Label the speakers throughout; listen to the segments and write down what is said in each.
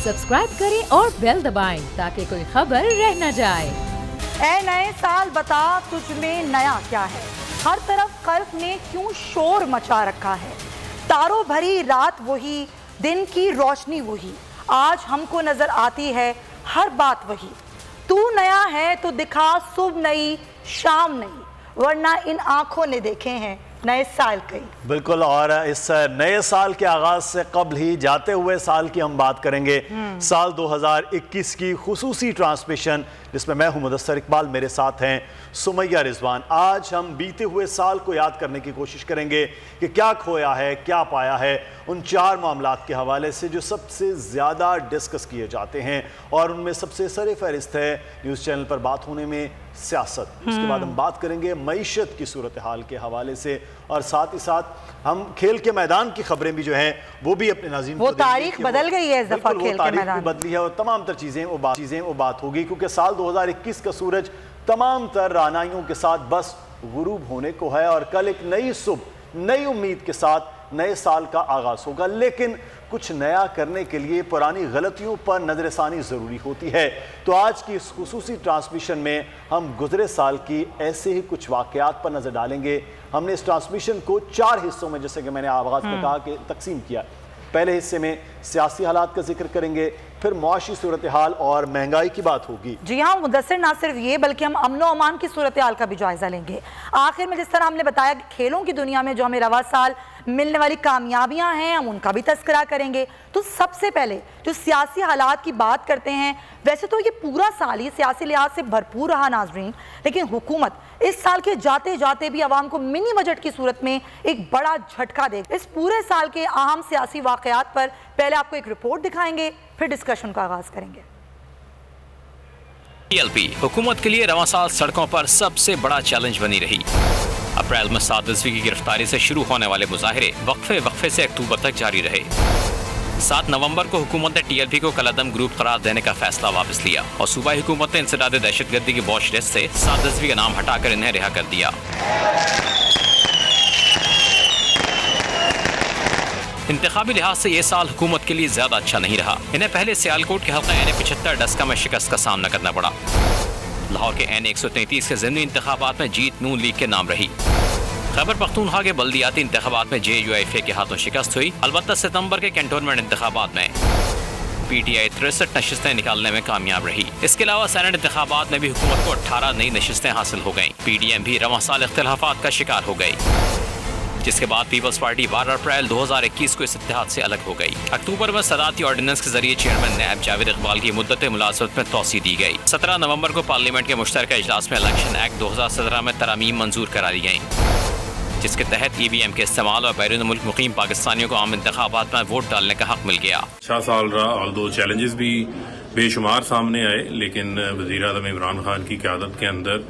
Speaker 1: Subscribe करें और bell दबाएं ताकि कोई खबर रह न जाए।
Speaker 2: ऐ नए साल बता तुझ में नया क्या है, हर तरफ खल्क ने क्यों शोर मचा रखा है। तारों भरी रात वही, दिन की रोशनी वही, आज हमको नजर आती है हर बात वही। तू नया है तो दिखा सुबह नई शाम नई, वरना इन आंखों ने देखे हैं नए साल कई।
Speaker 3: बिल्कुल, और इस नए साल के आगाज से कबल ही जाते हुए साल की हम बात करेंगे। साल 2021 की खुसूसी ट्रांसमिशन जिसमें मैं हूं मुदस्सर इकबाल, मेरे साथ हैं सुमैया रिजवान। आज हम बीते हुए साल को याद करने की कोशिश करेंगे कि क्या खोया है, क्या पाया है, उन 4 मामलात के हवाले से जो सबसे ज़्यादा डिस्कस किए जाते हैं, और उनमें सबसे सर फहरिस्त है न्यूज़ चैनल पर बात होने में सियासत। उसके बाद हम बात करेंगे मईशत की सूरत हाल के हवाले से, और साथ ही साथ हम खेल के मैदान की खबरें भी जो हैं वो भी अपने नाज़रीन को देंगे।
Speaker 2: तारीख बदल गई है इस दफा, खेल के मैदान
Speaker 3: बदली है और तमाम तर चीज़ें वो बात होगी, क्योंकि साल 2021 का सूरज तमाम तर रानाइयों के साथ बस गुरूब होने को है, और कल एक नई सुबह नई उम्मीद के साथ नए साल का आगाज होगा। लेकिन कुछ नया करने के लिए पुरानी गलतियों पर नजरसानी ज़रूरी होती है। तो आज की इस खुसूसी ट्रांसमिशन में हम गुज़रे साल की ऐसे ही कुछ वाक़यात पर नज़र डालेंगे। हमने इस ट्रांसमिशन को 4 हिस्सों में, जैसे कि मैंने आगाज़ में कहा, कि तकसीम किया। पहले हिस्से में सियासी हालात का जिक्र करेंगे, फिर मुआशी सूरत हाल और महंगाई की बात होगी।
Speaker 2: जी हाँ मुदस्सिर, ना सिर्फ ये बल्कि हम अमनो अमान की सूरत हाल का भी जायजा लेंगे। आखिर में जिस तरह हमने बताया कि खेलों की दुनिया में जो हमें रवा साल मिलने वाली कामयाबियां हैं, हम उनका भी तस्करा करेंगे। तो सबसे पहले जो सियासी हालात की बात करते हैं, वैसे तो ये पूरा साल ही सियासी लिहाज से भरपूर रहा नाजरीन, लेकिन हुकूमत इस साल के जाते जाते भी आवाम को मिनी बजट की सूरत में एक बड़ा झटका दे। इस पूरे साल के अहम सियासी वाकयात पर पहले आपको एक रिपोर्ट दिखाएंगे, फिर डिस्कशन का आगाज करेंगे।
Speaker 4: टीएलपी हुकूमत के लिए रवां साल सड़कों पर सबसे बड़ा चैलेंज बनी रही। अप्रैल में 7 दसवीं की गिरफ्तारी से शुरू होने वाले मुजाहिरे वक्फे से अक्टूबर तक जारी रहे। 7 नवंबर को हुकूमत ने टीएलपी को कलअदम ग्रुप करार देने का फैसला वापस लिया, और सूबाई हुकूमत ने इंसदाद दहशतगर्दी की वॉच लिस्ट से 7 दसवीं का नाम हटाकर इन्हें रिहा कर दिया। इंतखाबी लिहाज से ये साल हुकूमत के लिए ज्यादा अच्छा नहीं रहा। इन्हें पहले सियालकोट के हल्का N75 डस्का में शिकस्त का सामना करना पड़ा। लाहौर के N133 के ज़िमनी इंतखाबात में जीत नून लीग के नाम रही। खैबर पख्तूनख्वा के बल्दियाती इंतखाबात में JUIFA के हाथों शिकस्त हुई। अलबत्ता सितंबर के कैंटोनमेंट इंतखाबात में PTI 63 नशिस्तें निकालने में कामयाब रही। इसके अलावा सेनेट इंतखाबात में भी हुकूमत को 18 नई नशिस्तें हासिल हो गईं। PDM भी रवां साल इख्तिलाफात का शिकार हो गई, जिसके बाद पीपल्स पार्टी 12 अप्रैल 2021 को इस इत्तेहाद से अलग हो गई। अक्टूबर में सदारती ऑर्डिनेंस के जरिए चेयरमैन नैब जावेद इकबाल की मुद्दत मुलाजमत में तोसी दी गई। 17 नवंबर को पार्लियामेंट के मुश्तरका इजलास में इलेक्शन एक्ट 2017 में तरमीम मंजूर करा दी गई, जिसके तहत EVM के इस्तेमाल और बैरून मुल्क मुकीम पाकिस्तानियों को आम इंतखाबात में वोट डालने का हक मिल गया।
Speaker 5: 6 साल रहा, ऑल्दो चैलेंजेस भी बेशुमार सामने आए, लेकिन वज़ीर आज़म इमरान खान की क़यादत के अंदर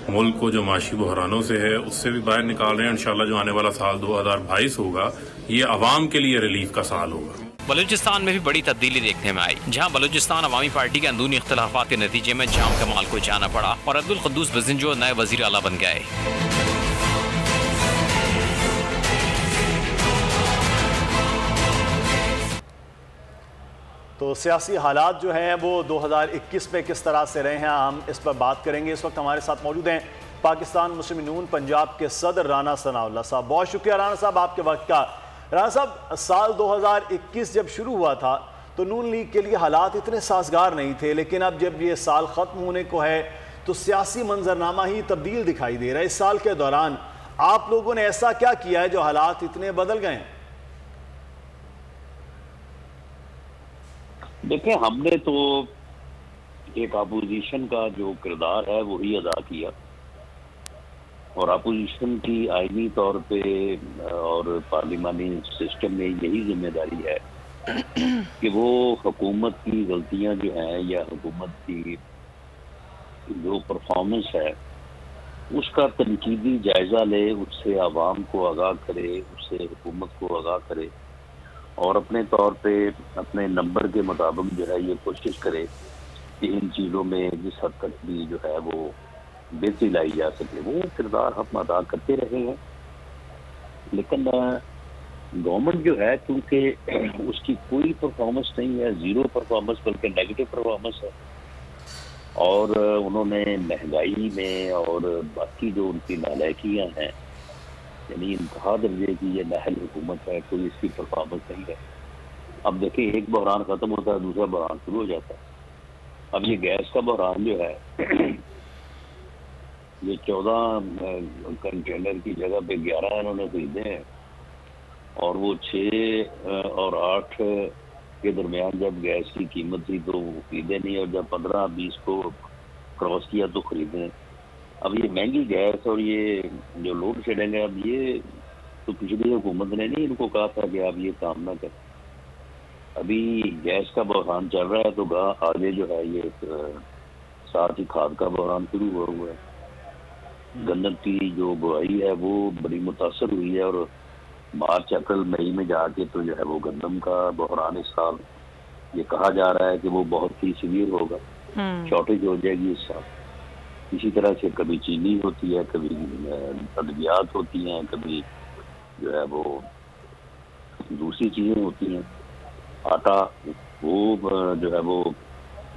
Speaker 5: मुल्क को जो माशी बहरानों से है उससे भी बाहर निकाल रहे हैं। इंशाल्लाह जो आने वाला साल 2022 होगा ये अवाम के लिए रिलीफ का साल होगा।
Speaker 4: बलूचिस्तान में भी बड़ी तब्दीली देखने में आई, जहां बलूचिस्तान अवामी पार्टी के अंदरूनी इख्तिलाफात के नतीजे में जाम कमाल को जाना पड़ा और अब्दुल कुद्दूस बजिंजो नए वजीर आला बन गए।
Speaker 3: तो सियासी हालात जो हैं वो 2021 में किस तरह से रहे हैं, हम इस पर बात करेंगे। इस वक्त हमारे साथ मौजूद हैं पाकिस्तान मुस्लिम नून पंजाब के सदर राना सनाउल्लाह साहब। बहुत शुक्रिया राना साहब आपके वक्त का। राना साहब, साल 2021 जब शुरू हुआ था तो नून लीग के लिए हालात इतने साजगार नहीं थे, लेकिन अब जब ये साल ख़त्म होने को है तो सियासी मंजरनामा ही तब्दील दिखाई दे रहा है। इस साल के दौरान आप लोगों ने ऐसा क्या किया है जो हालात इतने बदल गए हैं?
Speaker 6: देखिए, हमने तो एक अपोजिशन का जो किरदार है वही अदा किया, और अपोजिशन की आईनी तौर पे और पार्लिमानी सिस्टम में यही जिम्मेदारी है कि वो हुकूमत की गलतियां जो हैं या हुकूमत की जो परफॉर्मेंस है उसका तनकीदी जायजा ले, उससे आवाम को आगाह करे, उससे हुकूमत को आगाह करे, और अपने तौर पे अपने नंबर के मुताबिक जो है ये कोशिश करे कि इन चीज़ों में जिस हद तक भी जो है वो बेहतरी लाई जा सके। वो किरदार हम अदा करते रहे हैं, लेकिन गवर्नमेंट जो है क्योंकि उसकी कोई परफॉर्मेंस नहीं है, जीरो परफॉर्मेंस बल्कि नेगेटिव परफॉर्मेंस है, और उन्होंने महंगाई में और बाकी जो उनकी नालायकियाँ हैं, यानी इंतहा दर्जे की ये नाहल हुकूमत है, कोई इसकी परफॉर्मेंस नहीं है। अब देखिए एक बहरान ख़त्म होता है दूसरा बहरान शुरू हो जाता है। अब ये गैस का बहरान जो है ये 14 कंटेनर की जगह पे 11 इन्होंने खरीदे हैं, और वो 6 और 8 के दरमियान जब गैस की कीमत थी तो वो खरीदे नहीं, और जब 15-20 को क्रॉस किया तो खरीदे। अब ये महंगी गैस और ये जो लोड शेडिंग है, अब ये तो पिछली हुकूमत ने नहीं इनको कहा था कि आप ये काम ना करें। अभी गैस का बहरान चल रहा है तो आगे जो है ये साथ ही खाद का बहरान शुरू हुआ है। गन्नम की जो बुआई है वो बड़ी मुतासर हुई है, और मार्च अप्रैल मई में जाके तो जो है वो गंदम का बहरान इस साल ये कहा जा रहा है कि वो बहुत ही सीवियर होगा, शॉर्टेज हो जाएगी इस साल। इसी तरह से कभी चीनी होती है, कभी अद्वियात होती हैं, कभी जो है वो दूसरी चीज़ें होती हैं। आटा वो जो है वो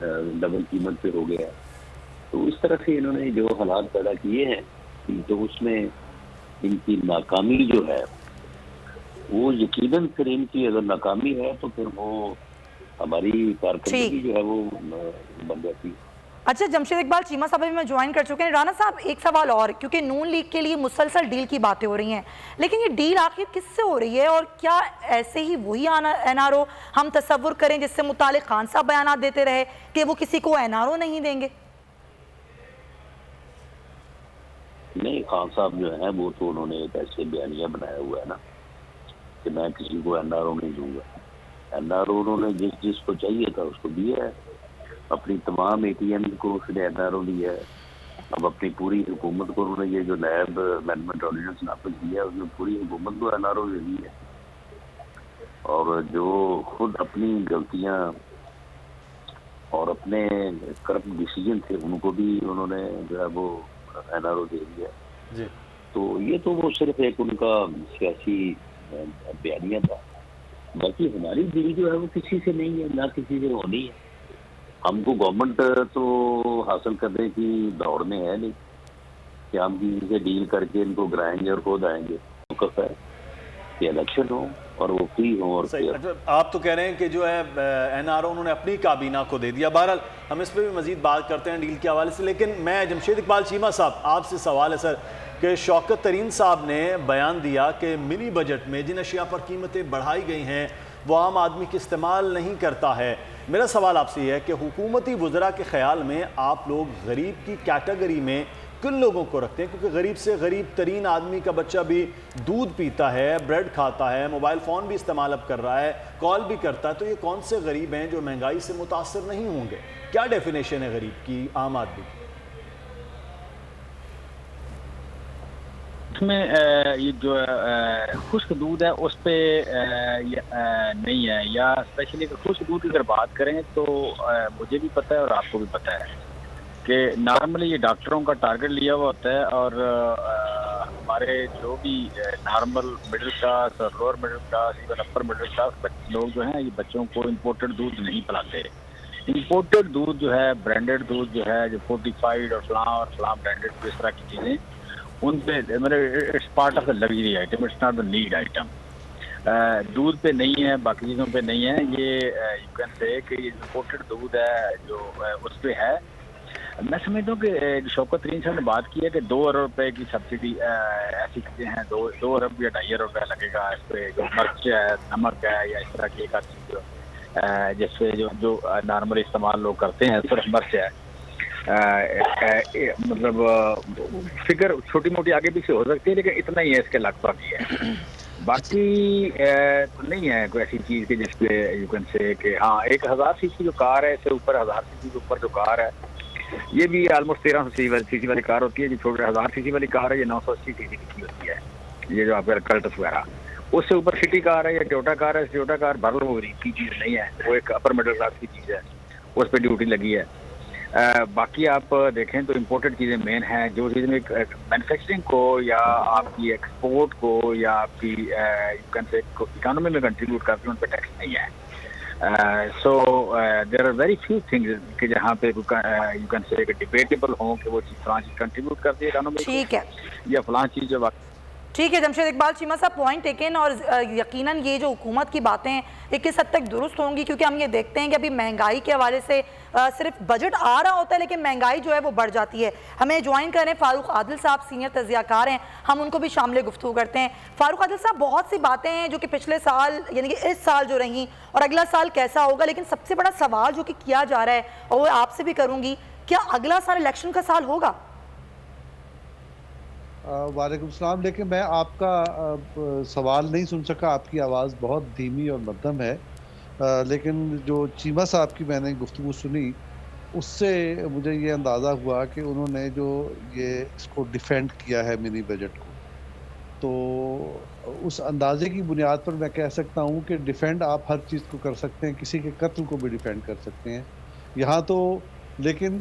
Speaker 6: डबल कीमत पे हो गया। तो इस तरह से इन्होंने जो हालात पैदा किए हैं तो उसमें इनकी नाकामी जो है वो यकीनन फिर इनकी अगर नाकामी है तो फिर वो हमारी कारकर्दगी जो है वो बन जाती है।
Speaker 2: अच्छा, जमशेद इकबाल चीमा साहब भी मैं ज्वाइन कर चुके हैं। राना साहब एक सवाल और, क्योंकि नून लीग के लिए मुसलसल डील की बातें हो रही हैं, लेकिन ये डील आखिर किससे हो रही है, और क्या ऐसे ही वही एनआरओ हम तसव्वुर करें जिससे मुतालिक खान साहब बयान देते रहे कि वो किसी को एनआरओ नहीं देंगे?
Speaker 6: नहीं, खान साहब जो है वो तो उन्होंने एक ऐसे बयानिया बनाया हुआ है ना कि मैं किसी को एनआरओ नहीं दूंगा। एनआरओ उन्होंने जिसको चाहिए था उसको दिया है, अपनी तमाम एटीएम को उसने एनआरओ दिया है। अब अपनी पूरी हुकूमत को उन्होंने ये जो नैब अमेंडमेंट ऑर्डिनेंस नाफिज किया है उसमें पूरी हुकूमत को एनआरओ दे दी है, और जो खुद अपनी गलतियां और अपने करप्ट डिसीजन थे उनको भी उन्होंने जो है वो एनआरओ दे दिया जी। तो ये तो वो सिर्फ एक उनका सियासी बयानिया था, बाकी हमारी डील जो है वो किसी से नहीं है, ना किसी से होनी है। हमको गवर्नमेंट तो हासिल करने की दौड़ में है नहीं कि हम किसी से डील करके इनको गिराएंगे और खुद आएंगे। मौक़िफ़ है कि इलेक्शन हो और वो फ्री हो। और
Speaker 3: आप तो कह रहे हैं कि जो है एनआरओ उन्होंने अपनी काबीना को दे दिया। बहरहाल हम इस पर भी मजीद बात करते हैं डील के हवाले से, लेकिन मैं जमशेद इकबाल चीमा साहब आपसे सवाल है सर कि शौकत तरीन साहब ने बयान दिया कि मिनी बजट में जिन अशिया पर कीमतें बढ़ाई गई हैं वो आम आदमी के इस्तेमाल नहीं करता है। मेरा सवाल आपसे यह है कि हुकूमती वज़रा के ख्याल में आप लोग गरीब की कैटेगरी में किन लोगों को रखते हैं? क्योंकि गरीब से गरीब तरीन आदमी का बच्चा भी दूध पीता है, ब्रेड खाता है, मोबाइल फ़ोन भी इस्तेमाल अब कर रहा है, कॉल भी करता है, तो ये कौन से गरीब हैं जो महंगाई से मुतासर नहीं होंगे? क्या डेफिनेशन है गरीब की, आम आदमी की?
Speaker 7: इसमें ये जो खुश्क दूध है उस पर नहीं है, या स्पेशली खुश्क दूध की अगर बात करें तो मुझे भी पता है और आपको भी पता है कि नॉर्मली ये डॉक्टरों का टारगेट लिया हुआ होता है, और हमारे जो भी नॉर्मल मिडिल क्लास और lower middle class even upper middle class लोग जो हैं ये बच्चों को इम्पोर्टेड दूध नहीं पिलाते। इम्पोर्टेड दूध जो है, ब्रांडेड दूध जो है, जो फोर्टिफाइड और फलां ब्रांडेड इस तरह की चीज़ें उन पे मतलब it's part of the luxury item, it's not the need item. दूध पे नहीं है, बाकी चीज़ों पे नहीं है। ये यू कैन से कि ये इम्पोर्टेड दूध है जो उस पर है। मैं समझता हूँ कि शौकत तरीन साहब ने बात की है कि 2 अरब रुपए की सब्सिडी ऐसी चीज़ें हैं, 2 अरब या 2.5 अरब रुपया लगेगा इस पर, जो मिर्च है, नमक है, या इस तरह की एक आध चीज़ जिससे जो नॉर्मली इस्तेमाल लोग करते हैं सिर्फ मिर्च है। मतलब फिगर छोटी मोटी आगे पीछे हो सकती है, लेकिन इतना ही है, इसके लगभग ही है। बाकी तो नहीं है कोई ऐसी चीज़ की जिसपे यू कैन से कि हाँ 1000 सीसी जो कार है, इससे ऊपर 1000 सीसी के ऊपर जो कार है, ये भी ऑलमोस्ट 1300 सीसी वाली कार होती है। जो छोटे 1000 सीसी वाली कार है ये 980 सीसी की होती है, ये जो आपका कल्टस वगैरह। उससे ऊपर सिटी कार है या टोयोटा कार है। टोयोटा कार भर लो गरीब की चीज़ नहीं है, वो एक अपर मिडिल क्लास की चीज़ है, उस पर ड्यूटी लगी है। बाकी आप देखें तो इम्पोर्टेड चीज़ें मेन हैं। जो चीज़ में मैन्युफैक्चरिंग को या आपकी एक्सपोर्ट को या आपकी इकोनॉमी में कंट्रीब्यूट करती है, उन पर टैक्स नहीं है। So there are very few things कि जहाँ पे यू कैन से डिबेटेबल हो कि वो चीज़ फलां चीज़ कंट्रीब्यूट करती है इकोनॉमी को,
Speaker 2: ठीक है,
Speaker 7: या फलां चीज़ जो
Speaker 2: ठीक है जमशेद इकबाल चीमा साहब, पॉइंट टेकन। और यकीनन ये जो हुकूमत की बातें हैं ये किस हद तक दुरुस्त होंगी, क्योंकि हम ये देखते हैं कि अभी महंगाई के हवाले से सिर्फ बजट आ रहा होता है लेकिन महंगाई जो है वो बढ़ जाती है। हमें ज्वाइन करें फारूक आदिल साहब, सीनियर तज्जियाकार हैं, हम उनको भी शामिल गुफ्तगू करते हैं। फारूक आदिल साहब, बहुत सी बातें हैं जो कि पिछले साल यानी कि इस साल जो रही और अगला साल कैसा होगा, लेकिन सबसे बड़ा सवाल जो कि किया जा रहा है और वो आपसे भी करूँगी, क्या अगला साल इलेक्शन का साल होगा?
Speaker 8: वालेकुम सलाम। लेकिन मैं आपका सवाल नहीं सुन सका, आपकी आवाज़ बहुत धीमी और मध्यम है। लेकिन जो चीमा साहब की मैंने गुफ्तगू सुनी उससे मुझे ये अंदाज़ा हुआ कि उन्होंने जो ये इसको डिफेंड किया है मिनी बजट को, तो उस अंदाजे की बुनियाद पर मैं कह सकता हूँ कि डिफेंड आप हर चीज़ को कर सकते हैं, किसी के कत्ल को भी डिफेंड कर सकते हैं यहाँ तो। लेकिन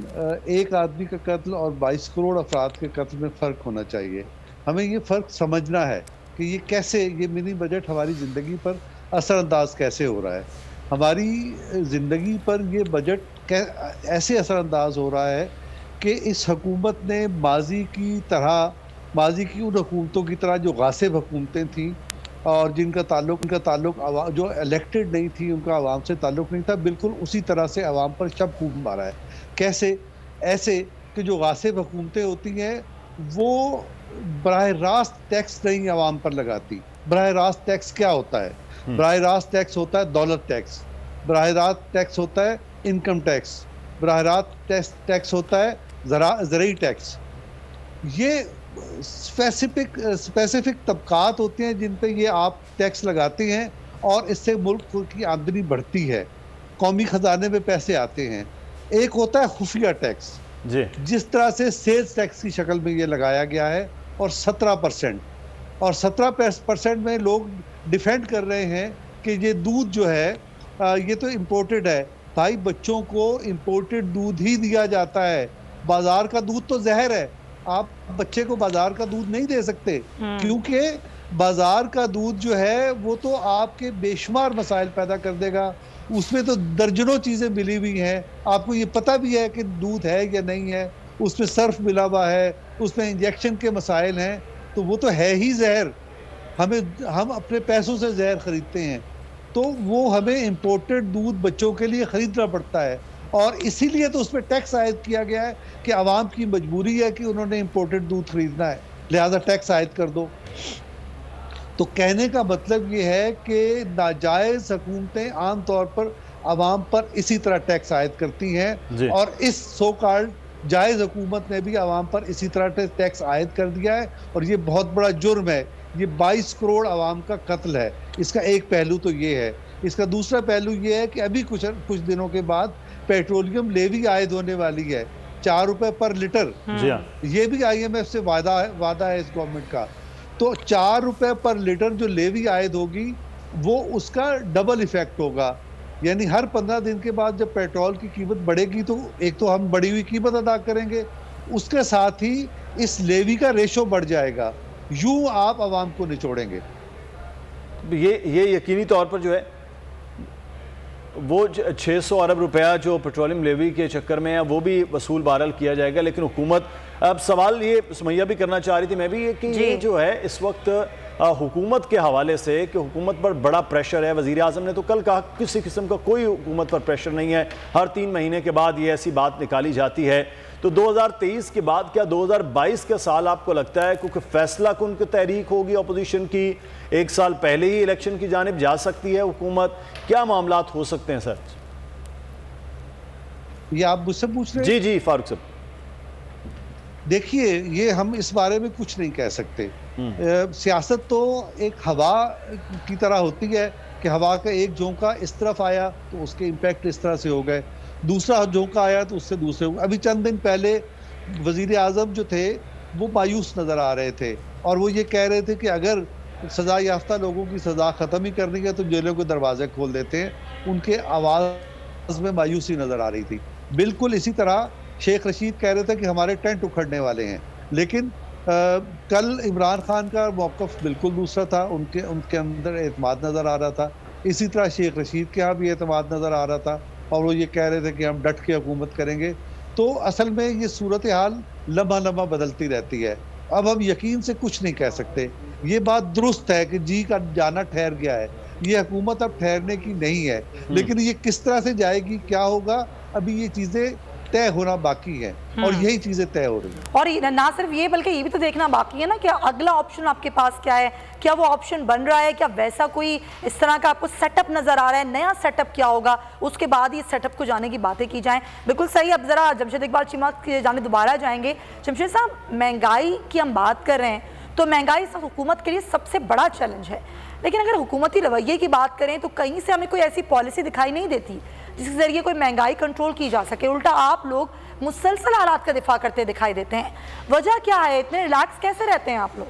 Speaker 8: एक आदमी का कत्ल और 22 करोड़ अफराद के कत्ल में फ़र्क होना चाहिए। हमें ये फ़र्क समझना है कि ये कैसे, ये मिनी बजट हमारी ज़िंदगी पर असरअंदाज कैसे हो रहा है। हमारी ज़िंदगी पर ये बजट ऐसे असरअंदाज हो रहा है कि इस हुकूमत ने माजी की उन हुकूमतों की तरह जो गासिब हुकूमतें थीं और जिनका ताल्लुक जो इलेक्टेड नहीं थी, उनका आवाम से ताल्लुक़ नहीं था, बिल्कुल उसी तरह से आवाम पर शब फूंक मारा है। कैसे? ऐसे कि जो गासिब हुकूमतें होती हैं वो बराह रास्त टैक्स नहीं आवाम पर लगाती। बराह रास्त टैक्स क्या होता है? बराह रास्त टैक्स होता है दौलत टैक्स, बराह रास्त टैक्स होता है इनकम टैक्स, बराह रास्त टैक्स होता है ज़राई टैक्स। ये स्पेसिफिक तबकात होते हैं जिन पे ये आप टैक्स लगाते हैं और इससे मुल्क की आमदनी बढ़ती है, कौमी ख़जाने में पैसे आते हैं। एक होता है खुफिया टैक्स, जिस तरह से सेल्स टैक्स की शक्ल में ये लगाया गया है, और 17% में लोग डिफेंड कर रहे हैं कि ये दूध जो है ये तो इम्पोर्टेड है। भाई, बच्चों को इम्पोर्टेड दूध ही दिया जाता है, बाजार का दूध तो जहर है। आप बच्चे को बाजार का दूध नहीं दे सकते, क्योंकि बाजार का दूध जो है वो तो आपके बेशुमार मसाइल पैदा कर देगा। उसमें तो दर्जनों चीज़ें मिली हुई हैं, आपको ये पता भी है कि दूध है या नहीं है, उसमें सर्फ मिला हुआ है, उसमें इंजेक्शन के मसाइल हैं, तो वो तो है ही जहर। हम अपने पैसों से जहर ख़रीदते हैं, तो वो हमें इम्पोर्टेड दूध बच्चों के लिए ख़रीदना पड़ता है, और इसीलिए तो उस पर टैक्स आयद किया गया है कि आवाम की मजबूरी है कि उन्होंने इम्पोर्टेड दूध ख़रीदना है, लिहाजा टैक्स आयद कर दो। तो कहने का मतलब ये है कि नाजायज़ हुकूमतें आम तौर पर आवाम पर इसी तरह टैक्स आयद करती हैं, और इस सो कॉल्ड जायज़ हुकूमत ने भी आवाम पर इसी तरह टैक्स आयद कर दिया है, और ये बहुत बड़ा जुर्म है। ये 22 करोड़ आवाम का कत्ल है। इसका एक पहलू तो ये है। इसका दूसरा पहलू ये है कि अभी कुछ दिनों के बाद पेट्रोलियम लेवी आयद होने वाली है, 4 रुपए पर लीटर। ये भी IMF से वादा है इस गवर्नमेंट का। तो 4 रुपए पर लीटर जो लेवी आयद होगी वो उसका डबल इफेक्ट होगा, यानी हर 15 दिन के बाद जब पेट्रोल की कीमत बढ़ेगी तो एक तो हम बढ़ी हुई कीमत अदा करेंगे, उसके साथ ही इस लेवी का रेशो बढ़ जाएगा। यूं आप आवाम को निचोड़ेंगे।
Speaker 3: ये यकीनी तौर पर जो है वो 600 अरब रुपया जो पेट्रोलियम लेवी के चक्कर में है वो भी वसूल बहरहाल किया जाएगा। लेकिन हुकूमत, अब सवाल ये सुमैया भी करना चाह रही थी, मैं भी, ये कि ये जो है इस वक्त हुकूमत के हवाले से कि हुकूमत पर बड़ा प्रेशर है। वज़ीर आज़म ने तो कल कहा किसी किस्म का कोई हुकूमत पर प्रेशर नहीं है, हर 3 महीने के बाद ये ऐसी बात निकाली जाती है। तो 2023 के बाद क्या 2022 का साल आपको लगता है क्योंकि फैसला कुन की तहरीक होगी अपोजिशन की, 1 साल पहले ही इलेक्शन की जानिब जा सकती है हुकूमत, क्या मामलात हो सकते हैं सर?
Speaker 8: ये आप मुझसे पूछ रहे हैं?
Speaker 3: जी फारूक साहब,
Speaker 8: देखिए, ये हम इस बारे में कुछ नहीं कह सकते। सियासत तो एक हवा की तरह होती है कि हवा का एक झोंका इस तरफ आया तो उसके इम्पैक्ट इस तरह से हो गए, दूसरा झोंका आया तो उससे दूसरे। अभी चंद दिन पहले वज़ीर आज़म जो थे वो मायूस नज़र आ रहे थे, और वो ये कह रहे थे कि अगर सज़ा याफ्ता लोगों की सज़ा ख़त्म ही करनी है तो जेलों के दरवाजे खोल देते हैं। उनके आवाज़ में मायूसी नज़र आ रही थी। बिल्कुल इसी तरह शेख रशीद कह रहे थे कि हमारे टेंट उखड़ने वाले हैं, लेकिन कल इमरान खान का मौक़िफ़ बिल्कुल दूसरा था, उनके अंदर एतमाद नज़र आ रहा था। इसी तरह शेख रशीद के यहाँ भी एतमाद नज़र आ रहा था और वो ये कह रहे थे कि हम डट के हुकूमत करेंगे। तो असल में ये सूरत हाल लम्हा लम्हा बदलती रहती है। अब हम यकीन से कुछ नहीं कह सकते। ये बात दुरुस्त है कि जी का जाना ठहर गया है, ये हुकूमत अब ठहरने की नहीं है, लेकिन ये किस तरह से जाएगी, क्या होगा, अभी ये चीज़ें तय होना बाकी है और यही चीजें तय हो रही हैं।
Speaker 2: और ना सिर्फ ये बल्कि ये भी तो देखना बाकी है ना कि अगला ऑप्शन आपके पास क्या है, क्या वो ऑप्शन बन रहा है, क्या वैसा कोई इस तरह का आपको सेटअप नजर आ रहा है, नया सेटअप क्या होगा, उसके बाद ये सेटअप को जाने की बातें की जाएं। बिल्कुल सही। अब जरा जमशेद इकबाल चीमा के जाने दोबारा जाएंगे। जमशेद साहब, महंगाई की हम बात कर रहे हैं तो महंगाई हुकूमत के लिए सबसे बड़ा चैलेंज है, लेकिन अगर हुकूमती रवैये की बात करें तो कहीं से हमें कोई ऐसी पॉलिसी दिखाई नहीं देती जिसके जरिए कोई महंगाई कंट्रोल की जा सके। उल्टा आप लोग मुसलसल हालात का दिफा करते दिखाई देते हैं। वजह क्या है, इतने रिलैक्स कैसे रहते हैं आप लोग?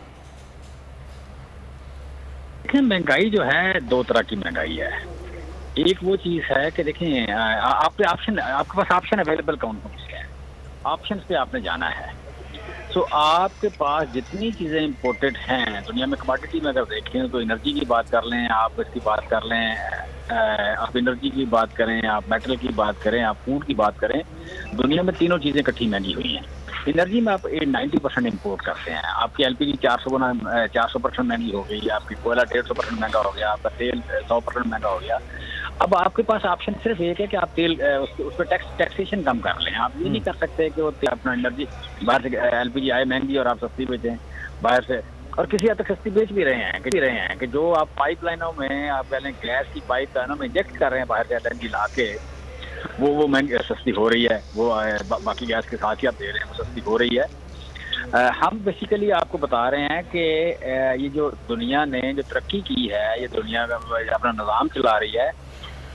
Speaker 7: देखिए, महंगाई जो है दो तरह की महंगाई है। एक वो चीज़ है कि देखिए आपके पास ऑप्शन अवेलेबल कौन कौन से हैं, ऑप्शन पे आपने जाना है। तो आपके पास जितनी चीज़ें इंपोर्टेड हैं दुनिया में, कमोडिटी में अगर देखें तो एनर्जी की बात कर लें, आप इसकी बात कर लें, आप एनर्जी की बात करें, आप मेटल की बात करें, आप फूड की बात करें, दुनिया में तीनों चीज़ें इकट्ठी महंगी हुई हैं। एनर्जी में आप 90% इम्पोर्ट करते हैं, आपकी LPG 400% महंगी हो गई, आपकी कोयला 150% महंगा हो गया, आपका तेल 100% महंगा हो गया। अब आपके पास ऑप्शन सिर्फ एक है कि आप तेल उस पर टैक्सेशन कम कर लें। आप ये नहीं कर सकते कि वो अपना एनर्जी बाहर से LPG आए महंगी और आप सस्ती बेचें बाहर से, और किसी हद तक सस्ती बेच भी रहे हैं कि जो आप पाइपलाइनों में आप पहले गैस की पाइपलाइनों में इंजेक्ट कर रहे हैं बाहर से LNG ला के, वो महंगी सस्ती हो रही है, वो बाकी गैस के साथ ही आप दे रहे हैं, वो सस्ती हो रही है। हम बेसिकली आपको बता रहे हैं कि ये जो दुनिया ने जो तरक्की की है, ये दुनिया का अपना निज़ाम चला रही है,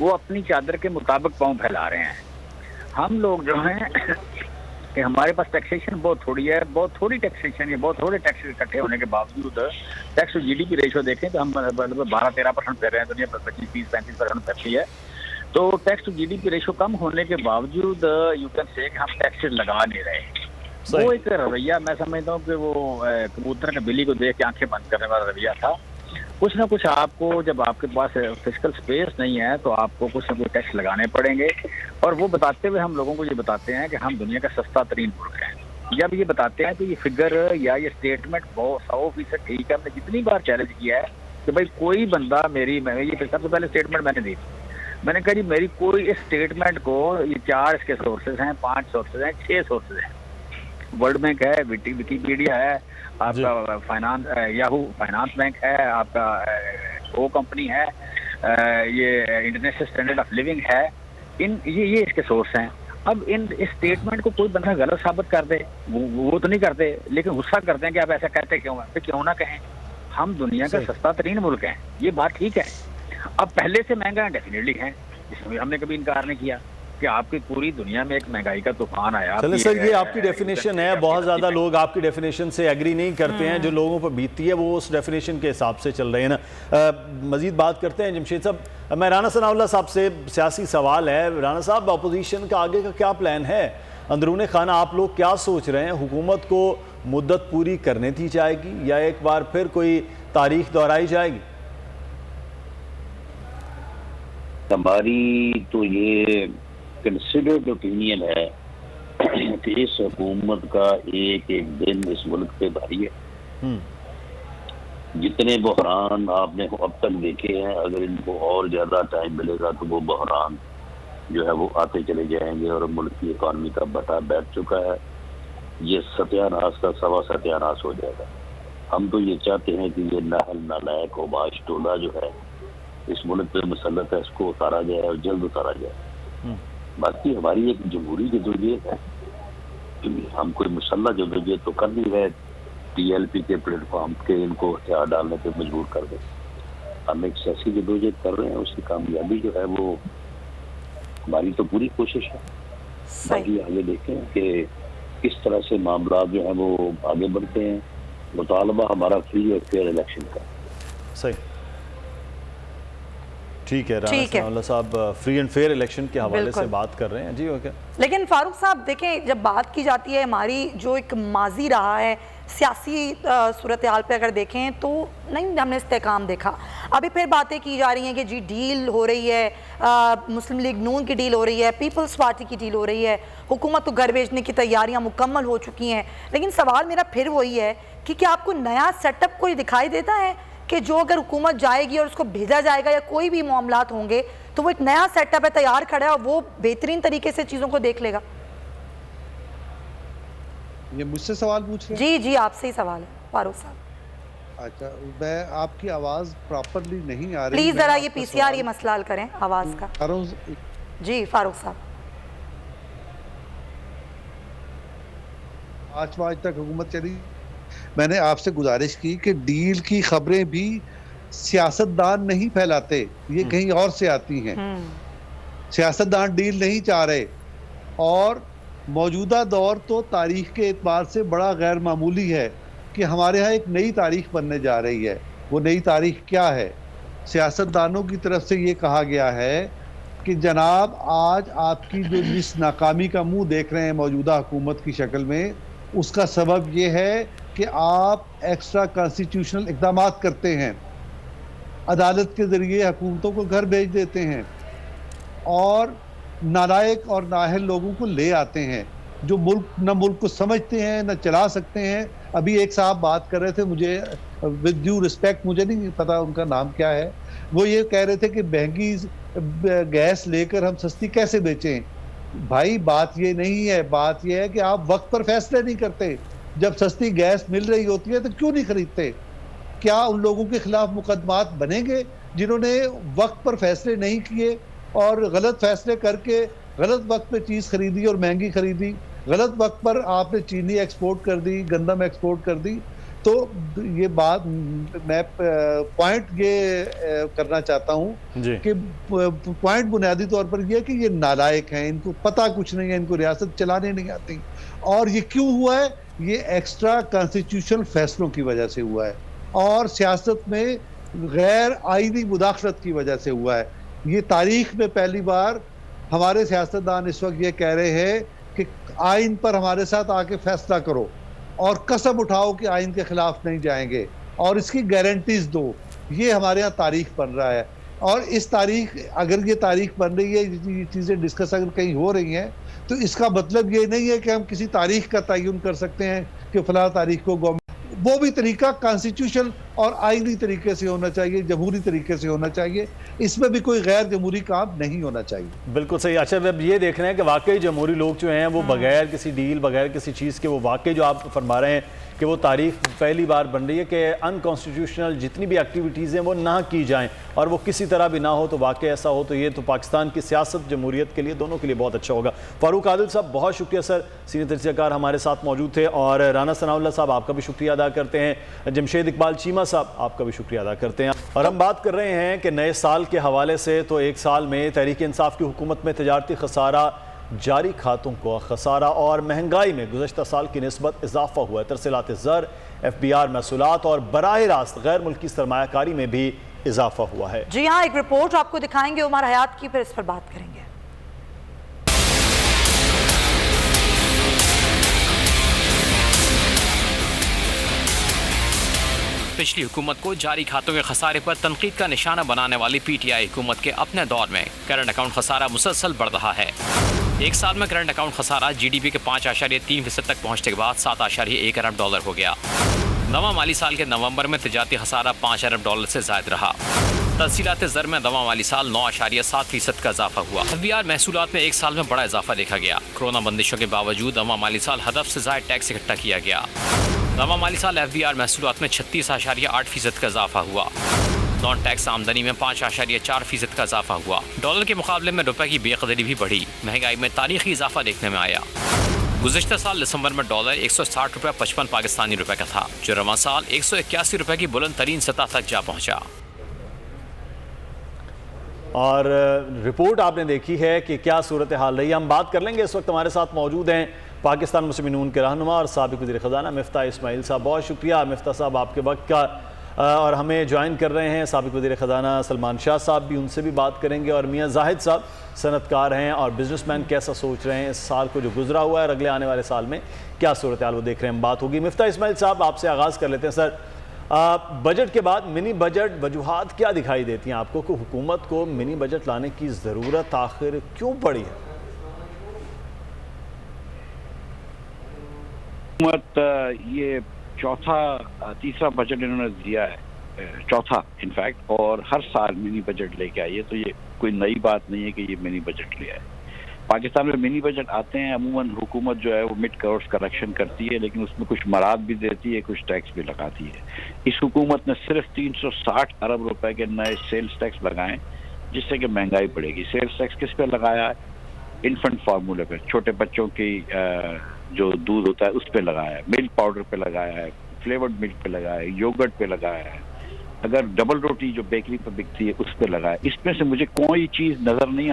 Speaker 7: वो अपनी चादर के मुताबिक पाँव फैला रहे हैं। हम लोग जो हैं कि हमारे पास टैक्सेशन बहुत थोड़ी है, बहुत थोड़ी टैक्सेशन है, बहुत थोड़े टैक्स इकट्ठे होने के बावजूद टैक्स टू GDP रेशो देखें तो हम 12-13% दे रहे हैं, दुनिया पर 25-35% करती है। तो टैक्स टू GDP रेशो कम होने के बावजूद यू कैन से हम टैक्सेस लगा नहीं रहे। वो एक रवैया मैं समझता हूँ कि वो कबूतर के बिल्ली को देख के आंखें बंद करने वाला रवैया था। कुछ ना कुछ आपको, जब आपके पास फिजिकल स्पेस नहीं है तो आपको कुछ ना कुछ टैक्स लगाने पड़ेंगे, और वो बताते हुए हम लोगों को ये बताते हैं कि हम दुनिया का सस्ता तरीन मुल्क हैं। जब ये बताते हैं तो ये फिगर या ये स्टेटमेंट 100% ठीक है। हमने जितनी बार चैलेंज किया है कि भाई कोई बंदा ये सबसे पहले स्टेटमेंट मैंने दी, मैंने कहा जी मेरी कोई इस स्टेटमेंट को, ये 4 इसके सोर्सेज हैं, 5 सोर्सेज हैं, 6 सोर्सेज हैं, वर्ल्ड बैंक है, विकीपीडिया है, आपका फाइनेंस याहू फाइनेंस बैंक है, आपका ओ कंपनी है, ये इंटरनेशनल स्टैंडर्ड ऑफ लिविंग है, ये इसके सोर्स हैं। अब इस स्टेटमेंट को कोई बंदा गलत साबित कर दे, वो तो नहीं करते, लेकिन गुस्सा करते हैं कि आप ऐसा कहते क्यों हैं। तो क्यों ना कहें, हम दुनिया का सस्ता तरीन मुल्क हैं, ये बात ठीक है। अब पहले से महंगा डेफिनेटली है, इसमें हमने कभी इनकार नहीं किया कि आपकी पूरी दुनिया में एक महंगाई का तूफान आया।
Speaker 3: चलिए सर, ये आपकी डेफिनेशन है, बहुत ज़्यादा लोग आपकी डेफिनेशन से एग्री नहीं करते हैं, जो लोगों पर बीतती है वो उस डेफिनेशन के हिसाब से चल रहे हैं ना। मज़ीद बात करते हैं जमशेद साहब। मैं राना सनाउल्लाह साहब से सियासी सवाल है। राना साहब, अपोजिशन का आगे का क्या प्लान है? अंदरूनी खाना आप लोग क्या सोच रहे हैं? हुकूमत को मुद्दत पूरी करने दी जाएगी या एक बार फिर कोई तारीख दोहराई जाएगी?
Speaker 6: हमारी तो ये कंसिडर्ड ओपिनियन है कि इस हुकूमत का एक एक दिन इस मुल्क पे भारी है। जितने बहरान आपने अब तक देखे हैं, अगर इनको और ज़्यादा टाइम मिलेगा तो वो बहरान जो है वो आते चले जाएंगे और मुल्क की इकॉनमी का बटा बैठ चुका है। ये सत्यानाश का सवा सत्यानाश हो जाएगा। हम तो ये चाहते हैं कि ये नाहल नालायक ओबाश टोला जो है इस मुल्क पे मुसल्लत है, इसको उतारा जाए और जल्द उतारा जाए। बाकी हमारी एक जमहूरी जदोजहद है, हम कोई मुसल्लह जदोजहद तो कर नहीं रहे, TLP के प्लेटफॉर्म के इनको हथियार डालने पे मजबूर कर दे। हम एक सियासी जदोजहद कर रहे हैं, उसकी कामयाबी जो है वो हमारी तो पूरी कोशिश है। बाकी आगे देखें कि किस तरह से मामला जो है वो आगे बढ़ते हैं। मुतालबा हमारा फ्री और फेयर इलेक्शन का।
Speaker 3: सही, ठीक है, राना साहब फ्री एंड फेयर इलेक्शन के हवाले से बात कर रहे हैं जी। ओके, लेकिन
Speaker 2: फारूक साहब देखें, जब बात की जाती है हमारी जो एक माजी रहा है सियासी सूरत हाल पे अगर देखें तो नहीं हमने इस्तेकाम देखा। अभी फिर बातें की जा रही हैं कि जी डील हो रही है, मुस्लिम लीग नून की डील हो रही है, पीपल्स पार्टी की डील हो रही है, हुकूमत तो घर भेजने की तैयारियां मुकम्मल हो चुकी हैं। लेकिन सवाल मेरा फिर वही है कि क्या आपको नया सेटअप कोई दिखाई देता है कि जो अगर हुकूमत जाएगी और उसको भेजा जाएगा या कोई भी मामलात होंगे तो वो एक नया सेटअप है, तैयार खड़ा है और वो बेहतरीन तरीके से चीज़ों को देख लेगा?
Speaker 8: ये मुझसे सवाल पूछ रहे
Speaker 2: हैं? जी आपसे ही सवाल है फारूक साहब।
Speaker 8: अच्छा, मैं आपकी आवाज़ प्रॉपरली नहीं आ रही,
Speaker 2: प्लीज़ ज़रा ये पीसीआर ये मसला हल करें आवाज़ का। जी फारूक साहब,
Speaker 8: आज तक हुकूमत चली, मैंने आपसे गुजारिश की कि डील की खबरें भी सियासतदान नहीं फैलाते, ये कहीं और से आती हैं। सियासतदान डील नहीं चाह रहे और मौजूदा दौर तो तारीख के एतबार से बड़ा गैर मामूली है कि हमारे यहाँ एक नई तारीख बनने जा रही है। वो नई तारीख क्या है? सियासतदानों की तरफ से ये कहा गया है कि जनाब आज आपकी जो जिस नाकामी का मुंह देख रहे हैं मौजूदा हुकूमत की शक्ल में, उसका सबब ये है कि आप एक्स्ट्रा कॉन्स्टिट्यूशनल इक़दाम करते हैं, अदालत के ज़रिए हुकूमतों को घर भेज देते हैं और नालायक और नाअहल लोगों को ले आते हैं जो मुल्क को समझते हैं न चला सकते हैं। अभी एक साहब बात कर रहे थे, मुझे विद ड्यू रिस्पेक्ट, मुझे नहीं पता उनका नाम क्या है, वो ये कह रहे थे कि महंगी गैस लेकर हम सस्ती कैसे बेचें। भाई बात ये नहीं है, बात ये है कि आप वक्त पर फैसले नहीं करते। जब सस्ती गैस मिल रही होती है तो क्यों नहीं खरीदते? क्या उन लोगों के खिलाफ मुकदमात बनेंगे जिन्होंने वक्त पर फैसले नहीं किए और गलत फैसले करके गलत वक्त पे चीज़ खरीदी और महंगी खरीदी, गलत वक्त पर आपने चीनी एक्सपोर्ट कर दी, गंदम एक्सपोर्ट कर दी? तो ये बात मैं पॉइंट ये करना चाहता हूँ कि पॉइंट बुनियादी तौर पर ये कि ये नालायक हैं, इनको पता कुछ नहीं है, इनको रियासत चलाने नहीं आती। और ये क्यों हुआ है? ये एक्स्ट्रा कॉन्स्टिट्यूशनल फैसलों की वजह से हुआ है और सियासत में गैर आईनी मुदाखलत की वजह से हुआ है। ये तारीख में पहली बार हमारे सियासतदान इस वक्त ये कह रहे हैं कि आइन पर हमारे साथ आके फैसला करो और कसम उठाओ कि आइन के खिलाफ नहीं जाएंगे और इसकी गारंटीज दो। ये हमारे यहाँ तारीख बन रहा है और इस तारीख, अगर ये तारीख बन रही है, ये चीज़ें डिस्कस अगर कहीं हो रही हैं, तो इसका मतलब ये नहीं है कि हम किसी तारीख का तयन कर सकते हैं कि फलां तारीख को गवर्नमेंट, वो भी तरीका कॉन्स्टिट्यूशन और आईनी तरीके से होना चाहिए, जमहूरी तरीके से होना चाहिए, इसमें भी कोई गैर जमहूरी काम नहीं होना चाहिए।
Speaker 3: बिल्कुल सही। अच्छा, अब ये देख रहे हैं कि वाकई जमहूरी लोग जो हैं वो बगैर किसी डील, बगैर किसी चीज़ के, वो वाकई जो आप फरमा रहे हैं कि वो तारीख पहली बार बन रही है कि अनकॉन्स्टिट्यूशनल जितनी भी एक्टिविटीज़ हैं वो ना की जाएं और वो किसी तरह भी ना हो, तो वाकई ऐसा हो तो ये तो पाकिस्तान की सियासत, जमहूरियत के लिए, दोनों के लिए बहुत अच्छा होगा। फारूक आदिल साहब बहुत शुक्रिया सर, सीनियर तजज़ियाकार हमारे साथ मौजूद थे, और राना सनाउल्लाह साहब आपका भी शुक्रिया अदा करते हैं, जमशेद इकबाल चीमा साहब आपका भी शुक्रिया अदा करते हैं। और हम बात कर रहे हैं कि नए साल के हवाले से, तो एक साल में तहरीक इंसाफ की हुकूमत में तजारती खसारा, जारी खातों को खसारा और महंगाई में गुज़श्ता साल की निस्बत इजाफा हुआ है। तरसीलात ज़र, FBR महसूलात और बराह रास्त गैर मुल्की सरमायाकारी में भी इजाफा हुआ है।
Speaker 2: जी हाँ, एक रिपोर्ट आपको दिखाएंगे उमर हयात की, फिर इस पर बात करेंगे।
Speaker 4: पिछली हुकूमत को जारी खातों के खसारे पर तनकीद का निशाना बनाने वाली PTI हुकूमत के अपने दौर में करंट अकाउंट खसारा मुसलसल बढ़ रहा है। एक साल में करंट अकाउंट खसारा GDP के 5.3% तक पहुंचने के बाद $7.1 अरब हो गया। नवा माली साल के नवंबर में तिजारती खसारा $5 अरब से ज़ायद रहा। तरसीलात ज़र में नवा माली साल 9.7% का इजाफा हुआ। FBR महसूलात में एक साल में बड़ा इजाफा देखा गया। कोरोना बंदिशों के बावजूद नवा माली साल हदफ से ज़ायद टैक्स इकट्ठा किया गया। नवा माली साल FBR महसूलात में 36.8% का इजाफा हुआ। नॉन टैक्स आमदनी में 5.4% का इजाफा हुआ। डॉलर के मुकाबले में रुपए की बेकदरी भी बढ़ी। महंगाई में तारीखी इजाफा देखने में आया। गुज़श्ता साल दिसंबर में डॉलर 160 रुपये 55 पाकिस्तानी रुपए का था, जो रवां साल 181 रुपये की बुलंद तरीन सतह तक जा पहुंचा।
Speaker 3: और रिपोर्ट आपने देखी है कि क्या सूरत हाल रही है, हम बात कर लेंगे। इस वक्त हमारे साथ मौजूद हैं पाकिस्तान मुस्लिम नून के रहनुमा और साबिक़ वज़ीर ख़ज़ाना मिफ्ता इस्माइल साहब। बहुत शुक्रिया मिफ्ता साहब आपके वक्त का। और हमें ज्वाइन कर रहे हैं साबिक वज़ीर ख़ज़ाना सलमान शाह साहब भी, उनसे भी बात करेंगे। और मियाँ जाहिद साहब सनतकार हैं और बिजनेसमैन, कैसा सोच रहे हैं इस साल को जो गुजरा हुआ है और अगले आने वाले साल में क्या सूरत हाल वो देख रहे हैं। बात होगी। मिफ्ता इस्माइल साहब, आपसे आगाज़ कर लेते हैं। सर, बजट के बाद मिनी बजट, वजूहात क्या दिखाई देती हैं आपको कि हुकूमत को मिनी बजट लाने की ज़रूरत आखिर क्यों पड़ी है?
Speaker 6: हुकूमत ये तीसरा बजट इन्होंने दिया है, चौथा इनफैक्ट, और हर साल मिनी बजट लेके आई है, तो ये कोई नई बात नहीं है कि ये मिनी बजट ले आए। पाकिस्तान में मिनी बजट आते हैं, अमूमन हुकूमत जो है वो मिड कोर्स करेक्शन करती है, लेकिन उसमें कुछ मराद भी देती है, कुछ टैक्स भी लगाती है। इस हुकूमत ने सिर्फ 360 अरब रुपए के नए सेल्स टैक्स लगाए, जिससे कि महंगाई बढ़ेगी। सेल्स टैक्स किस पे लगाया है? इन्फेंट फार्मूले पे, छोटे बच्चों की जो दूध होता है उस पे लगाया है, मिल्क पाउडर पे लगाया है, फ्लेवर्ड मिल्क पे लगाया है, योगर्ट पे लगाया है, अगर डबल रोटी जो बेकरी पे बिकती है उस पे लगाया है। इसमें से मुझे कोई चीज नजर नहीं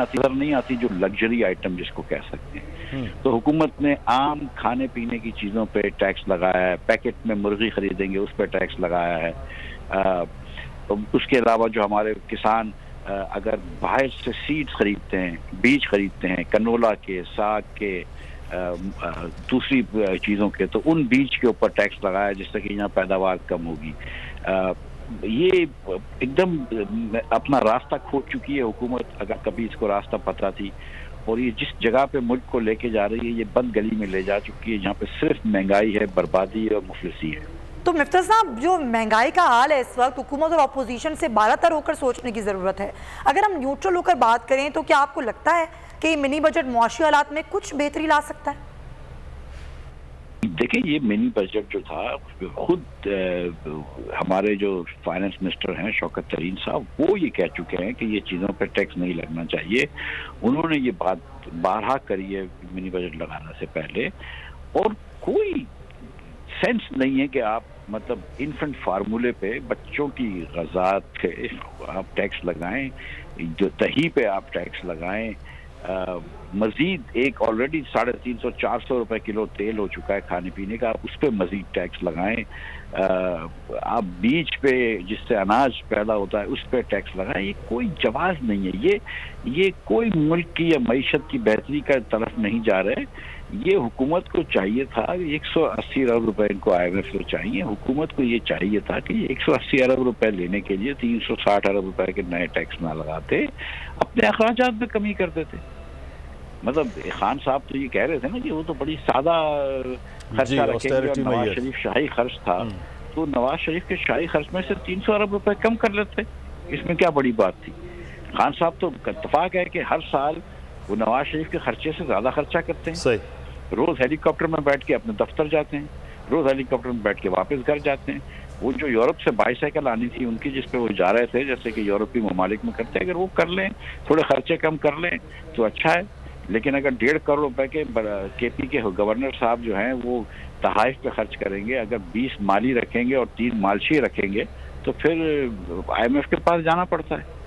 Speaker 6: आती जो लग्जरी आइटम जिसको कह सकते हैं। तो हुकूमत ने आम खाने पीने की चीजों पे टैक्स लगाया है, पैकेट में मुर्गी खरीदेंगे उस पे टैक्स लगाया है। उसके अलावा जो हमारे किसान अगर बाहर से सीड्स खरीदते हैं, बीज खरीदते हैं कनोला के, साग के, दूसरी चीज़ों के, तो उन बीज के ऊपर टैक्स लगाया जिससे कि यहाँ पैदावार कम होगी। ये एकदम अपना रास्ता खो चुकी है हुकूमत, अगर कभी इसको रास्ता पता थी। और ये जिस जगह पे मुल्क को लेके जा रही है, ये बंद गली में ले जा चुकी है, जहाँ पे सिर्फ महंगाई है, बर्बादी है और मुफलिसी है।
Speaker 2: तो मिफ्ता साहब, जो महंगाई का हाल है इस वक्त, हुकूमत और अपोजिशन से बालातर होकर सोचने की ज़रूरत है। अगर हम न्यूट्रल होकर बात करें तो क्या आपको लगता है कि मिनी बजट मुआशी हालात में कुछ बेहतरी ला सकता है?
Speaker 6: देखिए, ये मिनी बजट जो था, खुद हमारे जो फाइनेंस मिनिस्टर हैं शौकत तरीन साहब, वो ये कह चुके हैं कि ये चीज़ों पर टैक्स नहीं लगना चाहिए। उन्होंने ये बात बारहा करी है मिनी बजट लगाने से पहले, और कोई सेंस नहीं है कि आप मतलब इन्फेंट फार्मूले पे, बच्चों की ग़ज़ात पे आप टैक्स लगाएं, जो दही पे आप टैक्स लगाएं, मजीद एक ऑलरेडी 350-400 रुपए किलो तेल हो चुका है खाने पीने का, उस पर मजीद टैक्स लगाएं। आप बीज पे जिससे अनाज पैदा होता है उस पर टैक्स लगाएं। ये कोई जवाब नहीं है। ये कोई मुल्क की या मईशत की बेहतरी का तरफ नहीं जा रहे। ये हुकूमत को चाहिए था 180 अरब रुपए इनको IMF को चाहिए। हुकूमत को ये चाहिए था कि 180 अरब रुपए लेने के लिए 360 अरब रुपए के नए टैक्स ना लगाते, अपने अखराजात में कमी कर देते। मतलब खान साहब तो ये कह रहे थे ना कि वो तो बड़ी सादा खर्चा रखेंगे, और नवाज शरीफ शाही खर्च था, तो नवाज शरीफ के शाही खर्च में से 300 अरब रुपए कम कर लेते। इसमें क्या बड़ी बात थी? खान साहब तो इत्तफाक है कि हर साल वो नवाज शरीफ के खर्चे से ज्यादा खर्चा करते हैं।
Speaker 3: सही।
Speaker 6: रोज हेलीकॉप्टर में बैठ के अपने दफ्तर जाते हैं, रोज हेलीकॉप्टर में बैठ के वापस घर जाते हैं। वो जो यूरोप से बाईसाइकिल आनी थी उनकी, जिसपे वो जा रहे थे, जैसे कि यूरोपीय ममालिक में करते हैं, अगर वो कर लें, थोड़े खर्चे कम कर लें तो अच्छा है। लेकिन अगर 1.5 करोड़ रुपए के KP के गवर्नर साहब जो हैं वो तहाइफ पे खर्च करेंगे, अगर 20 माली रखेंगे और 3 मालशी रखेंगे, तो फिर IMF के पास जाना पड़ता है।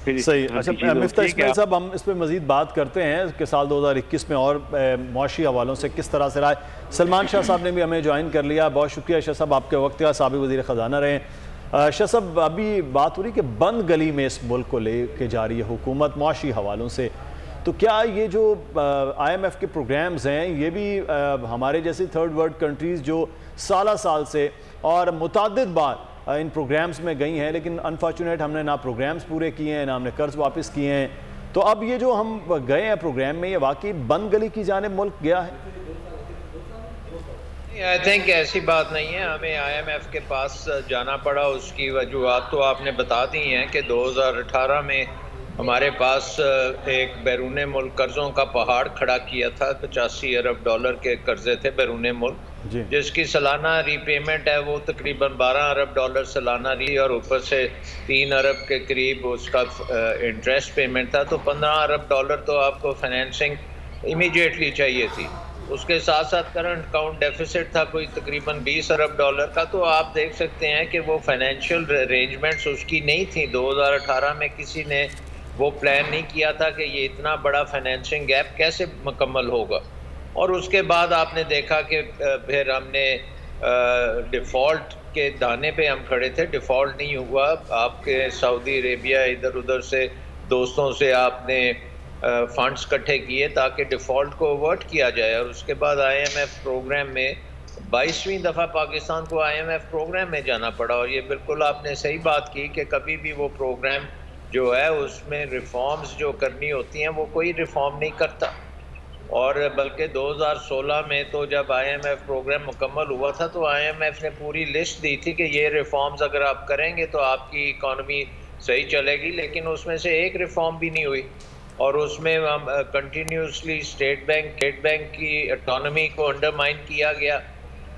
Speaker 3: सही। अच्छा मिफ्ता इस्माइल साहब, हम इस पर मजीद बात करते हैं कि साल 2021 में और मुआशी हवालों से किस तरह से रहा है। सलमान शाह साहब ने भी हमें ज्वाइन कर लिया। बहुत शुक्रिया शाह साहब, आपके वक्त का साबिक वज़ीर ख़ज़ाना रहे। शाह साहब, अभी बात हो रही कि बंद गली में इस मुल्क को लेके जा रही है हुकूमत मुआशी हवालों से, तो क्या ये जो IMF के प्रोग्राम्स हैं ये भी हमारे जैसे थर्ड वर्ल्ड कंट्रीज़ जो साल से और मुतअद्दिद बार इन प्रोग्राम्स में गई हैं, लेकिन अनफॉर्चुनेट हमने ना प्रोग्राम्स पूरे किए हैं, ना हमने कर्ज वापस किए हैं, तो अब ये जो हम गए हैं प्रोग्राम में, ये वाकई बंद गली की जानिब मुल्क गया है?
Speaker 9: आई थिंक ऐसी बात नहीं है। हमें IMF के पास जाना पड़ा, उसकी वजूहत तो आपने बता दी हैं कि 2018 में हमारे पास एक बैरून मुल्क कर्ज़ों का पहाड़ खड़ा किया था। 85 अरब डॉलर के कर्जे थे बैरून मुल्क, जिसकी सालाना रीपेमेंट है वो तकरीबन 12 अरब डॉलर सालाना रही, और ऊपर से 3 अरब के करीब उसका इंटरेस्ट पेमेंट था। तो 15 अरब डॉलर तो आपको फाइनेंसिंग इमीडिएटली चाहिए थी। उसके साथ साथ करंट अकाउंट डेफिसिट था कोई तकरीबन 20 अरब डॉलर का। तो आप देख सकते हैं कि वो फाइनेंशियल अरेंजमेंट्स उसकी नहीं थी। 2018 में किसी ने वो प्लान नहीं किया था कि ये इतना बड़ा फाइनेंसिंग गैप कैसे मुकम्मल होगा। और उसके बाद आपने देखा कि फिर हमने डिफ़ॉल्ट के दाने पे हम खड़े थे, डिफ़ॉल्ट नहीं हुआ। आपके सऊदी अरेबिया इधर उधर से दोस्तों से आपने फंड्स इकट्ठे किए ताकि डिफ़ॉल्ट को अवॉइड किया जाए, और उसके बाद IMF प्रोग्राम में 22वीं दफ़ा पाकिस्तान को IMF प्रोग्राम में जाना पड़ा। और ये बिल्कुल आपने सही बात की कि कभी भी वो प्रोग्राम जो है उसमें रिफॉर्म्स जो करनी होती हैं वो कोई रिफॉर्म नहीं करता। और बल्कि 2016 में तो जब IMF प्रोग्राम मुकम्मल हुआ था तो IMF ने पूरी लिस्ट दी थी कि ये रिफॉर्म्स अगर आप करेंगे तो आपकी इकॉनमी सही चलेगी, लेकिन उसमें से एक रिफॉर्म भी नहीं हुई। और उसमें हम कंटिन्यूसली स्टेट बैंक की ऑटोनॉमी को अंडरमाइन किया गया।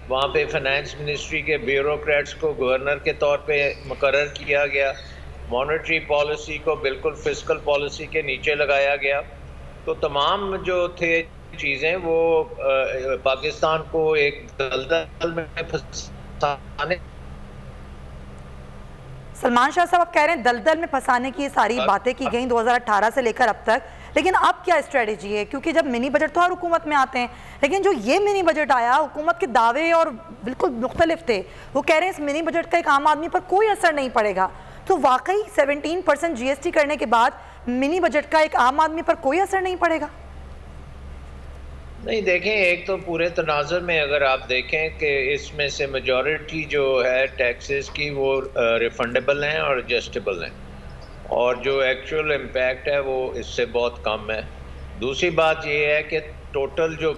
Speaker 9: वहाँ पे फाइनेंस मिनिस्ट्री के ब्यूरोक्रेट्स को गवर्नर के तौर पे मुकर्रर किया गया। मॉनेटरी पॉलिसी को बिल्कुल फिस्कल पॉलिसी के नीचे लगाया गया। तो तमाम जो थे चीज़ें वो पाकिस्तान को एक दलदल में फंसाने।
Speaker 2: सलमान शाह साहब, आप कह रहे हैं दलदल में फंसाने की सारी बातें की गई 2018 से लेकर अब तक, लेकिन अब क्या स्ट्रेटजी है? क्योंकि जब मिनी बजट तो हर हुकूमत में आते हैं, लेकिन जो ये मिनी बजट आया, हुकूमत के दावे और बिल्कुल मुख्तलिफ थे। वो कह रहे हैं इस मिनी बजट का एक आम आदमी पर कोई असर नहीं पड़ेगा। तो वाकई 17% GST करने के बाद मिनी बजट का एक आम आदमी पर कोई असर नहीं पड़ेगा?
Speaker 9: नहीं, देखें, एक तो पूरे तनाज़ुर में अगर आप देखें कि इसमें से मेजॉरिटी जो है टैक्सेस की वो रिफंडेबल हैं और एडजस्टेबल हैं, और जो एक्चुअल इम्पैक्ट है वो इससे बहुत कम है। दूसरी बात ये है कि टोटल जो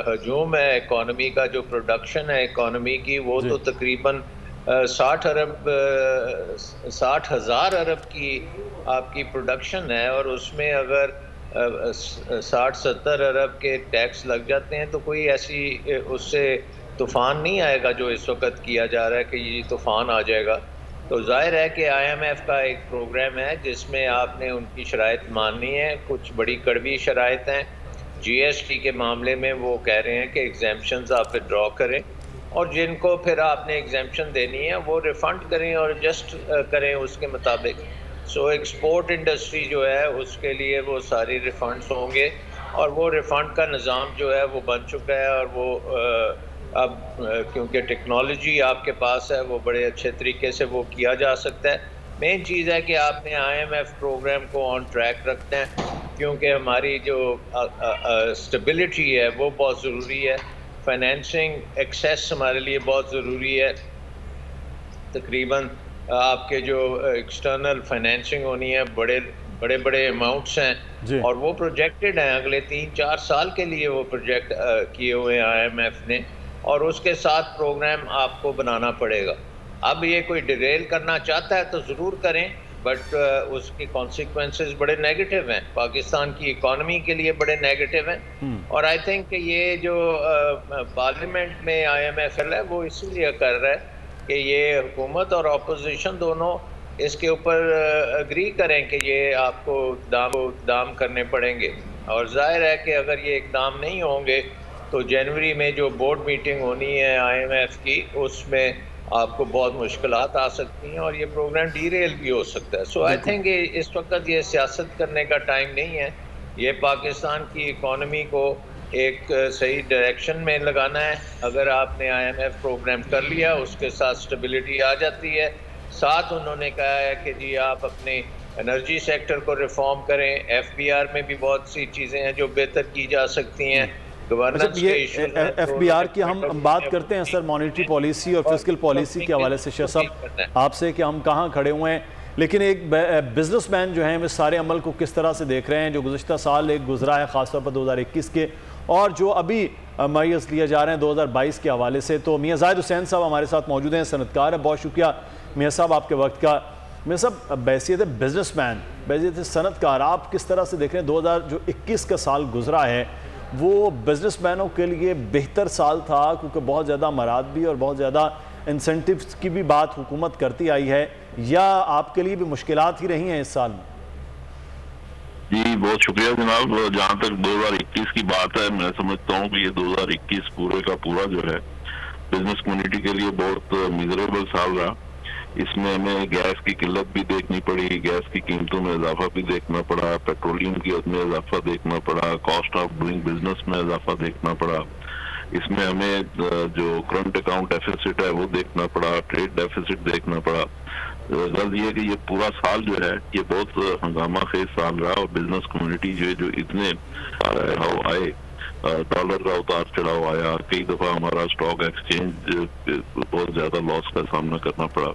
Speaker 9: हजूम है इकॉनमी का, जो प्रोडक्शन है इकॉनमी की, वो तो तकरीबन 60,000 अरब की आपकी प्रोडक्शन है, और उसमें अगर 60-70 अरब के टैक्स लग जाते हैं तो कोई ऐसी उससे तूफ़ान नहीं आएगा जो इस वक्त किया जा रहा है कि ये तूफ़ान आ जाएगा। तो जाहिर है कि IMF का एक प्रोग्राम है जिसमें आपने उनकी शराइत माननी है। कुछ बड़ी कड़वी शराइत हैं। GST के मामले में वो कह रहे हैं कि एग्जेम्पशंस आप विड्रॉ करें, और जिनको फिर आपने एग्जेम्पशन देनी है वो रिफ़ंड करें और एडजस्ट करें उसके मुताबिक। सो एक्सपोर्ट इंडस्ट्री जो है उसके लिए वो सारी रिफ़ंड्स होंगे, और वो रिफ़ंड का निज़ाम जो है वो बन चुका है। और वो अब क्योंकि टेक्नोलॉजी आपके पास है वो बड़े अच्छे तरीके से वो किया जा सकता है। मेन चीज़ है कि आपने IMF प्रोग्राम को ऑन ट्रैक रखना है, क्योंकि हमारी जो स्टेबिलिटी है वो बहुत ज़रूरी है। फाइनेंसिंग एक्सेस हमारे लिए बहुत ज़रूरी है। तकरीबन आपके जो एक्सटर्नल फाइनेंसिंग होनी है बड़े अमाउंट्स हैं, और वो प्रोजेक्टेड हैं अगले 3-4 साल के लिए, वो प्रोजेक्ट किए हुए हैं IMF ने, और उसके साथ प्रोग्राम आपको बनाना पड़ेगा। अब ये कोई डिरेल करना चाहता है तो ज़रूर करें, बट उसके कॉन्सिक्वेंसेस बड़े नेगेटिव हैं, पाकिस्तान की इकॉनमी के लिए बड़े नेगेटिव हैं। और आई थिंक कि ये जो पार्लियामेंट में IMF है वो इसीलिए कर रहा है कि ये हुकूमत और अपोजिशन दोनों इसके ऊपर अग्री करें कि ये आपको इक़दाम करने पड़ेंगे। और जाहिर है कि अगर ये इक़दाम नहीं होंगे तो जनवरी में जो बोर्ड मीटिंग होनी है IMF की, उसमें आपको बहुत मुश्किलात आ सकती हैं और ये प्रोग्राम डीरेल भी हो सकता है। सो आई थिंक इस वक्त ये सियासत करने का टाइम नहीं है। ये पाकिस्तान की इकॉनमी को एक सही डायरेक्शन में लगाना है। अगर आपने IMF प्रोग्राम कर लिया, उसके साथ स्टेबिलिटी आ जाती है। साथ उन्होंने कहा है कि जी आप अपने एनर्जी सेक्टर को रिफॉर्म करें। FBR में भी बहुत सी चीज़ें हैं जो बेहतर की जा सकती हैं।
Speaker 3: ये FBR की हम बात करते हैं सर, मॉनेटरी पॉलिसी और फिस्कल पॉलिसी के हवाले से शाह साहब आपसे कि हम कहाँ खड़े हुए हैं, लेकिन एक बिजनेसमैन जो हैं वो सारे अमल को किस तरह से देख रहे हैं जो गुज़श्ता साल एक गुजरा है, ख़ासतौर पर 2021 के, और जो अभी मैयस लिए जा रहे हैं 2022 के हवाले से। तो मियाँ ज़ाहिद हुसैन साहब हमारे साथ मौजूद हैं, सनतकार है। बहुत शुक्रिया मियाँ साहब आपके वक्त का। मियाँ साहब, बैसियत बिजनेसमैन, बैसियत सनतकार, आप किस तरह से देख रहे हैं 2021 का साल गुजरा है, वो बिजनेसमैनों के लिए बेहतर साल था क्योंकि बहुत ज़्यादा मराद भी और बहुत ज़्यादा इंसेंटिव्स की भी बात हुकूमत करती आई है, या आपके लिए भी मुश्किलात ही रही हैं इस साल में?
Speaker 10: जी बहुत शुक्रिया जनाब। जहाँ तक 2021 की बात है, मैं समझता हूँ कि ये 2021 पूरे का पूरा जो है बिजनेस कम्युनिटी के लिए बहुत मिजरेबल साल रहा। इसमें हमें गैस की किल्लत भी देखनी पड़ी, गैस की कीमतों में इजाफा भी देखना पड़ा, पेट्रोलियम की में इजाफा देखना पड़ा, कॉस्ट ऑफ डूइंग बिजनेस में इजाफा देखना पड़ा, इसमें हमें जो करंट अकाउंट डेफिसिट है वो देखना पड़ा, ट्रेड डेफिसिट देखना पड़ा। गलत ये कि ये पूरा साल जो है ये बहुत हंगामा खेज साल रहा और बिजनेस कम्युनिटी जो इतने आए, डॉलर का उतार चढ़ाव आया, कई दफा हमारा स्टॉक एक्सचेंज बहुत ज्यादा लॉस का सामना करना पड़ा।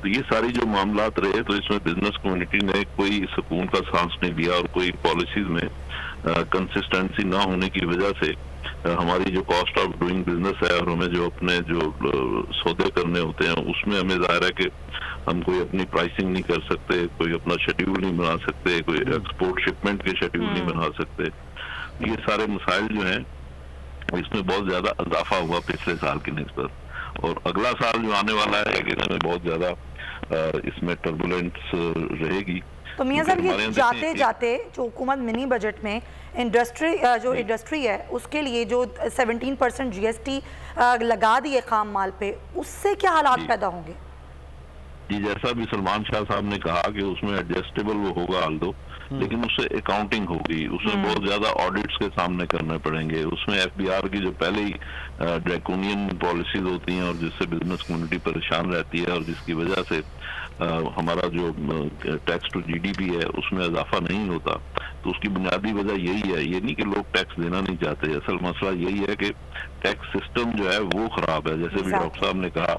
Speaker 10: तो ये सारी जो मामलात रहे तो इसमें बिजनेस कम्युनिटी ने कोई सुकून का सांस नहीं लिया और कोई पॉलिसीज में कंसिस्टेंसी ना होने की वजह से हमारी जो कॉस्ट ऑफ डूइंग बिजनेस है और हमें जो अपने जो सौदे करने होते हैं उसमें हमें जाहिर है कि हम कोई अपनी प्राइसिंग नहीं कर सकते, कोई अपना शेड्यूल नहीं बना सकते, कोई एक्सपोर्ट शिपमेंट के शेड्यूल नहीं बना सकते। ये सारे मसाइल जो हैं इसमें बहुत ज्यादा इजाफा हुआ पिछले साल की निस्बत, और अगला साल जो आने वाला है कि इसमें बहुत ज्यादा इसमें टर्बुलेंस रहेगी।
Speaker 2: तो मियां साहब ये जाते जाते जो हुकूमत मिनी बजट में इंडस्ट्री है उसके लिए जो 17% GST लगा दी है खाम माल पे, उससे क्या हालात पैदा होंगे?
Speaker 10: जी, जैसा भी सलमान शाह साहब ने कहा कि उसमें एडजस्टेबल वो होगा आल्दो, लेकिन उससे अकाउंटिंग होगी, उसमें बहुत ज्यादा ऑडिट्स के सामने करने पड़ेंगे। उसमें FBR की जो पहले ही ड्रैकोनियन पॉलिसीज होती हैं और जिससे बिजनेस कम्युनिटी परेशान रहती है और जिसकी वजह से हमारा जो टैक्स टू GDP है उसमें इजाफा नहीं होता, तो उसकी बुनियादी वजह यही है। ये नहीं कि लोग टैक्स देना नहीं चाहते, असल मसला यही है कि टैक्स सिस्टम जो है वो खराब है। जैसे भी डॉक्टर साहब ने कहा,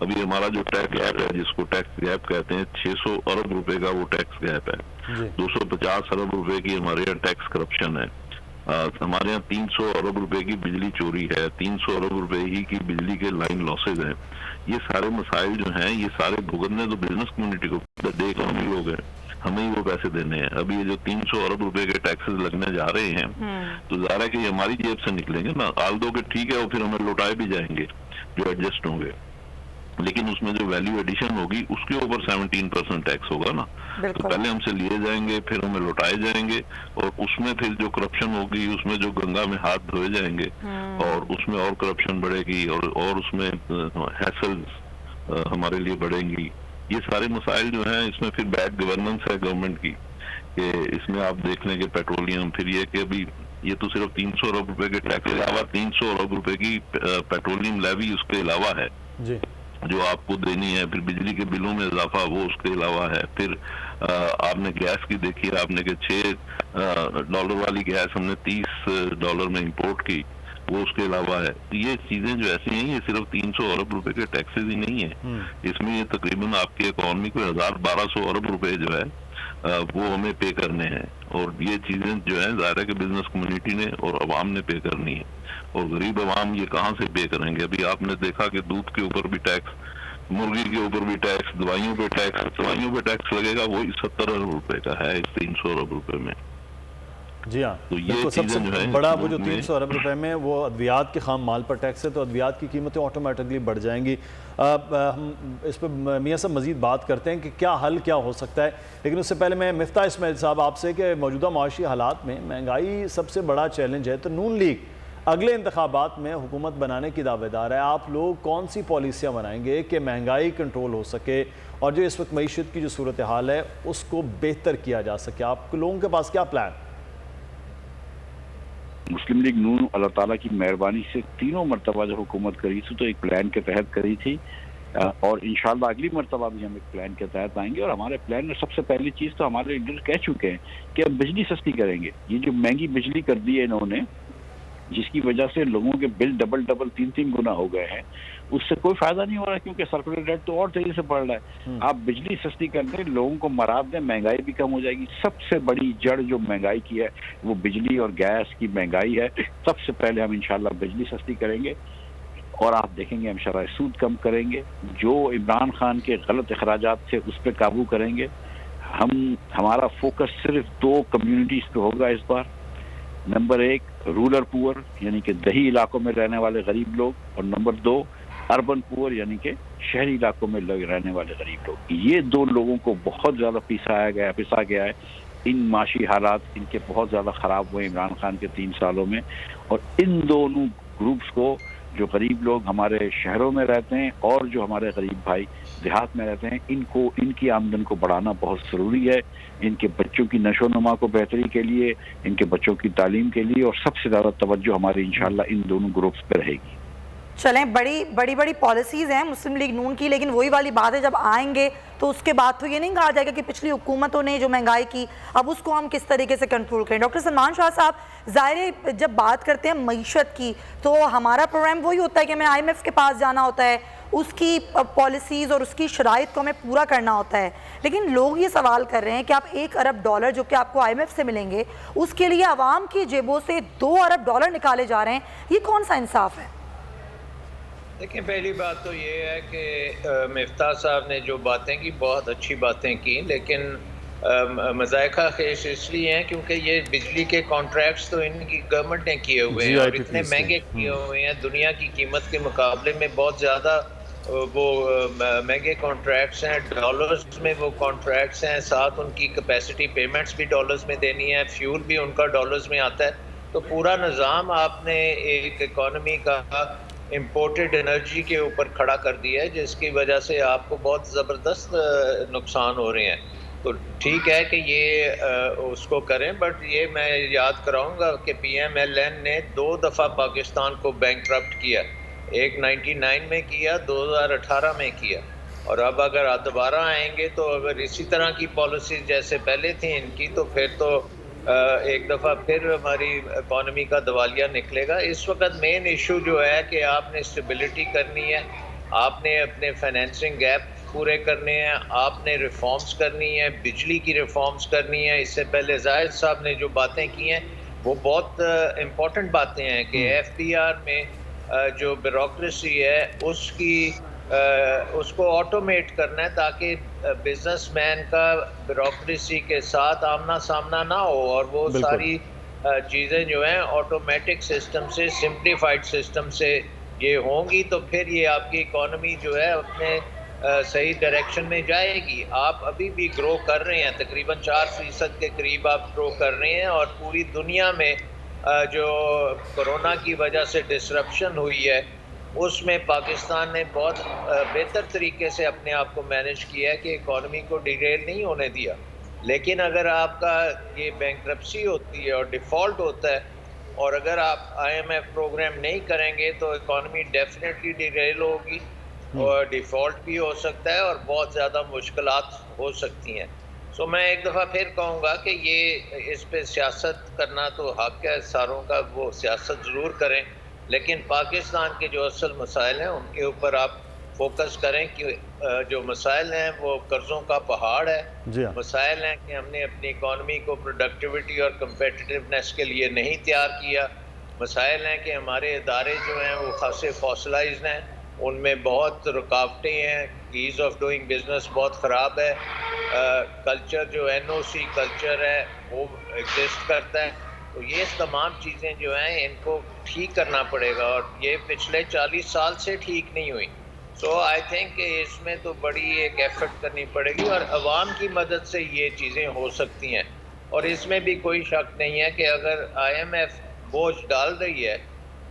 Speaker 10: अभी हमारा जो टैक्स गैप है जिसको टैक्स गैप कहते हैं, 600 अरब रुपए का वो टैक्स गैप है। 250 अरब रुपए की हमारे यहाँ टैक्स करप्शन है। हमारे यहाँ 300 अरब रुपए की बिजली चोरी है, 300 अरब रुपए ही की बिजली के लाइन लॉसेज हैं। ये सारे मसाइल जो हैं ये सारे भुगतने तो बिजनेस कम्युनिटी को, डे इकोनॉमी लोग हैं, हमें ही वो पैसे देने हैं। अभी ये जो 300 अरब रुपए के टैक्सेस लगने जा रहे हैं तो ज़ाहिर है कि ये हमारी जेब से निकलेंगे ना, आल्दो के ठीक है वो फिर हमें लौटाए भी जाएंगे जो एडजस्ट होंगे, लेकिन उसमें जो वैल्यू एडिशन होगी उसके ऊपर 17% टैक्स होगा ना। तो पहले हमसे लिए जाएंगे फिर हमें लौटाए जाएंगे और उसमें फिर जो करप्शन होगी उसमें जो गंगा में हाथ धोए जाएंगे और उसमें और करप्शन बढ़ेगी और उसमें हैसल्स हमारे लिए बढ़ेंगी। ये सारे मसाइल जो हैं इसमें फिर बैड गवर्नेंस है गवर्नमेंट की, कि इसमें आप देख लें कि पेट्रोलियम, फिर ये कि अभी ये तो सिर्फ 300 अरब रुपए के टैक्स के अलावा 300 अरब रुपए की पेट्रोलियम लेवी उसके अलावा है जी, जो आपको देनी है। फिर बिजली के बिलों में इजाफा वो उसके अलावा है। फिर आपने गैस की देखी है, आपने कि $6 वाली गैस हमने $30 में इंपोर्ट की, वो उसके अलावा है। ये चीजें जो ऐसी हैं ये सिर्फ 300 अरब रुपए के टैक्सेस ही नहीं है, इसमें ये तकरीबन आपकी इकोनॉमी को 1200 अरब रुपए जो है वो हमें पे करने हैं। और ये चीजें जो है ज़ाहिर है कि बिजनेस कम्युनिटी ने और अवाम ने पे करनी है, और गरीब अवाम ये कहाँ से पे करेंगे? अभी आपने देखा कि दूध के ऊपर भी टैक्स, मुर्गी के ऊपर भी टैक्स, दवाइयों पे टैक्स लगेगा, वो 70 अरब रुपए का है इस 300 अरब रुपए में।
Speaker 3: जी हाँ,
Speaker 10: तो ये
Speaker 3: तो सबसे बड़ा वो जो 300 अरब रुपए में वो अद्वियात के खाम माल पर टैक्स है, तो अद्वियात की कीमतें ऑटोमेटिकली बढ़ जाएंगी। हम इस पर मियां साहब मजीद बात करते हैं कि क्या हल क्या हो सकता है, लेकिन उससे पहले मैं मिफ्ता इस्माइल साहब आपसे कि मौजूदा माशी हालात में महंगाई सबसे बड़ा चैलेंज है, तो नून लीग अगले इंतखाबात में हुकूमत बनाने की दावेदार है। आप लोग कौन सी पॉलिसियाँ बनाएंगे कि महंगाई कंट्रोल हो सके और जो इस वक्त मईशत की जो सूरत हाल है उसको बेहतर किया जा सके? आप लोगों के पास क्या प्लान?
Speaker 11: मुस्लिम लीग नून अल्लाह ताला की मेहरबानी से तीनों मरतबा जो हुकूमत करी थी तो एक प्लान के तहत करी थी, और इंशाल्लाह अगली मरतबा भी हम एक प्लान के तहत आएंगे। और हमारे प्लान में सबसे पहली चीज़ तो हमारे लीडर कह चुके हैं कि अब बिजली सस्ती करेंगे। ये जो महंगी बिजली कर दी है इन्होंने, जिसकी वजह से लोगों के बिल डबल 3 गुना हो गए हैं, उससे कोई फायदा नहीं हो रहा, क्योंकि सर्कुलर रेट तो और तेजी से बढ़ रहा है। आप बिजली सस्ती कर दें, लोगों को मराद दें, महंगाई भी कम हो जाएगी। सबसे बड़ी जड़ जो महंगाई की है वो बिजली और गैस की महंगाई है। सबसे पहले हम इंशाल्लाह बिजली सस्ती करेंगे और आप देखेंगे हम शराय सूद कम करेंगे। जो इमरान खान के गलत अखराजात थे उस पर काबू करेंगे। हमारा फोकस सिर्फ 2 कम्युनिटीज पे होगा इस बार। नंबर 1 रूरल पुअर यानी कि दही इलाकों में रहने वाले गरीब लोग, और नंबर 2 अर्बन पुअर यानी कि शहरी इलाकों में रहने वाले गरीब लोग। ये 2 लोगों को बहुत ज़्यादा पिसा गया है। इन माशी हालात इनके बहुत ज़्यादा ख़राब हुए इमरान खान के 3 सालों में, और इन दोनों ग्रुप्स को जो गरीब लोग हमारे शहरों में रहते हैं और जो हमारे गरीब भाई देहात में रहते हैं, इनकी आमदन को बढ़ाना बहुत ज़रूरी है, इनके बच्चों की नशोनुमा को बेहतरी के लिए, इनके बच्चों की तालीम के लिए, और सबसे ज़्यादा तवज्जो हमारी इंशाल्लाह इन दोनों ग्रुप्स पर रहेगी।
Speaker 2: चलें, बड़ी पॉलिसीज़ हैं मुस्लिम लीग नून की, लेकिन वही वाली बात है, जब आएंगे तो उसके बाद तो ये नहीं कहा जाएगा कि पिछली हुकूमतों ने जो महंगाई की अब उसको हम किस तरीके से कंट्रोल करें। डॉक्टर सलमान शाह साहब, ज़ाहिर जब बात करते हैं मईशत की तो हमारा प्रोग्राम वही होता है कि हमें IMF के पास जाना होता है, उसकी पॉलिसीज़ और उसकी शराइत को हमें पूरा करना होता है। लेकिन लोग ये सवाल कर रहे हैं कि आप $1 अरब जो कि आपको IMF से मिलेंगे, उसके लिए आवाम की जेबों से $2 अरब निकाले जा रहे हैं, ये कौन सा इंसाफ है?
Speaker 9: देखिए, पहली बात तो ये है कि मिफ्ताह साहब ने जो बातें की बहुत अच्छी बातें की, लेकिन मज़ायका खेश इसलिए हैं क्योंकि ये बिजली के कॉन्ट्रैक्ट्स तो इनकी गवर्नमेंट ने किए हुए हैं और इतने महंगे किए हुए हैं, दुनिया की कीमत के मुकाबले में बहुत ज़्यादा वो महंगे कॉन्ट्रैक्ट्स हैं। डॉलर्स में वो कॉन्ट्रैक्ट्स हैं, साथ उनकी कैपेसिटी पेमेंट्स भी डॉलर्स में देनी है, फ्यूल भी उनका डॉलर्स में आता है। तो पूरा निज़ाम आपने एक इकॉनमी का इम्पोर्टेड एनर्जी के ऊपर खड़ा कर दिया है, जिसकी वजह से आपको बहुत ज़बरदस्त नुकसान हो रहे हैं। तो ठीक है कि ये उसको करें, बट ये मैं याद कराऊंगा कि PMLN ने 2 दफ़ा पाकिस्तान को बैंकरप्ट किया, एक 99 में किया, 2018 में किया, और अब अगर आप दोबारा आएंगे तो अगर इसी तरह की पॉलिसी जैसे पहले थी इनकी, तो फिर तो एक दफ़ा फिर हमारी इकॉनमी का दिवालिया निकलेगा। इस वक्त मेन इशू जो है कि आपने स्टेबिलिटी करनी है, आपने अपने फाइनेंसिंग गैप पूरे करने हैं, आपने रिफॉर्म्स करनी है, बिजली की रिफॉर्म्स करनी है। इससे पहले जाहिद साहब ने जो बातें की हैं वो बहुत इम्पोर्टेंट बातें हैं कि FBR में जो ब्यूरोक्रेसी है उसको ऑटोमेट करना है ताकि बिजनेसमैन का ब्यूरोक्रेसी के साथ आमना सामना ना हो, और वो सारी चीज़ें जो हैं ऑटोमेटिक सिस्टम से, सिंप्लीफाइड सिस्टम से ये होंगी, तो फिर ये आपकी इकॉनमी जो है अपने सही डायरेक्शन में जाएगी। आप अभी भी ग्रो कर रहे हैं, तकरीबन 4% के करीब आप ग्रो कर रहे हैं, और पूरी दुनिया में जो कोरोना की वजह से डिसरप्शन हुई है उसमें पाकिस्तान ने बहुत बेहतर तरीके से अपने आप को मैनेज किया है कि इकॉनमी को डिरेल नहीं होने दिया। लेकिन अगर आपका ये बैंक्रप्सी होती है और डिफ़ॉल्ट होता है, और अगर आप IMF प्रोग्राम नहीं करेंगे तो इकॉनमी डेफिनेटली डिरेल होगी और डिफ़ॉल्ट भी हो सकता है और बहुत ज़्यादा मुश्किलात हो सकती हैं। सो मैं एक दफ़ा फिर कहूँगा कि ये इस पे सियासत करना तो हक़ है सारों का, वो सियासत ज़रूर करें, लेकिन पाकिस्तान के जो असल मसाइल हैं उनके ऊपर आप फोकस करें कि जो मसाइल हैं वो कर्ज़ों का पहाड़ है, मसाइल हैं कि हमने अपनी इकॉनमी को प्रोडक्टिविटी और कम्पेटिटिवनेस के लिए नहीं तैयार किया, मसाइल हैं कि हमारे इदारे जो हैं वो खासे फॉसलाइज्ड हैं, उनमें बहुत रुकावटें हैं, ईज़ ऑफ डूइंग बिजनेस बहुत ख़राब है, कल्चर जो NOC कल्चर है वो एग्जिस्ट करता है। तो ये तमाम चीज़ें जो हैं इनको ठीक करना पड़ेगा, और ये पिछले 40 साल से ठीक नहीं हुई। सो आई थिंक इसमें तो बड़ी एक एफर्ट करनी पड़ेगी और अवाम की मदद से ये चीज़ें हो सकती हैं। और इसमें भी कोई शक नहीं है कि अगर IMF बोझ डाल रही है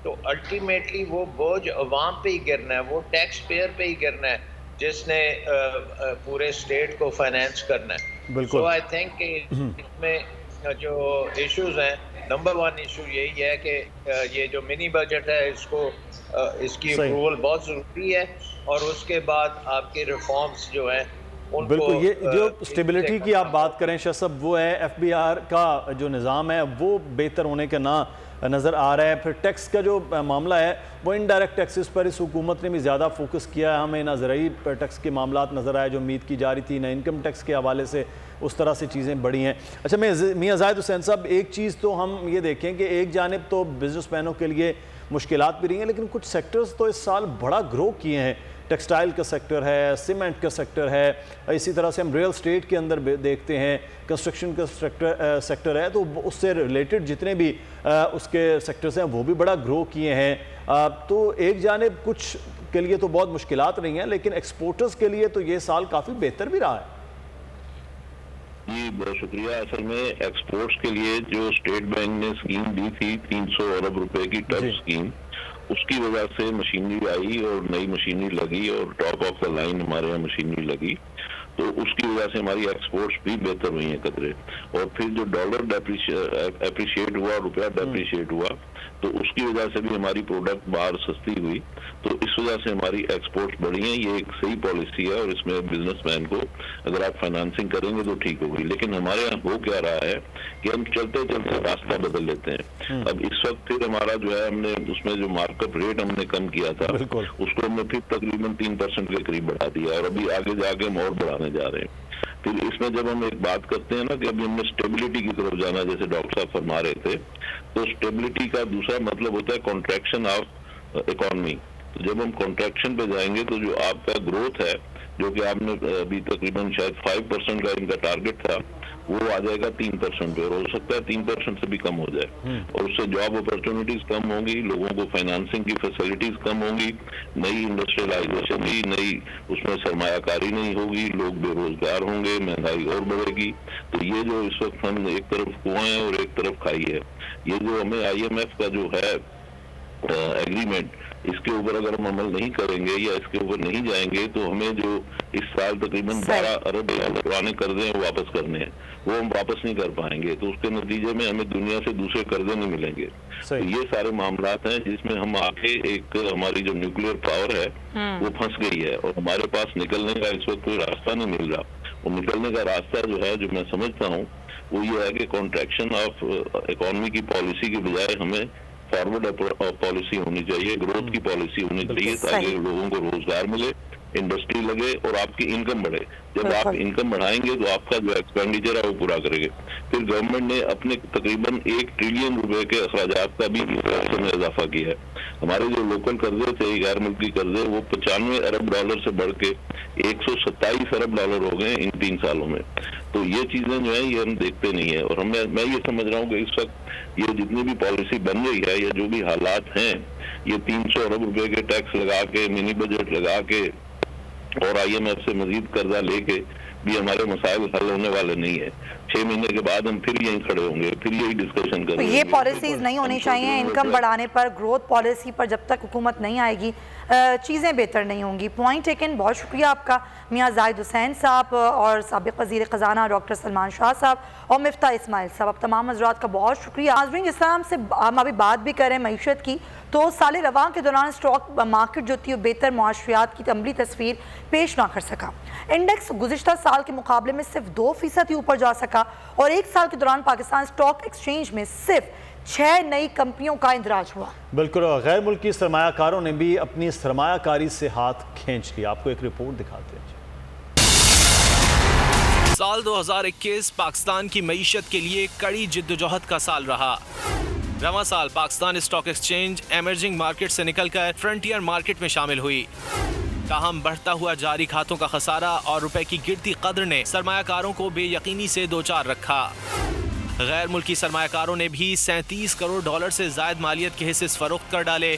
Speaker 9: तो अल्टीमेटली वो बोझ अवाम पे ही गिरना है, वो टैक्स पेयर पे ही गिरना है जिसने पूरे स्टेट को फाइनेंस करना है। सो आई थिंक इसमें जो इश्यूज हैं, नंबर 1 इशू यही है कि ये जो मिनी बजट है इसकी अप्रूवल बहुत ज़रूरी है, और उसके बाद आपके रिफॉर्म्स जो हैं
Speaker 3: बिल्कुल, ये जो स्टेबिलिटी की आप बात करें शसब, वो है FBR का जो निज़ाम है वो बेहतर होने का ना नज़र आ रहा है। फिर टैक्स का जो मामला है वो इनडायरेक्ट टैक्सेस पर इस हुकूमत ने भी ज़्यादा फोकस किया है। हमें ना ज़रूरी टैक्स के मामला नज़र आए जो उम्मीद की जा रही थी, ना इनकम टैक्स के हवाले से उस तरह से चीज़ें बढ़ी हैं। अच्छा, मियां जाहिद हुसैन साहब, एक चीज़ तो हम ये देखें कि एक जानिब तो बिजनेसमैनों के लिए मुश्किलात भी रही हैं, लेकिन कुछ सेक्टर्स तो इस साल बड़ा ग्रो किए हैं। टेक्सटाइल का सेक्टर है, सीमेंट का सेक्टर है, इसी तरह से हम रियल स्टेट के अंदर देखते हैं, कंस्ट्रक्शन का सेक्टर है, तो उससे रिलेटेड जितने भी उसके सेक्टर्स हैं वो भी बड़ा ग्रो किए हैं। तो एक जानिब कुछ के लिए तो बहुत मुश्किलात रही हैं, लेकिन एक्सपोर्टर्स के लिए तो ये साल काफ़ी बेहतर भी रहा है।
Speaker 10: जी बहुत शुक्रिया। असल में एक्सपोर्ट्स के लिए जो स्टेट बैंक ने स्कीम दी थी 300 अरब रुपए की टफ स्कीम, उसकी वजह से मशीनरी आई और नई मशीनरी लगी और टॉप ऑफ द लाइन हमारे यहाँ मशीनरी लगी, तो उसकी वजह से हमारी एक्सपोर्ट्स भी बेहतर हुई हैं कदरे। और फिर जो डॉलर एप्रिशिएट हुआ, रुपया डेप्रिशिएट हुआ, तो उसकी वजह से भी हमारी प्रोडक्ट बाहर सस्ती हुई, तो इस वजह से हमारी एक्सपोर्ट्स बढ़ी हैं। ये एक सही पॉलिसी है और इसमें बिजनेसमैन को अगर आप फाइनेंसिंग करेंगे तो ठीक होगी। लेकिन हमारे यहाँ हो क्या रहा है कि हम चलते चलते रास्ता बदल लेते हैं। अब इस वक्त फिर हमारा जो है, हमने उसमें जो मार्कअप रेट हमने कम किया था उसको हमने फिर तकरीबन 3% के करीब बढ़ा दिया और अभी आगे जाके हम और बढ़ाने जा रहे हैं। फिर इसमें जब हम एक बात करते हैं ना कि अभी हमने स्टेबिलिटी की तरफ जाना, जैसे डॉक्टर साहब फरमा रहे थे, तो स्टेबिलिटी का दूसरा मतलब होता है कॉन्ट्रैक्शन ऑफ इकोनॉमी। तो जब हम कॉन्ट्रैक्शन पे जाएंगे तो जो आपका ग्रोथ है, जो कि आपने अभी तकरीबन शायद 5% का इनका टारगेट था, वो आ जाएगा 3% पे, और हो सकता है 3% से भी कम हो जाए। और उससे जॉब अपॉर्चुनिटीज कम होंगी, लोगों को फाइनेंसिंग की फैसिलिटीज कम होंगी, नई इंडस्ट्रियलाइजेशन की, नई उसमें सरमायाकारी नहीं होगी, लोग बेरोजगार होंगे, महंगाई और बढ़ेगी। तो ये जो इस वक्त हम एक तरफ कुआं है और एक तरफ खाई है, ये जो हमें IMF का जो है एग्रीमेंट, इसके ऊपर अगर हम अमल नहीं करेंगे या इसके ऊपर नहीं जाएंगे तो हमें जो इस साल तकरीबन 12 अरब पुराने कर्जे हैं वो वापस करने हैं, वो हम वापस नहीं कर पाएंगे। तो उसके नतीजे में हमें दुनिया से दूसरे कर्जे नहीं मिलेंगे। तो ये सारे मामलात हैं जिसमें हम आके एक हमारी जो न्यूक्लियर पावर है वो फंस गई है और हमारे पास निकलने का इस वक्त कोई रास्ता नहीं मिल रहा। और निकलने का रास्ता जो है, जो मैं समझता हूँ, वो ये है कि कॉन्ट्रैक्शन ऑफ इकोनॉमी की पॉलिसी की बजाय हमें फॉरवर्ड पॉलिसी होनी चाहिए, ग्रोथ की पॉलिसी होनी चाहिए, ताकि लोगों को रोजगार मिले, इंडस्ट्री लगे और आपकी इनकम बढ़े। जब आप इनकम बढ़ाएंगे तो आपका जो एक्सपेंडिचर है वो पूरा करेंगे। फिर गवर्नमेंट ने अपने तकरीबन 1 ट्रिलियन रुपए के अखराजात का भी में इजाफा किया है। हमारे जो लोकल कर्जे थे, गैर मुल्की कर्जे, वो 95 अरब डॉलर से बढ़ के 127 अरब डॉलर हो गए इन 3 सालों में। तो ये चीजें जो है ये हम देखते नहीं है। और मैं ये समझ रहा हूँ कि इस वक्त ये जितनी भी पॉलिसी बन रही है या जो भी हालात हैं, ये 300 अरब रुपए के टैक्स लगा के, मिनी बजट लगा के और IMF से मजीद कर्जा लेके भी हमारे मसाइल हल होने वाले नहीं है। 6 महीने के बाद हम फिर यहीं खड़े होंगे, फिर यही डिस्कशन करेंगे।
Speaker 2: तो ये पॉलिसीज नहीं होनी चाहिए। इनकम बढ़ाने पर, ग्रोथ पॉलिसी पर जब तक हुकूमत नहीं आएगी चीज़ें बेहतर नहीं होंगी। पॉइंट टेकन, बहुत शुक्रिया आपका मियाँ जाहिद हुसैन साहब और साबिक़ वज़ीर ख़ज़ाना डॉक्टर सलमान शाह साहब और मिफ्ता इस्माइल साहब, आप तमाम हज़रात का बहुत शुक्रिया। नाज़रीन, जिस तरह हम अभी बात भी करें मईशत की, तो साल रवां के दौरान स्टॉक मार्केट जो थी वो बेहतर मुआशरियात की अमली तस्वीर पेश ना कर सका। इंडेक्स गुज़िश्ता साल के मुकाबले में सिर्फ 2% ही ऊपर जा सका और 1 साल के दौरान पाकिस्तान स्टॉक एक्सचेंज में सिर्फ 6 नई कंपनियों का इंदराज हुआ। बिल्कुल,
Speaker 3: गैर मुल्की सरमायाकारों ने भी अपनी सरमायाकारी से हाथ खींच लिया। आपको एक रिपोर्ट दिखाते हैं।
Speaker 12: साल 2021 पाकिस्तान की मईशत के लिए कड़ी जिद्दोजहद का साल रहा। रवां साल Pakistan stock exchange emerging market से निकलकर फ्रंटियर मार्केट में शामिल हुई। ताहम बढ़ता हुआ जारी खातों का खसारा और रुपए की गिरती कद्र ने सरमायाकारों को बेयकीनी से दोचार रखा। गैर मुल्की सरमायाकारों ने भी 37 करोड़ डॉलर से जायद मालियत के हिस्से फरोख्त कर डाले।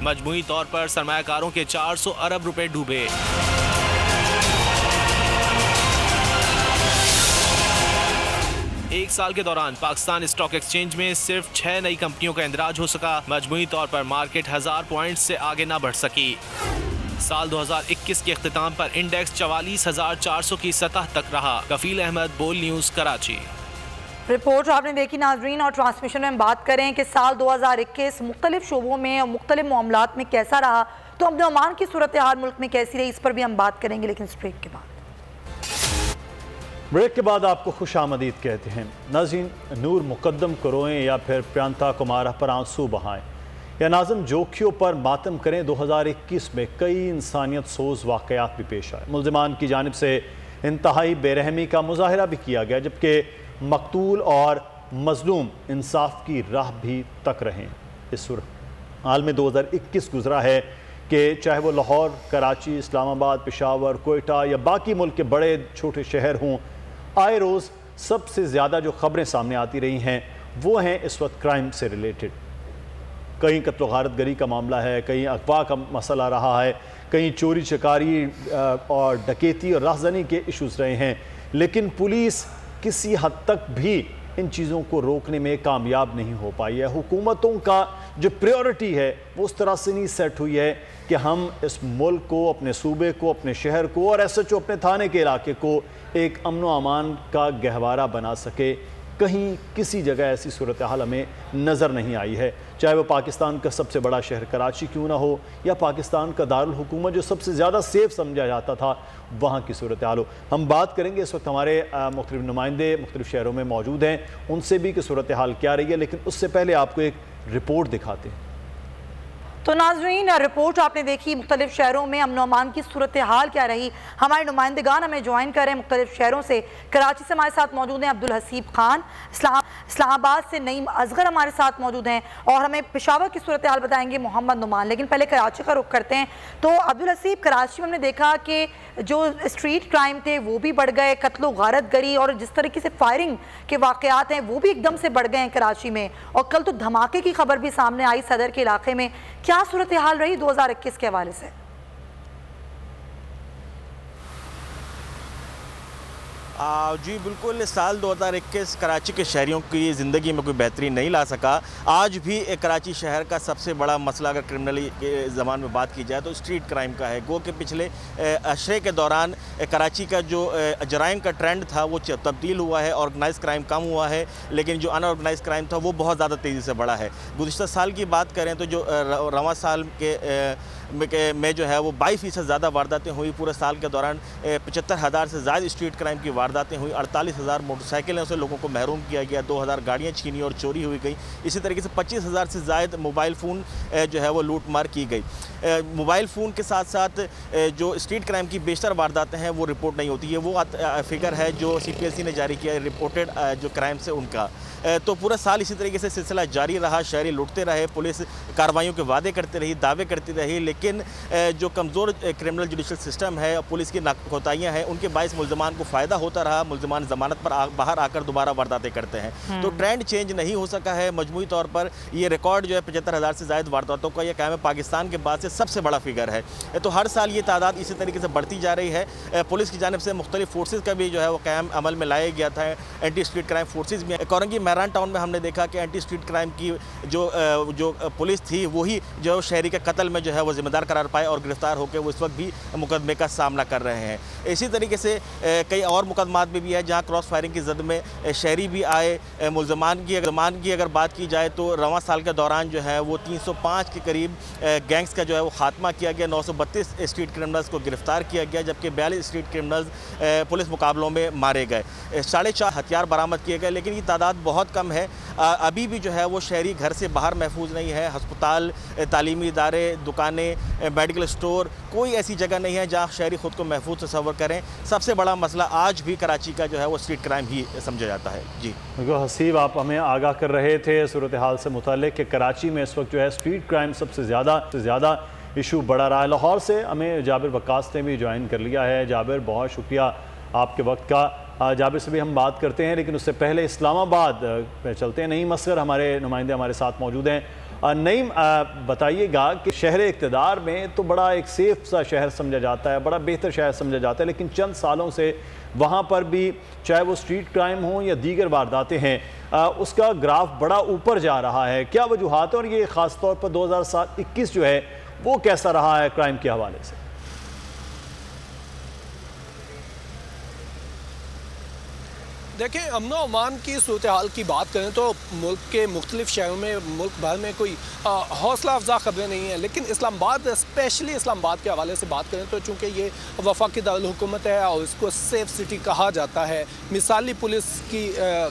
Speaker 12: मजमूई तौर पर सरमायाकारों के 400 अरब रुपए डूबे। एक साल के दौरान पाकिस्तान स्टॉक एक्सचेंज में सिर्फ 6 नई कंपनियों का इंदराज हो सका। मजमूई तौर पर मार्केट 1000 पॉइंट से आगे ना बढ़ सकी। साल 2021 के अख्तिताम पर इंडेक्स 44,400 की सतह तक रहा। कफील अहमद, बोल न्यूज़, कराची।
Speaker 2: रिपोर्ट आपने देखी नाजरीन, और ट्रांसमिशन में हम बात करें कि साल 2021 मुख्तलिफ शोबों में और मुख्तलिफ मामलात में कैसा रहा, तो अमन अमान की सूरत हाल मुल्क में कैसी रही, इस पर भी हम बात करेंगे, लेकिन इस ब्रेक के बाद।
Speaker 3: ब्रेक के बाद आपको खुश आमदीद कहते हैं। नाज़रीन, नूर मुकद्दम करोएं या फिर प्रियंता कुमारा पर आंसू बहाएं या नाज़म जोखियों पर मातम करें, 2021 में कई इंसानियत सोज वाक़यात भी पेश आए। मुल्ज़िमान की जानिब से इंतहाई बेरहमी का मुजाहरा भी किया गया, जबकि मकतूल और मजलूम इंसाफ की राह भी तक रहें। इस सूरत हाल में 2021 गुजरा है कि चाहे वो लाहौर, कराची, इस्लामाबाद, पेशावर, कोयटा या बाकी मुल्क के बड़े छोटे शहर हों, आए रोज़ सबसे ज़्यादा जो ख़बरें सामने आती रही हैं वो हैं इस वक्त क्राइम से रिलेटेड। कहीं कत्ल गारत गरी का मामला है, कहीं अगवा का मसला रहा है, कहीं चोरी चकारी और डकैती और राहज़नी के इशूज़ रहे हैं, लेकिन पुलिस किसी हद तक भी इन चीज़ों को रोकने में कामयाब नहीं हो पाई है। हुकूमतों का जो प्रायोरिटी है वो उस तरह से नहीं सेट हुई है कि हम इस मुल्क को, अपने सूबे को, अपने शहर को और SHO अपने थाने के इलाके को एक अमन व अमान का गहवारा बना सके। कहीं किसी जगह ऐसी सूरत हाल हमें नज़र नहीं आई है, चाहे वो पाकिस्तान का सबसे बड़ा शहर कराची क्यों ना हो या पाकिस्तान का दारुल हुकूमत जो सबसे ज़्यादा सेफ समझा जाता था वहाँ की सूरत हाल हो। हम बात करेंगे, इस वक्त हमारे मुख्तलिफ नुमाइंदे मुख्तलिफ शहरों में मौजूद हैं, उनसे भी कि सूरत हाल क्या रही है, लेकिन उससे पहले आपको एक रिपोर्ट दिखाते हैं।
Speaker 2: तो नाज़रीन, रिपोर्ट आपने देखी मुख्तलिफ शहरों में अमन अमान की सूरत हाल क्या रही। हमारे नुमाइंदगान हमें ज्वाइन करें मुख्तलिफ शहरों से। कराची से हमारे साथ मौजूद हैं अब्दुल हसीब खान, इस्लामाबाद से नईम असगर हमारे साथ मौजूद हैं और हमें पेशावर की सूरत हाल बताएंगे मोहम्मद नुमान। लेकिन पहले कराची का रुख करते हैं। तो अब्दुल हसीब, कराची में हमने देखा कि जो स्ट्रीट क्राइम थे वो भी बढ़ गए, कत्लो गारत गरी और जिस तरीके से फायरिंग के वाक़यात हैं वो भी एकदम से बढ़ गए हैं कराची में। और कल तो धमाके की खबर भी सामने आई सदर के इलाके में। क्या सूरत हाल रही 2021 के हवाले से?
Speaker 13: जी बिल्कुल, साल 2021 कराची के शहरियों की ज़िंदगी में कोई बेहतरी नहीं ला सका। आज भी कराची शहर का सबसे बड़ा मसला अगर क्रिमिनल के ज़मान में बात की जाए तो स्ट्रीट क्राइम का है। गो के पिछले अशरे के दौरान कराची का जो जराइम का ट्रेंड था वो तब्दील हुआ है, ऑर्गेनाइज क्राइम कम हुआ है, लेकिन जो अनऑर्गेनाइज क्राइम था वो बहुत ज़्यादा तेज़ी से बढ़ा है। गुज़िश्ता साल की बात करें तो जो रवां साल में जो है वो 22% ज़्यादा वारदातें हुई। पूरे साल के दौरान 75,000 से ज़्यादा स्ट्रीट क्राइम की वारदातें हुई। 48,000 मोटरसाइकिलें से लोगों को महरूम किया गया, 2,000 गाड़ियाँ छीनी और चोरी हुई गई। इसी तरीके से 25,000 से ज़्यादा मोबाइल फ़ोन जो है वो लूट मार की गई। मोबाइल फ़ोन के साथ साथ जो स्ट्रीट क्राइम की बेशतर वारदातें हैं वो रिपोर्ट नहीं होती है। वो फिगर है जो CPSC ने जारी किया है, रिपोर्टेड जो क्राइम से उनका। तो पूरा साल इसी तरीके से सिलसिला जारी रहा। शहरी लुटते रहे, पुलिस कार्रवाइयों के वादे करते रही, दावे करती रही, लेकिन जो कमज़ोर क्रिमिनल जुडिशल सिस्टम है, पुलिस की कोताहियाँ हैं, उनके बायस मुल्ज़मान को फ़ायदा होता रहा। मुल्ज़मान ज़मानत पर बाहर आकर दोबारा वारदातें करते हैं। तो ट्रेंड चेंज नहीं हो सका है। मजमूई तौर पर ये रिकॉर्ड जो है 75,000 से ज़्यादा वारदातों का यह कायम पाकिस्तान के बाद से सबसे बड़ा फिगर है। तो हर साल ये तादाद इसी तरीके से बढ़ती जा रही है। पुलिस की जानिब से मुख्तलिफ फोर्सेज़ का भी जो है वो कायम अमल में लाया गया था। एंटी स्ट्रीट क्राइम फोर्सेज़ भी। कोरंगी महरान टाउन में हमने देखा कि एंटी स्ट्रीट क्राइम की जो पुलिस थी वही जो शहरी के कत्ल में जो है वो जिम्मेदार करार पाए और गिरफ्तार होकर वो इस वक्त भी मुकदमे का सामना कर रहे हैं। इसी तरीके से कई और मुकदमात में भी है जहाँ क्रॉस फायरिंग की जद में शहरी भी आए। मुल्ज़मान की अगर बात की जाए तो रवां साल के दौरान जो है वो 305 के करीब गैंग्स का जो है वो खात्मा किया गया। 932 स्ट्रीट क्रिमिनल्स को गिरफ्तार किया गया, जबकि 42 स्ट्रीट क्रिमिनल्स पुलिस मुकाबलों में मारे गए। 4.5 हथियार बरामद किए गए, लेकिन ये तादाद बहुत कम है। अभी भी जो है वो शहरी घर से बाहर महफूज नहीं है। अस्पताल, तालीमी इदारे, दुकानें, मेडिकल स्टोर, कोई ऐसी जगह नहीं है जहाँ शहरी ख़ुद को महफूज तस्वर करें। सबसे बड़ा मसला आज भी कराची का जो है वो स्ट्रीट क्राइम ही समझा जाता है। जी
Speaker 3: हसीब, आप हमें आगाह कर रहे थे सूरत हाल से मुताल्लिक कि कराची में इस वक्त जो है स्ट्रीट क्राइम सबसे ज़्यादा इशू बढ़ा रहा है। लाहौर से हमें जाबिर वक्कास ने भी ज्वाइन कर लिया है। जाबिर, बहुत शुक्रिया आपके वक्त का। जाबिर से भी हम बात करते हैं, लेकिन उससे पहले इस्लामाबाद में चलते हैं। नईम असगर हमारे नुमाइंदे हमारे साथ मौजूद हैं। नईम, बताइएगा कि शहर इक़्तिदार में तो बड़ा एक सेफ सा शहर समझा जाता है, बड़ा बेहतर शहर समझा जाता है, लेकिन चंद सालों से वहाँ पर भी चाहे वो स्ट्रीट क्राइम हो या दीगर वारदातें हैं, उसका ग्राफ बड़ा ऊपर जा रहा है। क्या वजूहात है और ये ख़ास तौर पर 2021 जो है वो कैसा रहा है क्राइम के हवाले से?
Speaker 14: देखिए, अमन अमान की सूरत हाल की बात करें तो मुल्क के मुख्तलिफ शहरों में, मुल्क भर में कोई हौसला अफजा खबरें नहीं हैं, लेकिन इस्लामाबाद, स्पेशली इस्लामाबाद के हवाले से बात करें तो चूँकि ये वफाकी दारुल हुकूमत है और इसको सेफ सिटी कहा जाता है, मिसाली पुलिस की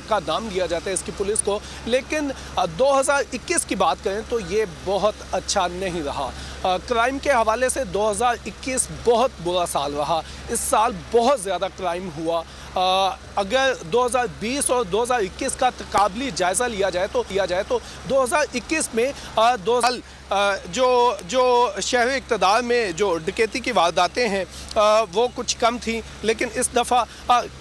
Speaker 14: का नाम दिया जाता है इसकी पुलिस को, लेकिन 2021 की बात करें तो ये बहुत अच्छा नहीं रहा। क्राइम के हवाले से 2021 बहुत बुरा साल रहा। इस साल बहुत ज़्यादा क्राइम हुआ। अगर 2020 और 2021 का तकाबली जायज़ा लिया जाए तो 2021 में जो शहर इक़्तिदार में जो डकैती की वारदातें हैं वो कुछ कम थी, लेकिन इस दफ़ा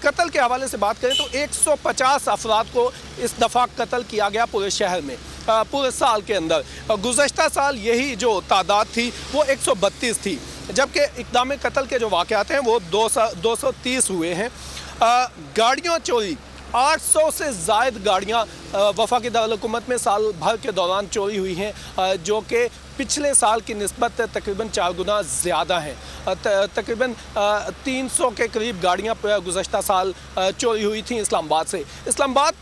Speaker 14: कत्ल के हवाले से बात करें तो 150 अफराद को इस दफ़ा कत्ल किया गया पूरे शहर में, पूरे साल के अंदर। गुज़श्ता साल यही जो तादाद थी वो 132 थी, जबकि इक़दाम कत्ल के जो वाक़यात हैं वो 230 हुए हैं। गाड़ियों चोरी 800 से ज़ायद गाड़ियाँ वफाकी दारुल-हुकूमत में साल भर के दौरान चोरी हुई हैं, जो कि पिछले साल की निस्बत तकरीबन 4 गुना ज़्यादा हैं। तकरीबन 300 के करीब गाड़ियाँ गुज़श्ता साल चोरी हुई थी इस्लामाबाद से। इस्लामाबाद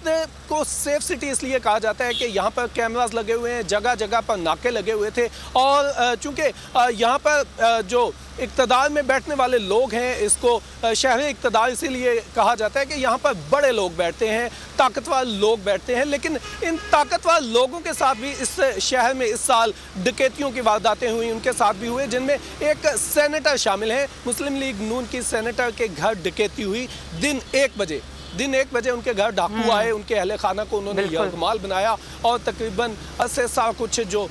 Speaker 14: को सेफ सिटी इसलिए कहा जाता है कि यहाँ पर कैमरास लगे हुए हैं, जगह जगह पर नाके लगे हुए थे, और चूँकि यहाँ पर जो इक़्तिदार में बैठने वाले लोग हैं, इसको शहरी इक़्तिदार इसीलिए कहा जाता है कि यहाँ पर बड़े लोग बैठते हैं, ताकतवर लोग बैठते हैं। लेकिन इन ताकतवर लोगों के साथ भी इस शहर में इस साल डकैतियों की वारदातें हुई, उनके साथ भी हुए, जिनमें एक सेनेटर शामिल हैं। मुस्लिम लीग नून की सेनेटर के घर डकैती हुई दिन 1 बजे उनके घर डाकू आए, उनके अहले खाना को उन्होंने यरगमाल बनाया और तकरीबन 80 कुछ जो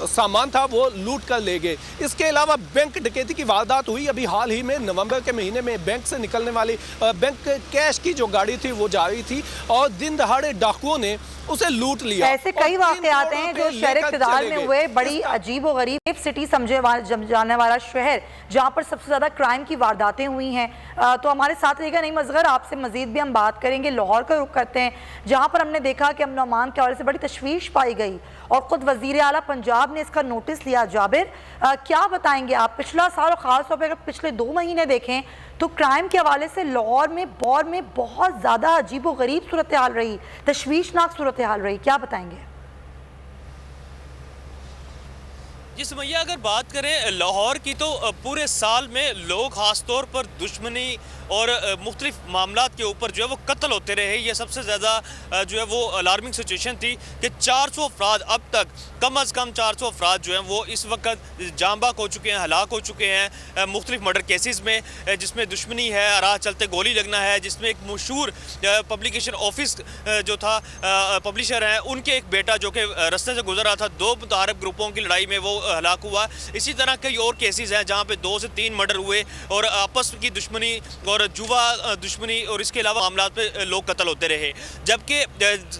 Speaker 14: सामान था वो लूट कर ले गए। इसके अलावा बैंक डकैती की वारदात हुई अभी हाल ही में नवंबर के महीने में। बैंक से निकलने वाली बैंक कैश की जो गाड़ी थी वो जा रही थी और दिन दहाड़े डाकुओं ने उसे लूट लिया।
Speaker 2: ऐसे कई वाकयात हैं जो शहर इक़्तिदार में हुए। बड़ी अजीब व गरीब सिटी समझे जाने वाला शहर जहाँ पर सबसे ज़्यादा क्राइम की वारदातें हुई हैं। तो हमारे साथ रहेगा नहीं मज़गर, आपसे मज़ीद भी हम बात करेंगे। लाहौर का रुख करते हैं, जहाँ पर हमने देखा कि अमन अमान के हवाले से बड़ी तशवीश पाई गई और ख़ुद वज़ीर आला पंजाब ने इसका नोटिस लिया। जाबिर, क्या बताएंगे आप? पिछला साल और ख़ास तौर पर अगर पिछले 2 महीने देखें तो क्राइम के हवाले से लाहौर में बौर में बहुत ज़्यादा अजीब व गरीब सूरत हाल रही, तशवीशनाक सूरत हाल रही, क्या बताएंगे?
Speaker 15: जी सुमैया, अगर बात करें लाहौर की तो पूरे साल में लोग खास तौर पर दुश्मनी और मुख्तलिफ मामलात के ऊपर जो है वो कत्ल होते रहे। ये सबसे ज़्यादा जो है वो अलार्मिंग सिचुएशन थी कि 400 अफराद, अब तक कम अज़ कम 400 अफराद जो हैं वो इस वक्त जाँ बाक हो चुके हैं, हलाक हो चुके हैं मुख्तलिफ मर्डर केसेस में, जिसमें दुश्मनी है, राह चलते गोली लगना है, जिसमें एक मशहूर पब्लिकेशन ऑफिस जो था पब्लिशर हैं, उनके एक बेटा जो कि रस्ते से गुजर रहा था, 2 मुतारफ ग्रुपों की लड़ाई में वो हलाक हुआ। इसी तरह कई और केसेस हैं जहाँ पे 2 से 3 मर्डर हुए और आपस की दुश्मनी और जुआ दुश्मनी और इसके अलावा मामलात पे लोग कत्ल होते रहे। जबकि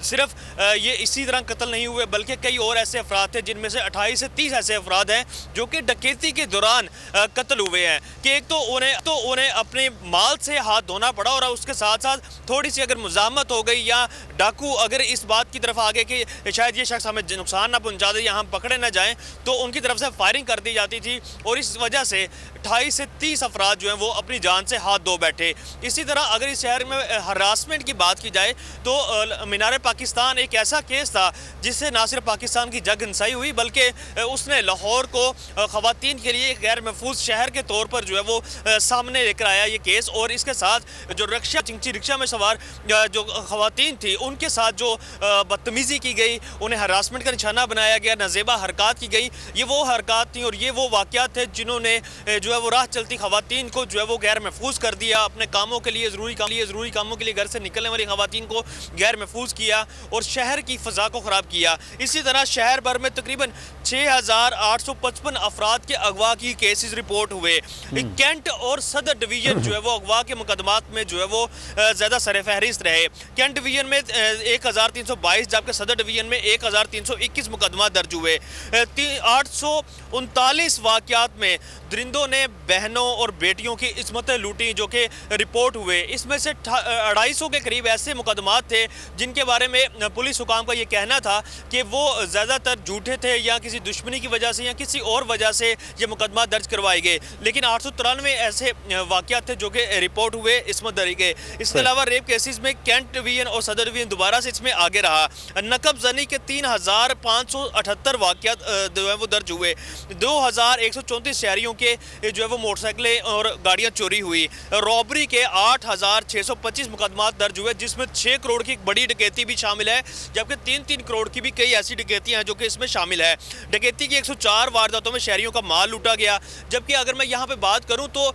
Speaker 15: सिर्फ ये इसी तरह कत्ल नहीं हुए बल्कि कई और ऐसे अफराद थे जिनमें से 28 से 30 ऐसे अफराद हैं जो कि डकैती के दौरान कत्ल हुए हैं। कि एक तो उन्हें अपने माल से हाथ धोना पड़ा और उसके साथ साथ थोड़ी सी अगर मुजामत हो गई या डाकू अगर इस बात की तरफ आ गए कि शायद ये शख्स हमें नुकसान ना पहुंचा दे या हम पकड़े ना जाएं, तो उनकी तरफ से फायरिंग कर दी जाती थी और इस वजह से 28 से 30 अफराद जो हैं वो अपनी जान से हाथ धो बैठे। इसी तरह अगर इस शहर में हरासमेंट की बात की जाए तो मीनार पाकिस्तान एक ऐसा केस था जिससे ना सिर्फ पाकिस्तान की जग हिंसाई हुई बल्कि उसने लाहौर को ख़वातीन के लिए गैर महफूज शहर के तौर पर जो है वो सामने लेकर आया ये केस। और इसके साथ जो चिंची रिक्शा में सवार जो ख़वातीन थी उनके साथ जो बदतमीज़ी की गई, उन्हें हरासमेंट का निशाना बनाया गया, नाजेबा हरकत की गई, ये वो हरकत थी और ये वो वाक़यात थे जिन्होंने जो है वो राह चलती ख़वातीन को जो है वो गैर महफूज कर दिया, अपने कामों के लिए ज़रूरी कामों के लिए घर से निकलने वाली ख़वातीन को गैर महफूज किया और शहर की फ़ज़ा को ख़राब किया। इसी तरह शहर भर में तकरीबन 6855 अफराद के अगवा की केसेस रिपोर्ट हुए। कैंट और सदर डिवीज़न जो है वो अगवा के मुकदमात में जो है वो ज़्यादा सरफहरिस्त रहे। कैंट डिवीज़न में 1322 जबकि सदर डिवीज़न में 1321 मुकदमा दर्ज हुए। 839 वाक़यात में दरिंदों ने बहनों और बेटियों की इस्मतें लूटी जो कि रिपोर्ट हुए। इसमें से 250 के करीब ऐसे मुकदमात थे जिनके बारे में पुलिस हुकाम का ये कहना था कि वो ज़्यादातर झूठे थे या किसी दुश्मनी की वजह से या किसी और वजह से ये मुकदमा दर्ज करवाए गए। लेकिन 893 ऐसे वाक़यात थे जो कि रिपोर्ट हुए, इसमें दर्ज गए। इसके अलावा रेप केसेस में कैंट डिवीज़न और सदर डिवीज़न दोबारा से इसमें आगे रहा। नकब जनी के 3578 वाक़यात जो है वो दर्ज हुए। 2134 शहरियों के जो है वो मोटरसाइकिलें और गाड़ियां चोरी हुई। रॉबरी के 8625 मुकदमा दर्ज हुए जिसमें 6 करोड़ की एक बड़ी डकैती भी शामिल है, जबकि 3-3 करोड़ की भी कई ऐसी डकैतियां हैं जो कि इसमें शामिल है। डकैती की 104 वारदातों में शहरियों का माल लूटा गया। जबकि अगर मैं यहाँ पे बात करूँ तो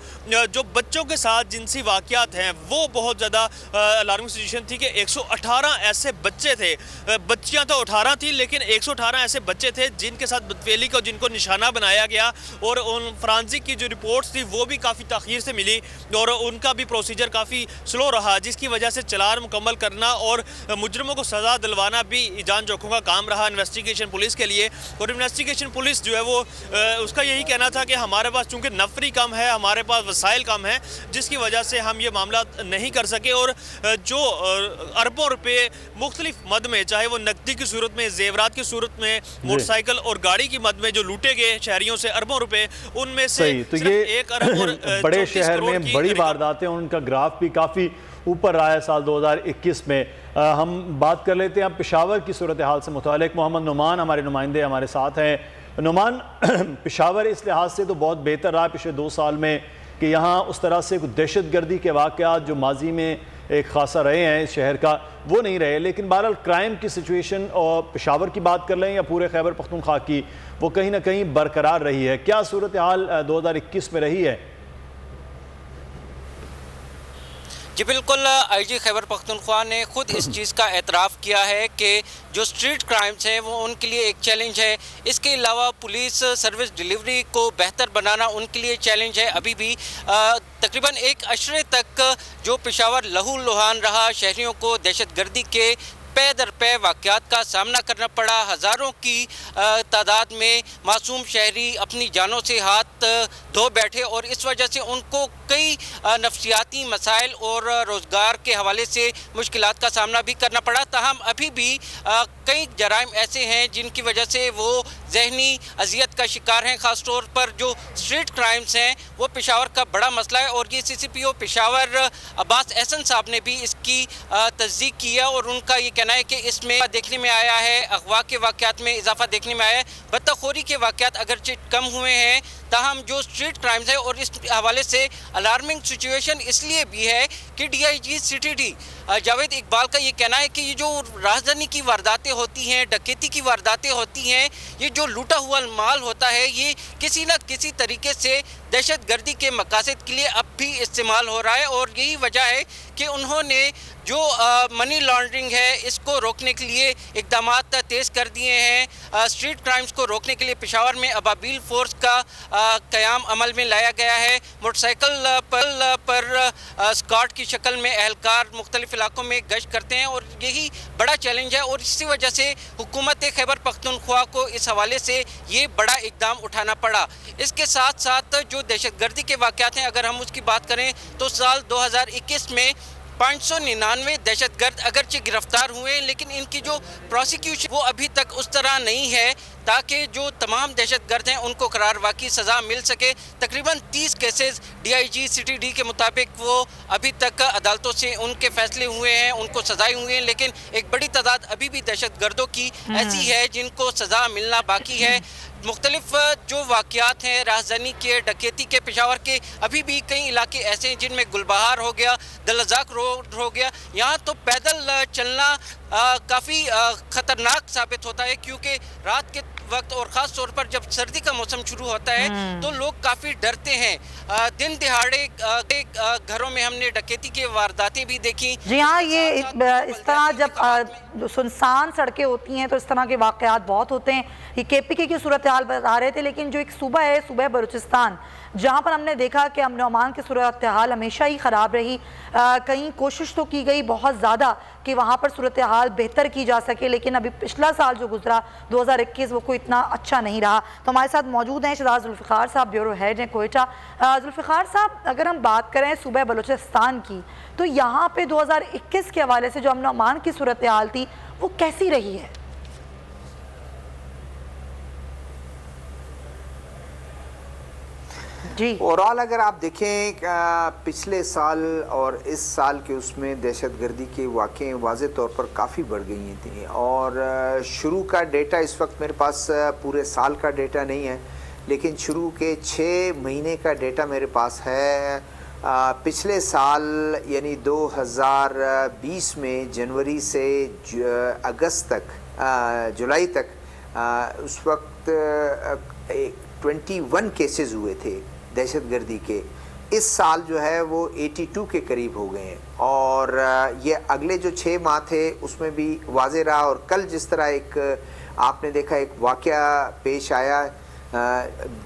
Speaker 15: जो बच्चों के साथ जिनसी वाक़यात हैं वो बहुत ज़्यादा अलार्मिंग सिचुएशन थी कि 118 ऐसे बच्चे थे, बच्चियाँ तो 18 थी लेकिन 118 ऐसे बच्चे थे जिनके साथ बदफेली को जिनको निशाना बनाया गया और उन फॉरेंसिक की जो रिपोर्ट्स थी वो भी काफ़ी ताख़ीर से मिली और उनका भी प्रोसीजर काफ़ी स्लो रहा, जिसकी वजह से चालान मुकम्मल करना और मुजरिमों को सज़ा दिलवाना भी जान जोखों का काम रहा इन्वेस्टिगेशन पुलिस के लिए। और इन्वेस्टिगेशन पुलिस जो है वो उसका यही कहना था कि हमारे पास चूंकि नफरी कम है, हमारे पास वसाइल कम है, जिसकी वजह से हम ये मामला नहीं कर सके। और जो अरबों रुपए मुख्तलिफ मद में, चाहे वो नकदी की सूरत में, जेवरात की सूरत में, मोटरसाइकिल और गाड़ी की मद में जो लूटे गए शहरियों से अरबों रुपए, उनमें से
Speaker 3: तो ये
Speaker 15: 1 अरब और
Speaker 3: बड़े शहर में बड़ी वारदातें, उनका ग्राफ भी काफ़ी ऊपर रहा है साल 2021 में। हम बात कर लेते हैं अब पेशावर की सूरत हाल से मुतालिक। मोहम्मद नुमान हमारे नुमाइंदे हमारे साथ हैं। नुमान, पेशावर इस लिहाज से तो बहुत बेहतर रहा पिछले 2 साल में कि यहाँ उस तरह से कुछ दहशत गर्दी के वाक़यात जो माजी में एक खासा रहे हैं इस शहर का, वो नहीं रहे। लेकिन बहरहाल क्राइम की सिचुएशन और पेशावर की बात कर लें या पूरे खैबर पख्तूनख्वा की, वो कहीं ना कहीं बरकरार रही है। क्या सूरत हाल 2021 में रही है?
Speaker 16: जी बिल्कुल, आईजी खैबर पख्तूनख्वा ने खुद इस चीज़ का एतराफ़ किया है कि जो स्ट्रीट क्राइम्स हैं वो उनके लिए एक चैलेंज है। इसके अलावा पुलिस सर्विस डिलीवरी को बेहतर बनाना उनके लिए चैलेंज है। अभी भी तकरीबन 1 अशरे तक जो पेशावर लहू लुहान रहा, शहरियों को दहशतगर्दी के पे दर पे वाक़यात का सामना करना पड़ा। हज़ारों की तादाद में मासूम शहरी अपनी जानों से हाथ धो बैठे और इस वजह से उनको कई नफ्सियाती मसाइल और रोज़गार के हवाले से मुश्किलात का सामना भी करना पड़ा। ताहम अभी भी कई जराइम ऐसे हैं जिनकी वजह से वो जहनी अजियत का शिकार हैं। ख़ास तौर पर जो स्ट्रीट क्राइम्स हैं वो पेशावर का बड़ा मसला है और ये CCPO पेशावर अब्बास एहसन साहब ने भी इसकी तस्दीक की है और उनका ये कहना है कि इसमें देखने में आया है अगवा के वाक़यात में इजाफा देखने में आया है। बदतखोरी के वाक़यात अगरचे कम हुए हैं, ताहम जो स्ट्रीट क्राइम्स है और इस हवाले से अलार्मिंग सिचुएशन इसलिए भी है कि DIG CTD जावेद इकबाल का ये कहना है कि ये जो राजधानी की वारदातें होती हैं, डकैती की वारदातें होती हैं, ये जो लूटा हुआ माल होता है, ये किसी न किसी तरीके से दहशत गर्दी के मकासद के लिए अब भी इस्तेमाल हो रहा है। और यही वजह है कि उन्होंने जो मनी लॉन्ड्रिंग है इसको रोकने के लिए इकदाम तेज़ कर दिए हैं। स्ट्रीट क्राइम्स को रोकने के लिए पेशावर में अबाबील फोर्स का क़याम अमल में लाया गया है। मोटरसाइकिल पर स्क्वाड की शक्ल में एहलकार मुख्तलिफ इलाकों में गश्त करते हैं और यही बड़ा चैलेंज है और इसी वजह से हुकूमत खैबर पख्तूनख्वा को इस हवाले से ये बड़ा इकदाम उठाना पड़ा। इसके साथ साथ जो दहशतगर्दी के वाक़यात हैं, अगर हम उसकी बात करें तो साल 2021 में 599 दहशतगर्द अगरचे गिरफ्तार हुए, लेकिन इनकी जो प्रोसिक्यूशन वो अभी तक उस तरह नहीं है ताकि जो तमाम दहशतगर्द हैं उनको करारवा की सज़ा मिल सके। तकरीबन 30 केसेस DIG CTD के मुताबिक वो अभी तक अदालतों से उनके फैसले हुए हैं, उनको सजाएं हुई हैं, लेकिन एक बड़ी तादाद अभी भी दहशतगर्दों की ऐसी है जिनको सज़ा मिलना बाकी है। मुख्तलिफ जो वाक़यात हैं राजधानी के, डकैती के, पेशावर के, अभी भी कई इलाके ऐसे हैं जिनमें गुलबहार हो गया, दलजाक रोड हो गया, यहाँ तो पैदल चलना काफ़ी ख़तरनाक साबित होता है क्योंकि रात के वक्त और ख़ास तौर पर जब सर्दी का मौसम शुरू होता है तो लोग काफ़ी डरते हैं। दिन दिहाड़े घरों में हमने डकैती के वारदातें भी देखी।
Speaker 2: जी हाँ, ये इस तरह जब सुनसान सड़कें होती हैं तो इस तरह के वाक़यात बहुत होते हैं। ये KPK की सूरत हाल बता रहे थे, लेकिन जो एक सूबा है, सूबा बलूचिस्तान, जहाँ पर हमने देखा कि अमन अमान की सूरत हाल हमेशा ही ख़राब रही। कहीं कोशिश तो की गई बहुत ज़्यादा कि वहाँ पर सूरत हाल बेहतर की जा सके, लेकिन अभी पिछला साल जो गुजरा 2021 वो कोई इतना अच्छा नहीं रहा। तो हमारे साथ मौजूद हैं शहजाद जुल्फ़िकार साहब, ब्यूरो हेड हैं कोयटा। जुल्फ़िकार साहब, अगर हम बात करें सूबा बलूचिस्तान की तो यहाँ पे 2021 के हवाले से जो अमन अमान की सूरत हाल थी वो कैसी रही है? जी,
Speaker 17: ओवरऑल अगर आप देखें पिछले साल और इस साल के उसमें दहशतगर्दी के वाक़े वाज़े तौर पर काफ़ी बढ़ गई थी और शुरू का डेटा इस वक्त मेरे पास पूरे साल का डेटा नहीं है, लेकिन शुरू के 6 महीने का डेटा मेरे पास है। पिछले साल यानी 2020 में जनवरी से अगस्त तक, जुलाई तक उस वक्त 21 केसेस हुए थे दहशतगर्दी के। इस साल जो है वो 82 के करीब हो गए हैं और ये अगले जो 6 माह थे उसमें भी वाज़े रहा। और कल जिस तरह एक आपने देखा एक वाक़या पेश आया,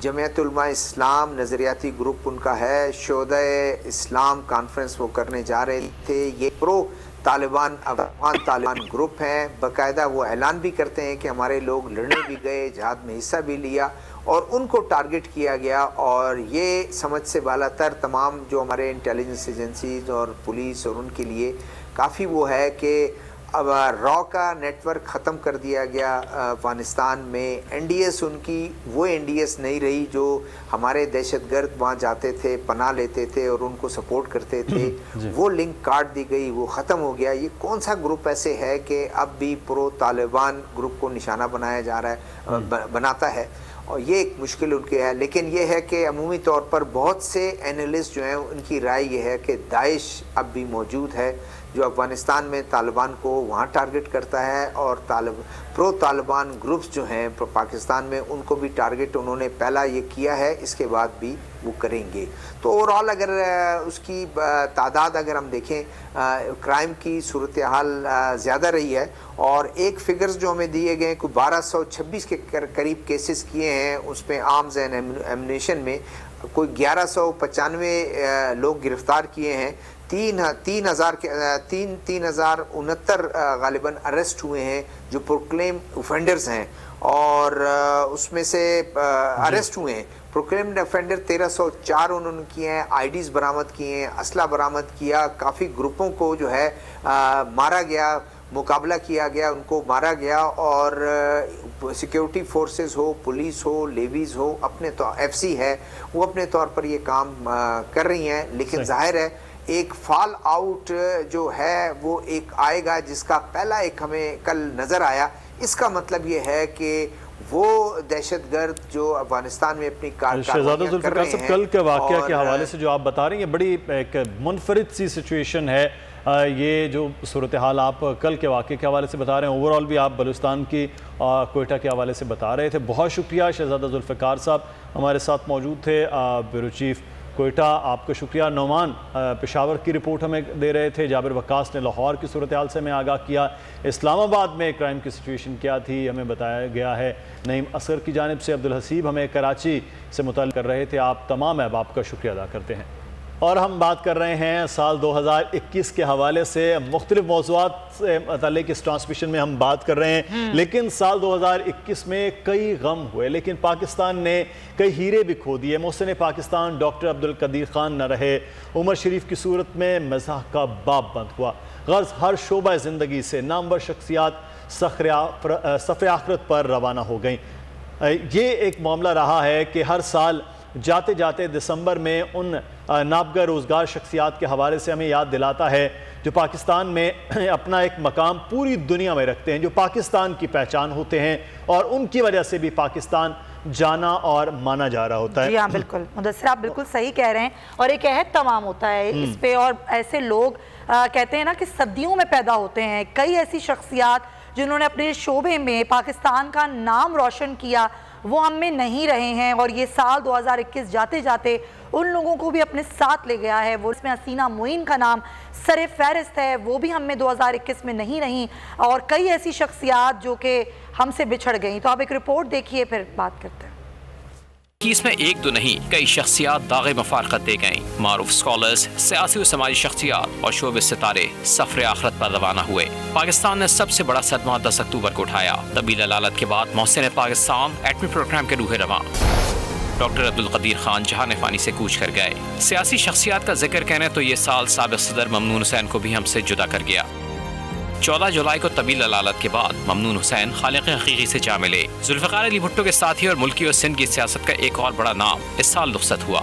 Speaker 17: जमीयत उलमा इस्लाम नज़रियाती ग्रुप उनका है, शोधा इस्लाम कॉन्फ्रेंस वो करने जा रहे थे। ये प्रो तालिबान अफगान तालिबान ग्रुप हैं, बाकायदा वो ऐलान भी करते हैं कि हमारे लोग लड़ने भी गए, जिहाद में हिस्सा भी लिया और उनको टारगेट किया गया। और ये समझ से बालातर तमाम जो हमारे इंटेलिजेंस एजेंसीज और पुलिस और उनके लिए काफ़ी वो है कि अब रॉ का नेटवर्क ख़त्म कर दिया गया अफगानिस्तान में। एनडीएस उनकी वो एनडीएस नहीं रही जो हमारे दहशतगर्द वहाँ जाते थे, पनाह लेते थे और उनको सपोर्ट करते थे, वो लिंक काट दी गई, वो ख़त्म हो गया। ये कौन सा ग्रुप ऐसे है कि अब भी प्रो तालिबान ग्रुप को निशाना बनाया जा रहा है, बनाता है, और ये एक मुश्किल उनकी है। लेकिन ये है कि अमूमी तौर पर बहुत से एनालिस्ट जो हैं उनकी राय ये है कि दाइश अब भी मौजूद है जो अफ़गानिस्तान में तालिबान को वहाँ टारगेट करता है, और प्रो तालिबान ग्रुप्स जो हैं पाकिस्तान में उनको भी टारगेट उन्होंने पहला ये किया है, इसके बाद भी वो करेंगे। तो ओवरऑल अगर उसकी तादाद अगर हम देखें, क्राइम की सूरत हाल ज़्यादा रही है। और एक फिगर्स जो हमें दिए गए कोई 1226 के करीब केसेस किए हैं, उसमें आर्म्स एंड एम्युनिशन में कोई 1195 लोग गिरफ्तार किए हैं, 3069 गालिबन अरेस्ट हुए हैं जो प्रोक्लेम ऑफेंडर्स हैं, और उसमें से अरेस्ट हुए हैं प्रोक्लेम्ड ऑफेंडर 1304 उन्होंने किए हैं, आईडीज बरामद किए हैं, असला बरामद किया, काफ़ी ग्रुपों को जो है मारा गया, मुकाबला किया गया, उनको मारा गया। और सिक्योरिटी फोर्सेस हो, पुलिस हो, लेवीज हो, अपने तो एफसी है, वो अपने तौर पर ये काम कर रही हैं। लेकिन जाहिर है एक फॉल आउट जो है वो एक आएगा, जिसका पहला एक हमें कल नज़र आया। इसका मतलब ये है कि वो दहशतगर्द जो अफगानिस्तान में अपनी
Speaker 3: शहजादा जुल्फ़िकार साहब, कल के वाक़या के हवाले से जो आप बता रही हैं, बड़ी एक मुनफरिद सी सिचुएशन है। ये जो सूरत हाल आप कल के वाक़े के हवाले से बता रहे हैं, ओवरऑल भी आप बलूचिस्तान की कोयटा के हवाले से बता रहे थे। बहुत शुक्रिया शहजादा जुल्फ़िकार साहब हमारे साथ मौजूद थे, ब्यूरो चीफ कोयटा, आपका शुक्रिया। नौमान पेशावर की रिपोर्ट हमें दे रहे थे, जाबिर वक्कास ने लाहौर की सूरत हाल से हमें आगाह किया, इस्लामाबाद में क्राइम की सिचुएशन क्या थी हमें बताया गया है नईम असगर की जानिब से। अब्दुल हसीब हमें कराची से मुतल कर रहे थे। आप तमाम अहबाब का शुक्रिया अदा करते हैं। और हम बात कर रहे हैं साल 2021 के हवाले से, मुख्तलिफ मौज़ूआत से मतलब इस ट्रांसमिशन में हम बात कर रहे हैं। लेकिन साल 2021 में कई गम हुए, लेकिन पाकिस्तान ने कई हीरे भी खो दिए। मोहसिन पाकिस्तान डॉक्टर अब्दुल कदीर खान न रहे, उमर शरीफ की सूरत में मज़ाह का बाब बंद हुआ। गर्ज हर शोबा ज़िंदगी से नामवर शख्सियात सफ़र आखिरत पर रवाना हो गई। ये एक मामला रहा है कि हर साल जाते जाते दिसंबर में उन नाबगा रोज़गार शख्सियात के हवाले से हमें याद दिलाता है जो पाकिस्तान में अपना एक मकाम पूरी दुनिया में रखते हैं, जो पाकिस्तान की पहचान होते हैं, और उनकी वजह से भी पाकिस्तान जाना और माना जा रहा होता है।
Speaker 2: जी हाँ, बिल्कुल मुदस्सिर, आप बिल्कुल सही कह रहे हैं। और एक अहद तमाम होता है इस पे, और ऐसे लोग कहते हैं ना कि सदियों में पैदा होते हैं। कई ऐसी शख्सियात जिन्होंने अपने शोबे में पाकिस्तान का नाम रोशन किया, वो हम में नहीं रहे हैं। और ये साल 2021 जाते जाते उन लोगों को भी अपने साथ ले गया है। वो इसमें हसीना मोइन का नाम सर फहरिस्त है, वो भी हम में 2021 में नहीं रही, और कई ऐसी शख्सियात जो कि हमसे बिछड़ गई। तो आप एक रिपोर्ट देखिए, फिर बात करते हैं।
Speaker 4: कि इसमें एक दो नहीं, कई शख्सियात दागे मफारकत दे गईं। मारूफ स्कॉलर्स, सियासी और समाजी शख्सियात और शोबे सितारे सफर आखिरत पर रवाना हुए। पाकिस्तान ने सबसे बड़ा सदमा 10 अक्टूबर को उठाया। तबील अलालत के बाद मोहसिन पाकिस्तान एटमी प्रोग्राम के रूह रवां डॉक्टर अब्दुल कदीर खान जहान फानी से कूच कर गए। सियासी शख्सियात का जिक्र कहने तो ये साल साबिक सदर ममनून हुसैन को भी हमसे जुदा कर गया। 14 जुलाई को तबील अलालत के बाद ममनून हुसैन खालिक हकीकी से जा मिले। जुल्फ़िकार अली भुट्टो के साथी और मुल्की और सिंध की सियासत का एक और बड़ा नाम इस साल रुखसत हुआ।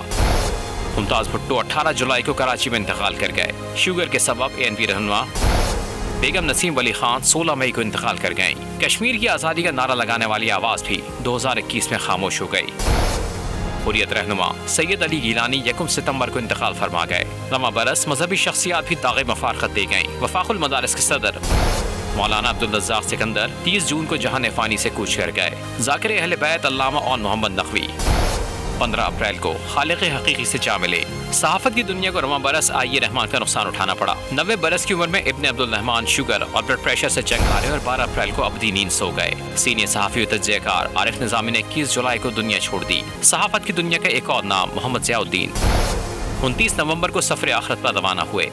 Speaker 4: मुमताज़ भुट्टो 18 जुलाई को कराची में इंतकाल कर गए। शुगर के सबब ANP रहनुमा बेगम नसीम वली खान 16 मई को इंतकाल कर गईं। कश्मीर की आज़ादी का नारा लगाने वाली आवाज़ भी 2021 में खामोश हो गई। हुर्रियत रहनुमा सैयद अली गिलानी 1 सितंबर को इंतकाल फरमा गए। रमा बरस मजहबी शख्सियात भी दागे मफारकत दे गईं। वफाकुल मदारिस के सदर मौलाना अब्दुल रज़्ज़ाक़ सिकंदर 30 जून को जहान फानी से कूच कर गए। ज़ाकिर अहले बैत अल्लामा और मोहम्मद नकवी 15 अप्रैल को खालिक हकीकी से जा मिले। सहाफत की दुनिया को रमा बरस आइए रहमान का नुकसान उठाना पड़ा। 90 बरस की उम्र में इब्न अब्दुल रहमान शुगर और ब्लड प्रेशर से जंग हारे और 12 अप्रैल को अबदी नींद सो गए। सीनियर सहाफ़ी और तज्ज़ियाकार आरिफ निज़ामी ने 21 जुलाई को दुनिया छोड़ दी। सहाफत की दुनिया का एक और नाम मोहम्मद ज़ियाउद्दीन 29 नवंबर को सफर आखिरत पर रवाना हुए।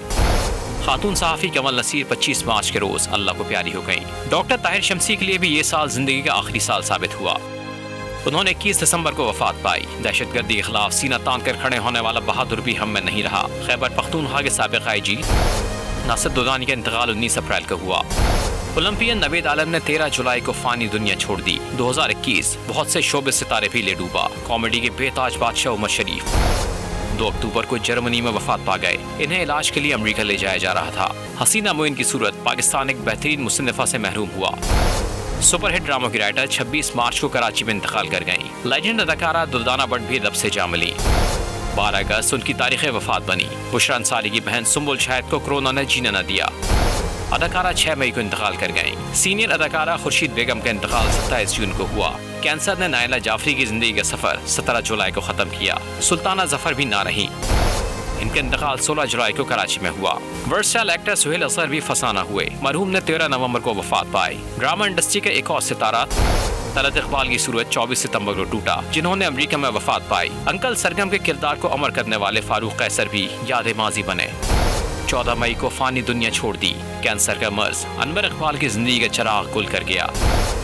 Speaker 4: खातून सहाफ़ी कमल नसीर 25 मार्च के रोज अल्लाह को प्यारी हो गईं। डॉक्टर ताहिर शमसी के लिए भी ये साल जिंदगी का आखिरी साल साबित हुआ। उन्होंने 21 दिसंबर को वफात पाई। दहशतगर्दी के खिलाफ सीना तान कर खड़े होने वाला बहादुर भी हम में नहीं रहा। खैबर पख्तूनख्वा के साबिक़ IG नासिर दुदानी का इंतकाल 19 अप्रैल को हुआ। ओलंपियन नवेद आलम ने 13 जुलाई को फानी दुनिया छोड़ दी। 2021 बहुत से शोबे सितारे भी ले डूबा। कॉमेडी के बेताज बादशाह उमर शरीफ 2 अक्टूबर को जर्मनी में वफात पा गए। इन्हें इलाज के लिए अमेरिका ले जाया जा रहा था। हसीना मोइन की सूरत पाकिस्तान एक बेहतरीन मुसन्निफा से महरूम हुआ। सुपरहिट ड्रामों की राइटर 26 मार्च को कराची में इंतकाल कर गईं। लेजेंड अदाकारा दुर्दाना भट्ट भी रब से जा मिली। 12 अगस्त उनकी तारीख वफात बनी। बुशरा अंसारी की बहन सुम्बुल शाहिद को कोरोना ने जीने न दिया। अदाकारा 6 मई को इंतकाल कर गईं। सीनियर अदाकारा खुर्शीद बेगम का इंतकाल 27 जून को हुआ। कैंसर ने नायला जाफरी की जिंदगी का सफर 17 जुलाई को खत्म किया। सुल्ताना जफर भी ना रही। इनका इंतकाल 16 जुलाई को कराची में हुआ। वर्सटाइल एक्टर सुहेल असगर भी फसाना हुए। मरहूम ने 13 नवंबर को वफात पाई। ड्रामा इंडस्ट्री का एक और सितारा तलत इकबाल की सूरत 24 सितंबर को टूटा, जिन्होंने अमेरिका में वफात पाई। अंकल सरगम के किरदार को अमर करने वाले फारूक कैसर भी याद माजी बने। 14 मई को फानी दुनिया छोड़ दी। कैंसर का मर्ज अनवर इकबाल की जिंदगी का चिराग गुल कर गया।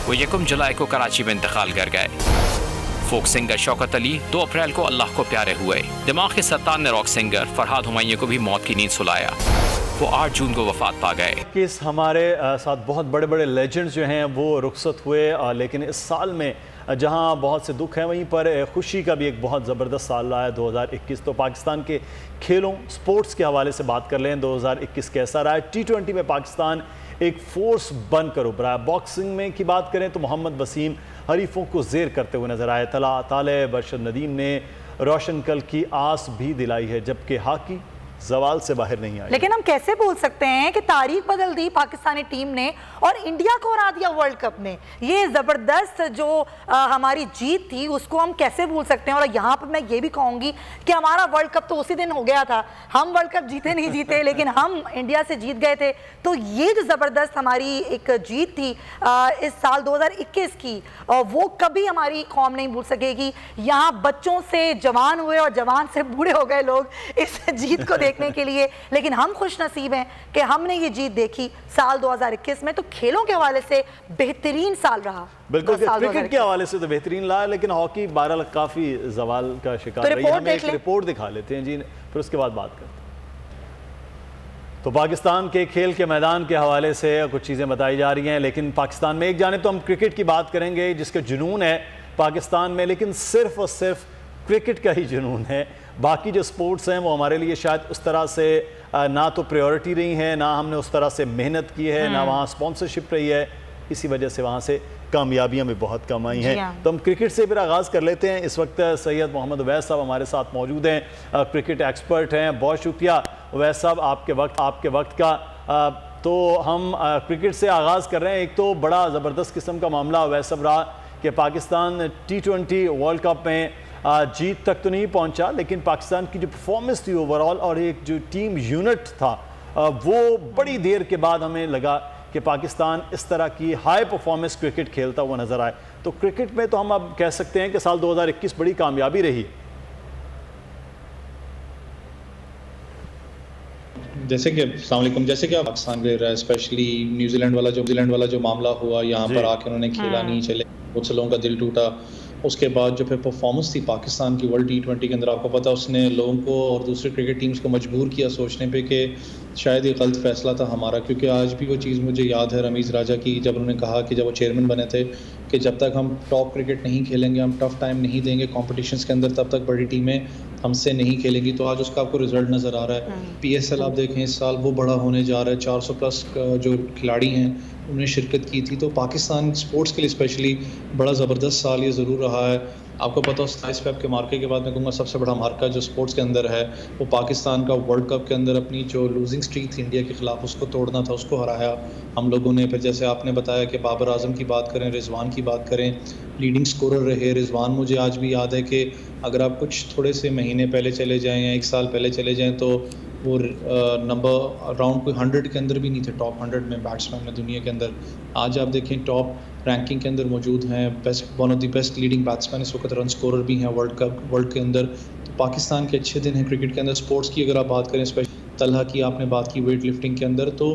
Speaker 4: वो 1 जुलाई को कराची में इंतकाल कर गए। फोक सिंगर शौकत अली 2 अप्रैल को अल्लाह को प्यारे हुए। दिमाग के सरतान ने रॉक सिंगर फरहाद हुमायूं को भी मौत की नींद सुलाया। वो 8 जून को वफात पा गए।
Speaker 3: इस हमारे साथ बहुत बड़े बड़े लेजेंड्स जो हैं वो रुखसत हुए, लेकिन इस साल में जहां बहुत से दुख हैं वहीं पर खुशी का भी एक बहुत ज़बरदस्त साल रहा है 2021। तो पाकिस्तान के खेलों स्पोर्ट्स के हवाले से बात कर लें, 2021 कैसा रहा है। T20 में पाकिस्तान एक फोर्स बनकर उभरा है। बॉक्सिंग में की बात करें तो मोहम्मद वसीम हरीफों को ज़ेर करते हुए नजर आए। तालिब अरशद नदीम ने रोशन कल की आस भी दिलाई है, जबकि हॉकी जवाल से बाहर नहीं आई।
Speaker 2: लेकिन हम कैसे बोल सकते हैं कि तारीख बदल दी पाकिस्तानी टीम ने और इंडिया को हरा दिया वर्ल्ड कप में। ये ज़बरदस्त जो हमारी जीत थी उसको हम कैसे भूल सकते हैं। और यहाँ पर मैं ये भी कहूँगी कि हमारा वर्ल्ड कप तो उसी दिन हो गया था। हम वर्ल्ड कप जीते नहीं जीते, लेकिन हम इंडिया से जीत गए थे। तो ये जो ज़बरदस्त हमारी एक जीत थी इस साल 2021 की, वो कभी हमारी कौम नहीं भूल सकेगी। यहाँ बच्चों से जवान हुए और जवान से बूढ़े हो गए लोग इस जीत को देखने के लिए। लेकिन हम खुश नसीब हैं कि हमने ये जीत देखी साल 2021 में। तो खेलों के हवाले से बेहतरीन साल रहा।
Speaker 3: बिल्कुल, क्रिकेट के हवाले से तो बेहतरीन रहा, लेकिन हॉकी बहरहाल काफी जवाल का शिकार रही। हम एक रिपोर्ट दिखा लेते हैं जी, फिर उसके बाद बात करते हैं। तो पाकिस्तान के खेल के मैदान के हवाले से कुछ चीज़ें बताई जा रही हैं, लेकिन पाकिस्तान में एक जाने तो हम क्रिकेट की बात करेंगे जिसका जुनून है पाकिस्तान में, लेकिन सिर्फ और सिर्फ क्रिकेट का ही जुनून है। बाकी जो स्पोर्ट्स हैं वो हमारे लिए शायद उस तरह से ना तो प्रायोरिटी रही है, ना हमने उस तरह से मेहनत की है, ना वहाँ स्पॉन्सरशिप रही है। इसी वजह से वहाँ से कामयाबियाँ भी बहुत कम आई हैं। तो हम क्रिकेट से फिर आगाज़ कर लेते हैं। इस वक्त सैयद मोहम्मद उवैस साहब हमारे साथ मौजूद हैं, क्रिकेट एक्सपर्ट हैं। बहुत शुक्रिया उवैस साहब आपके वक्त का। तो हम क्रिकेट से आगाज़ कर रहे हैं। एक तो बड़ा ज़बरदस्त किस्म का मामला उवैस साहब रहा कि पाकिस्तान T20 वर्ल्ड कप में जीत तक तो नहीं पहुंचा, लेकिन पाकिस्तान की जो परफॉर्मेंस थी ओवरऑल और एक जो टीम यूनिट था वो बड़ी देर के बाद हमें लगा कि पाकिस्तान इस तरह की हाई परफॉर्मेंस क्रिकेट खेलता हुआ नजर आए। तो क्रिकेट में तो हम अब कह सकते हैं कि साल 2021 बड़ी कामयाबी रही।
Speaker 18: जैसे कि अस्सलाम वालेकुम, जैसे कि पाकिस्तान खेल रहा है, स्पेशली न्यूजीलैंड वाला जो मामला हुआ, यहाँ पर आके उन्होंने खेला नहीं, चले बहुत से लोगों का दिल टूटा। उसके बाद जो फिर परफॉर्मेंस थी पाकिस्तान की वर्ल्ड T20 के अंदर, आपको पता उसने लोगों को और दूसरे क्रिकेट टीम्स को मजबूर किया सोचने पे कि शायद ये गलत फैसला था हमारा। क्योंकि आज भी वो चीज़ मुझे याद है रमीज़ राजा की, जब उन्होंने कहा कि जब वो चेयरमैन बने थे कि जब तक हम टॉप क्रिकेट नहीं खेलेंगे, हम टफ टाइम नहीं देंगे कॉम्पिटिशन्स के अंदर, तब तक बड़ी टीमें हमसे नहीं खेलेंगी। तो आज उसका आपको रिजल्ट नज़र आ रहा है। PSL आप देखें इस साल वो बड़ा होने जा रहा है, 400+ जो खिलाड़ी हैं उन्होंने शिरकत की थी। तो पाकिस्तान स्पोर्ट्स के लिए स्पेशली बड़ा ज़बरदस्त साल ये ज़रूर रहा है। आपको पता हो 27 फेब के मार्के के बाद मैं कहूँगा सबसे बड़ा मार्का जो स्पोर्ट्स के अंदर है वो पाकिस्तान का वर्ल्ड कप के अंदर अपनी जो लूजिंग स्ट्रीक थी इंडिया के ख़िलाफ़ उसको तोड़ना था, उसको हराया हम लोगों ने। फिर जैसे आपने बताया कि बाबर आजम की बात करें, रिजवान की बात करें, लीडिंग स्कोरर रहे रिजवान। मुझे आज भी याद है कि अगर आप कुछ थोड़े से महीने पहले चले जाएँ या 1 साल पहले चले जाएँ तो वो नंबर अराउंड कोई 100 के अंदर भी नहीं थे, टॉप 100 में बैट्समैन में दुनिया के अंदर। आज आप देखें टॉप रैंकिंग के अंदर मौजूद हैं, one of the best leading batsman इस वक्त, रन स्कोरर भी हैं वर्ल्ड के अंदर। तो पाकिस्तान के अच्छे दिन हैं क्रिकेट के अंदर। स्पोर्ट्स की अगर आप बात करें तलहा की आपने बात की वेट लिफ्टिंग के अंदर, तो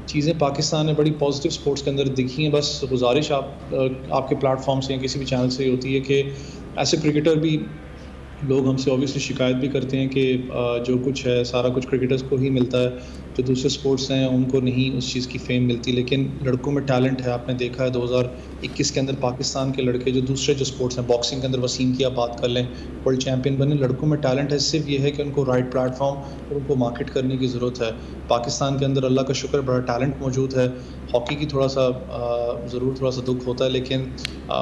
Speaker 18: चीज़ें पाकिस्तान में बड़ी पॉजिटिव स्पोर्ट्स के अंदर दिखी हैं। बस गुजारिश आपके प्लेटफॉर्म से या किसी भी चैनल से होती है कि ऐसे क्रिकेटर भी, लोग हमसे ऑब्वियसली शिकायत भी करते हैं कि जो कुछ है सारा कुछ क्रिकेटर्स को ही मिलता है, जो दूसरे स्पोर्ट्स हैं उनको नहीं उस चीज़ की फेम मिलती, लेकिन लड़कों में टैलेंट है। आपने देखा है 2021 के अंदर पाकिस्तान के लड़के जो दूसरे जो स्पोर्ट्स हैं, बॉक्सिंग के अंदर वसीम की आप बात कर लें, वर्ल्ड चैम्पियन बने। लड़कों में टैलेंट है, सिर्फ ये है कि उनको राइट प्लेटफॉर्म और उनको मार्केट करने की ज़रूरत है। पाकिस्तान के अंदर अल्लाह का शुक्र बड़ा टैलेंट मौजूद है। हॉकी की थोड़ा सा दुख होता है, लेकिन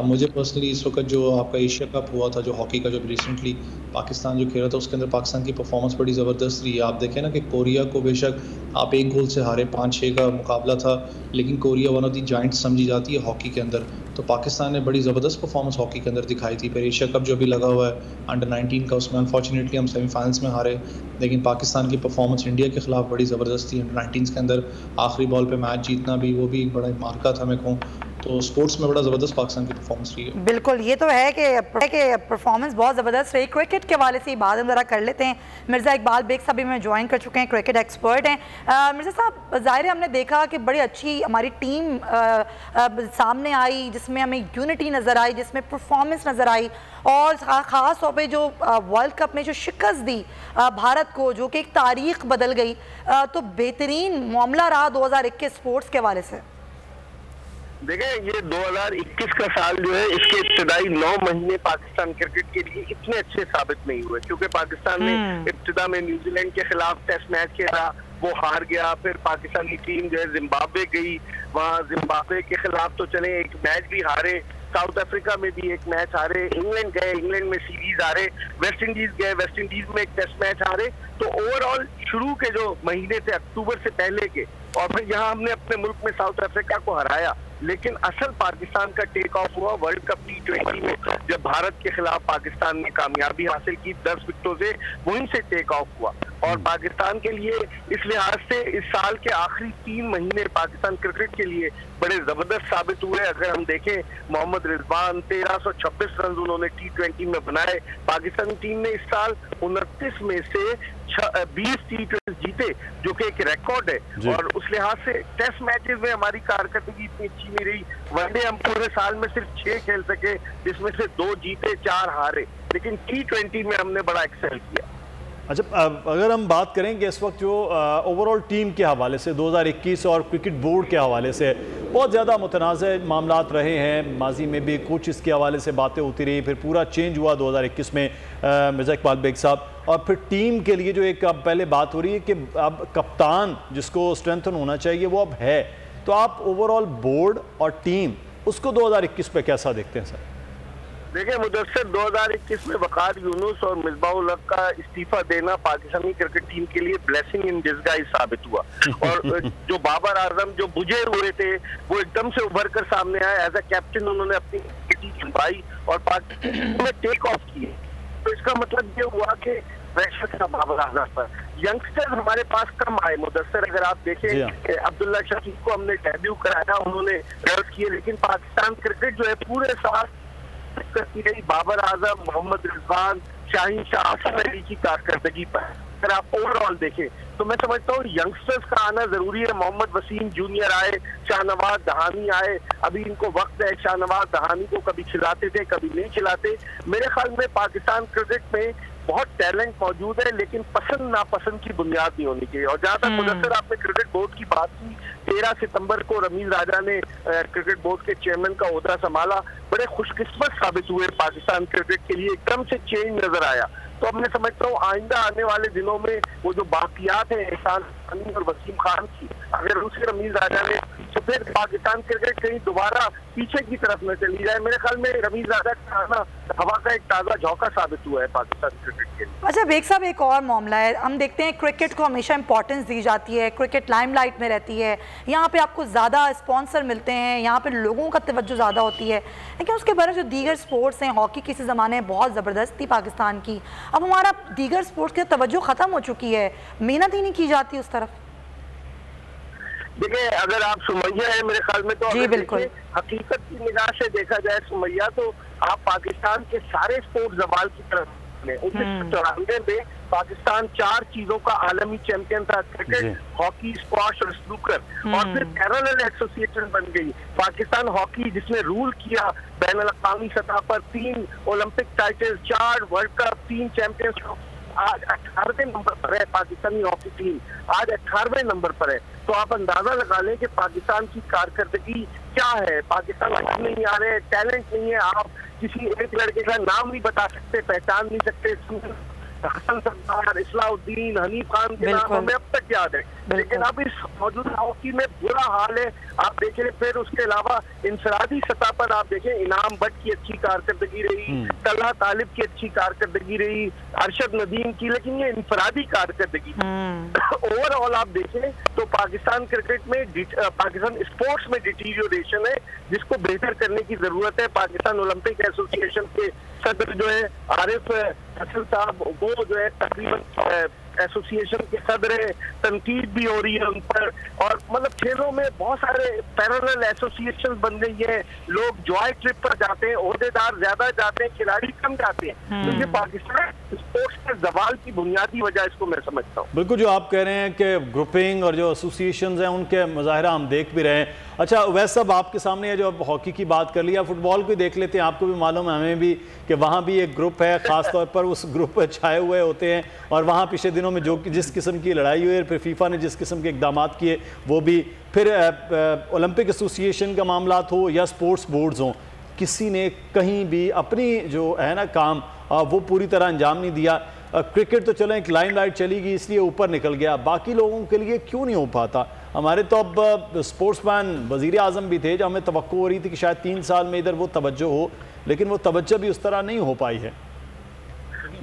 Speaker 18: मुझे पर्सनली इस वक्त जो आपका एशिया कप हुआ था, जो हॉकी का, जो रिसेंटली पाकिस्तान जो खेला था, उसके अंदर पाकिस्तान की परफॉर्मेंस बड़ी ज़बरदस्त रही है। आप देखें ना कि कोरिया को बेशक आप 1 गोल से हारे, 5-6 का मुकाबला था, लेकिन Korea one of the Giants समझी जाती है हॉकी के अंदर। तो पाकिस्तान ने बड़ी ज़बरदस्त परफॉर्मेंस हॉकी के अंदर दिखाई थी। फिर एशिया कप जो भी लगा हुआ है अंडर 19 का, उसमें अनफॉर्चुनेटली हम सेमीफाइनल्स में हारे, लेकिन पाकिस्तान की परफॉर्मेंस इंडिया के खिलाफ बड़ी ज़बरदस्त थी। अंडर 19 के अंदर आखिरी बॉल पे मैच जीतना भी, वो भी एक बड़ा मार्का था मैं कहूँ। तो स्पोर्ट्स में बड़ा ज़बरदस्त पाकिस्तान की परफॉर्मेंस रही है।
Speaker 2: बिल्कुल, ये तो है कि परफॉर्मेंस बहुत ज़बरदस्त रही। क्रिकेट के हवाले से ही बात हम ज़रा कर लेते हैं। मिर्ज़ा इकबाल बेग साहब भी में ज्वाइन कर चुके हैं, क्रिकेट एक्सपर्ट हैं। मिर्ज़ा साहब, ज़ाहिर है हमने देखा कि बड़ी अच्छी हमारी टीम सामने आई, जिसमें हमें यूनिटी नज़र आई, जिसमें परफॉर्मेंस नज़र आई, और ख़ास तौर पे जो वर्ल्ड कप में जो शिकस्त दी भारत को, जो कि एक तारीख बदल गई, तो बेहतरीन मामला रहा 2021 स्पोर्ट्स के हवाले से।
Speaker 19: देखिए, ये 2021 का साल जो है, इसके इब्तिदाई 9 महीने पाकिस्तान क्रिकेट के लिए इतने अच्छे साबित नहीं हुए, क्योंकि पाकिस्तान ने इब्तिदा में न्यूजीलैंड के खिलाफ टेस्ट मैच खेला, वो हार गया। फिर पाकिस्तानी टीम जो है जिम्बाब्वे गई, वहाँ जिम्बाब्वे के खिलाफ तो चले एक मैच भी हारे, साउथ अफ्रीका में भी एक मैच हारे, इंग्लैंड गए, इंग्लैंड में सीरीज हारे, वेस्ट इंडीज गए, वेस्ट इंडीज में एक टेस्ट मैच हारे। तो ओवरऑल शुरू के जो महीने थे अक्टूबर से पहले के, और फिर यहाँ हमने अपने मुल्क में साउथ अफ्रीका को हराया, लेकिन असल पाकिस्तान का टेक ऑफ हुआ वर्ल्ड कप T20 में, जब भारत के खिलाफ पाकिस्तान ने कामयाबी हासिल की 10 विकेटों से, वहीं से टेक ऑफ हुआ। और पाकिस्तान के लिए इस लिहाज से इस साल के आखिरी 3 महीने पाकिस्तान क्रिकेट के लिए बड़े जबरदस्त साबित हुए। अगर हम देखें, मोहम्मद रिजवान 1326 रन उन्होंने T20 में बनाए। पाकिस्तानी टीम ने इस साल 29 में से 20 T20 जीते, जो कि एक रिकॉर्ड है। और उस लिहाज से टेस्ट मैचेस में हमारी कारकर्दगी इतनी अच्छी नहीं रही। वनडे हम पूरे साल में सिर्फ 6 खेल सके, जिसमें से 2 जीते, 4 हारे, लेकिन T20 में हमने बड़ा एक्सेल किया।
Speaker 3: अच्छा, अगर हम बात करें कि इस वक्त जो ओवरऑल टीम के हवाले से 2021 और क्रिकेट बोर्ड के हवाले से बहुत ज़्यादा मुतनाज़ मामलात रहे हैं, माजी में भी कुछ इसके हवाले से बातें होती रही, फिर पूरा चेंज हुआ 2021 में मिर्ज़ा इकबाल बेग साहब, और फिर टीम के लिए जो एक अब पहले बात हो रही है कि अब कप्तान जिसको स्ट्रेंथन होना चाहिए वो अब है, तो आप ओवरऑल बोर्ड और टीम उसको 2021 पे कैसा देखते हैं सर?
Speaker 19: देखिए मुदस्सिर, 2021 में वकार यूनुस और मिसबाहुल हक का इस्तीफा देना पाकिस्तानी क्रिकेट टीम के लिए ब्लेसिंग इन डिस्गाइज साबित हुआ। और जो बाबर आजम जो बुझे हुए थे, वो एकदम से उभर कर सामने आए। एज ए कैप्टन उन्होंने अपनी टीम संभाई और पाकिस्तान में टेक ऑफ किए। तो इसका मतलब ये हुआ कि प्रेशर था बाबर आजम पर। यंगस्टर हमारे पास कम आए मुदस्सिर, अगर आप देखें अब्दुल्ला शफीक को हमने डेब्यू कराया, उन्होंने रन किए, लेकिन पाकिस्तान क्रिकेट जो है पूरे साल करती रही बाबर आजम, मोहम्मद रिजवान, शाहीन शाह, हसन अली की कारकर्दगी पर। अगर आप ओवरऑल देखें तो मैं समझता हूँ यंगस्टर्स का आना जरूरी है। मोहम्मद वसीम जूनियर आए, शाहनवाज दहानी आए, अभी इनको वक्त है। शाहनवाज दहानी को कभी खिलाते थे, कभी नहीं खिलाते। मेरे ख्याल में पाकिस्तान क्रिकेट में बहुत टैलेंट मौजूद है, लेकिन पसंद नापसंद की बुनियाद नहीं होनी चाहिए। और जहाँ तक मुदस्सिर आपने क्रिकेट बोर्ड की बात की, 13 सितंबर को रमीज राजा ने क्रिकेट बोर्ड के चेयरमैन का ओहदा संभाला। बड़े खुशकिस्मत साबित हुए पाकिस्तान क्रिकेट के लिए, एकदम से चेंज नजर आया। तो अब मैं समझता हूँ आइंदा आने वाले दिनों में वो जो बाकियात है एहसान और वसीम खान की, अगर उनसे रमीज राजा ने, तो फिर पाकिस्तान क्रिकेट कहीं दोबारा पीछे की तरफ न चली जाए। मेरे ख्याल में रमीज राजा का आना हवा का एक ताज़ा झोंका साबित हुआ है पाकिस्तान क्रिकेट के लिए।
Speaker 2: अच्छा बेग साहब, एक और मामला है, हम देखते हैं क्रिकेट को हमेशा इंपॉर्टेंस दी जाती है, क्रिकेट लाइमलाइट में रहती है, यहाँ पे आपको ज़्यादा स्पॉन्सर मिलते हैं, यहाँ पे लोगों का तवज्जो ज़्यादा होती है, लेकिन उसके बारे जो दीगर स्पोर्ट्स हैं, हॉकी किसी ज़माने में बहुत ज़बरदस्त थी पाकिस्तान की, अब हमारा दीगर स्पोर्ट्स की तवज्जो ख़त्म हो चुकी है, मेहनत ही नहीं की जाती उस तरफ।
Speaker 19: देखिए, अगर आप सुमैया है, मेरे ख्याल में तो
Speaker 2: जी बिल्कुल
Speaker 19: हकीकत की निगाह से देखा जाए सुमैया, तो आप पाकिस्तान के सारे स्पोर्ट्स जवाल की तरफ आपने। 1994 में पाकिस्तान 4 चीजों का आलमी चैंपियन था, क्रिकेट, हॉकी, स्क्वाश और स्नूकर, और फिर पैरेलल एसोसिएशन बन गई पाकिस्तान हॉकी, जिसने रूल किया बैनुल-अक़वामी सतह पर। 3 Olympic title, 4 world cup, 3 champions. आज 18वें नंबर पर है पाकिस्तानी हॉकी टीम, आज 18वें नंबर पर है। तो आप अंदाजा लगा लें कि पाकिस्तान की कारकर्दगी क्या है। पाकिस्तान नहीं आ रहे, टैलेंट नहीं है, आप किसी एक लड़के का नाम नहीं बता सकते, पहचान नहीं सकते। हसन सरदार, इस्लाउद्दीन, हनीफ खान के नाम हमें अब तक याद है, लेकिन अब इस मौजूदा हॉकी में बुरा हाल है। आप देखें, फिर उसके अलावा इंफरादी सतह पर आप देखें, इनाम भट्ट की अच्छी कारकर्दगी रही, तलहा तालिब की अच्छी कारकर्दगी रही, अरशद नदीम की, लेकिन ये इंफरादी कारकर्दगी। ओवरऑल आप देखें तो पाकिस्तान क्रिकेट में, पाकिस्तान स्पोर्ट्स में डिटीरियोरेशन है, जिसको बेहतर करने की जरूरत है। पाकिस्तान ओलंपिक एसोसिएशन के सदर जो है आरिफ हसन साहब, वो जो है तकरीबन एसोसिएशन के सदर है, तनकीद भी हो रही है उन पर, और मतलब खेलों में बहुत सारे पैरेलल एसोसिएशन बन गई है। लोग जॉय ट्रिप पर जाते हैं, ओहदेदार ज्यादा जाते हैं, खिलाड़ी कम जाते हैं। तो ये पाकिस्तान स्पोर्ट्स के जवाल की बुनियादी वजह इसको मैं समझता हूँ।
Speaker 3: बिल्कुल, जो आप कह रहे हैं कि ग्रुपिंग और जो एसोसिएशंस हैं उनके मुजाहरा हम देख भी रहे हैं। अच्छा, वैसे सब आपके सामने है, जो अब हॉकी की बात कर लिया, फुटबॉल को देख लेते हैं। आपको भी मालूम है, हमें भी, कि वहाँ भी एक ग्रुप है, ख़ास तौर पर उस ग्रुप पर छाए हुए होते हैं, और वहाँ पिछले दिनों में जो जिस किस्म की लड़ाई हुई, फिर फीफा ने जिस किस्म के इकदाम किए वो भी, फिर ओलंपिक एसोसिएशन का मामला हो या स्पोर्ट्स बोर्ड्स हों, किसी ने कहीं भी अपनी जो है ना काम वो पूरी तरह अंजाम नहीं दिया। क्रिकेट तो चलो एक लाइमलाइट चली गई इसलिए ऊपर निकल गया, बाकी लोगों के लिए क्यों नहीं हो पाता? हमारे तो अब स्पोर्ट्समैन वज़ीर आज़म भी थे, जो हमें तवक्को हो रही थी कि शायद 3 साल में इधर वो तवज्जो हो, लेकिन वो तवज्जो भी उस तरह नहीं हो पाई है।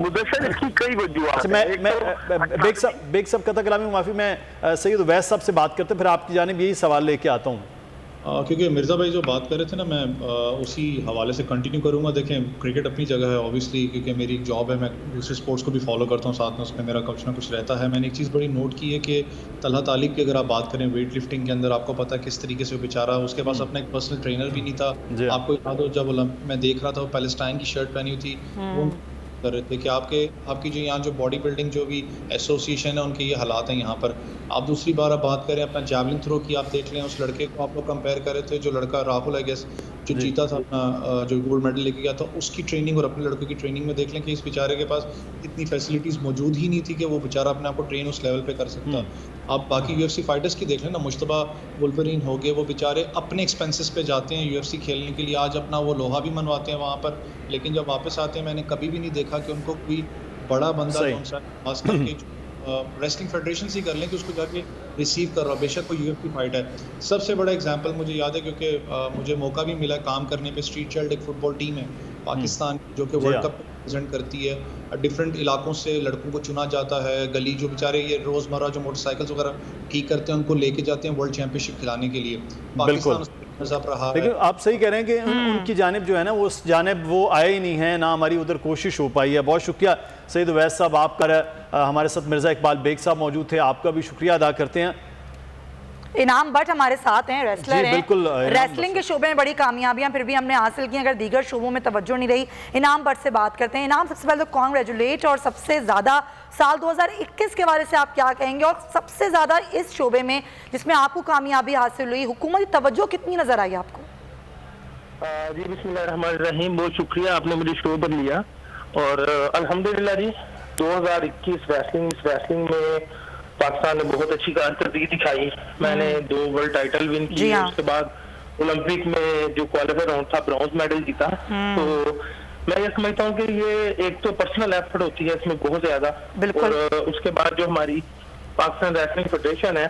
Speaker 19: मुदस्सिर, इसकी कई वजूहात हैं।
Speaker 3: मैं बेग साहब कथा कलामी माफ़ी, मैं सैयद उवैस साहब से बात करते, फिर आपकी जानिब यही सवाल लेके आता हूँ।
Speaker 18: क्योंकि मिर्ज़ा भाई जो बात कर रहे थे ना, मैं उसी हवाले से कंटिन्यू करूँगा। देखें, क्रिकेट अपनी जगह है ऑब्वियसली, क्योंकि मेरी एक जॉब है, मैं दूसरे स्पोर्ट्स को भी फॉलो करता हूँ, साथ में उसमें मेरा कुछ ना कुछ रहता है। मैंने एक चीज़ बड़ी नोट की है कि तलहा तालिब की अगर आप बात करें वेट लिफ्टिंग के अंदर, आपको पता है किस तरीके से वो बेचारा, उसके पास अपना एक पर्सनल ट्रेनर भी नहीं था। आपको याद हो, जब मैं देख रहा था, वो पैलेस्टाइन की शर्ट पहनी हुई थी, वो कर रहे थे कि आपकी जो यहाँ जो बॉडी बिल्डिंग जो भी एसोसिएशन है, उनके ये हालात हैं यहाँ पर। आप दूसरी बार आप बात करें अपना जैवलिन थ्रो की, आप देख लें, उस लड़के को आप लोग कंपेयर कर रहे थे, जो लड़का राहुल आई गेस जो जीता था अपना, जो गोल्ड मेडल लेके गया था, उसकी ट्रेनिंग और अपने लड़कों की ट्रेनिंग में देख लें कि इस बेचारे के पास इतनी फैसिलिटीज़ मौजूद ही नहीं थी कि वो बेचारा अपने आप को ट्रेन उस लेवल पे कर सकता। आप बाकी UFC फाइटर्स की देख लें ना, मुश्तबा वुल्वरीन हो गए, वो बेचारे अपने एक्सपेंसेस पे जाते हैं UFC खेलने के लिए, आज अपना वो लोहा भी मनवाते हैं वहाँ पर, लेकिन जब वापस आते हैं मैंने कभी भी नहीं देखा कि उनको कोई बड़ा बंदा खास करके रेसलिंग फेडरेशन से कर लें कि उसको जाके रिसीव कर रहा, बेशक कोई UFC फाइट है। सबसे बड़ा एग्जांपल मुझे याद है, क्योंकि मुझे मौका भी मिला काम करने पे, स्ट्रीट चाइल्ड एक फुटबॉल टीम है पाकिस्तान जो कि वर्ल्ड कप प्रेजेंट करती है, डिफरेंट इलाकों से लड़कों को चुना जाता है, गली जो बेचारे ये रोज़मर्रा जो मोटरसाइकिल्स वगैरह ठीक करते हैं, उनको लेके जाते हैं वर्ल्ड चैंपियनशिप खिलाने के लिए। पाकिस्तान रहा, लेकिन
Speaker 3: आप सही कह रहे हैं कि उनकी जानिब जो है ना, वो उस जानिब वो आए ही नहीं है, ना हमारी उधर कोशिश हो पाई है। बहुत शुक्रिया सैयद उवैस साहब, आपका हमारे साथ मिर्ज़ा इकबाल बेग साहब मौजूद थे, आपका भी शुक्रिया अदा करते हैं।
Speaker 2: इनाम भट्ट हमारे साथ हैं, रेसलर हैं,
Speaker 3: बिल्कुल
Speaker 2: रेसलिंग के शोबे में बड़ी कामयाबियां फिर भी हमने हासिल की, अगर दीगर शोबों में तवज्जो नहीं रही। इनाम भट्ट से बात करते हैं। इनाम, सबसे पहले तो कॉन्ग्रेचुलेट, और सबसे ज़्यादा साल 2021 के बारे से आप क्या कहेंगे, और सबसे ज़्यादा इस शोबे में जिसमें आपको कामयाबी हासिल हुई, हुकूमती तवज्जो कितनी नज़र आई आपको?
Speaker 19: जी बिस्मिल्लाहिर्रहमानिर्रहीम, बहुत शुक्रिया आपने मुझे शो पर लिया, और अल्हम्दुलिल्लाह जी 2021 रेसलिंग में पाकिस्तान ने बहुत अच्छी कारकर्दगी दिखाई। मैंने 2 वर्ल्ड टाइटल विन किए, उसके बाद ओलंपिक में जो क्वालिफायर राउंड था ब्रॉन्ज मेडल जीता। तो मैं ये समझता हूँ कि ये एक तो पर्सनल एफर्ट होती है इसमें बहुत ज्यादा, और उसके बाद जो हमारी पाकिस्तान रेसलिंग फेडरेशन है,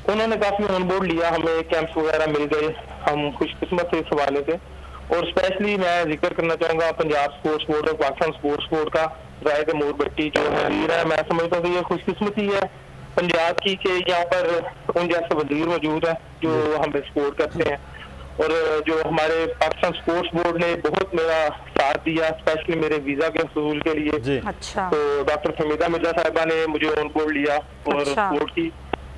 Speaker 19: उन्होंने काफी ऑन बोर्ड लिया, हमें कैंप्स वगैरह मिल गए, हम खुशकिस्मत थे इस हवाले से। और स्पेशली मैं जिक्र करना चाहूंगा पंजाब स्पोर्ट्स बोर्ड और पाकिस्तान स्पोर्ट्स बोर्ड का, राय तैमूर भट्टी जो वजीर है, मैं समझता हूँ कि ये खुशकिस्मती है पंजाब की कि यहाँ पर उन जैसे वजीर मौजूद है जो हमें सपोर्ट करते हैं, और जो हमारे पाकिस्तान स्पोर्ट्स बोर्ड ने बहुत मेरा साथ दिया, स्पेशली मेरे वीजा के हसूल के लिए।
Speaker 2: अच्छा।
Speaker 19: तो डॉक्टर फमीदा मिर्जा साहिबा ने मुझे ऑन बोर्ड लिया और स्पोर्ट की,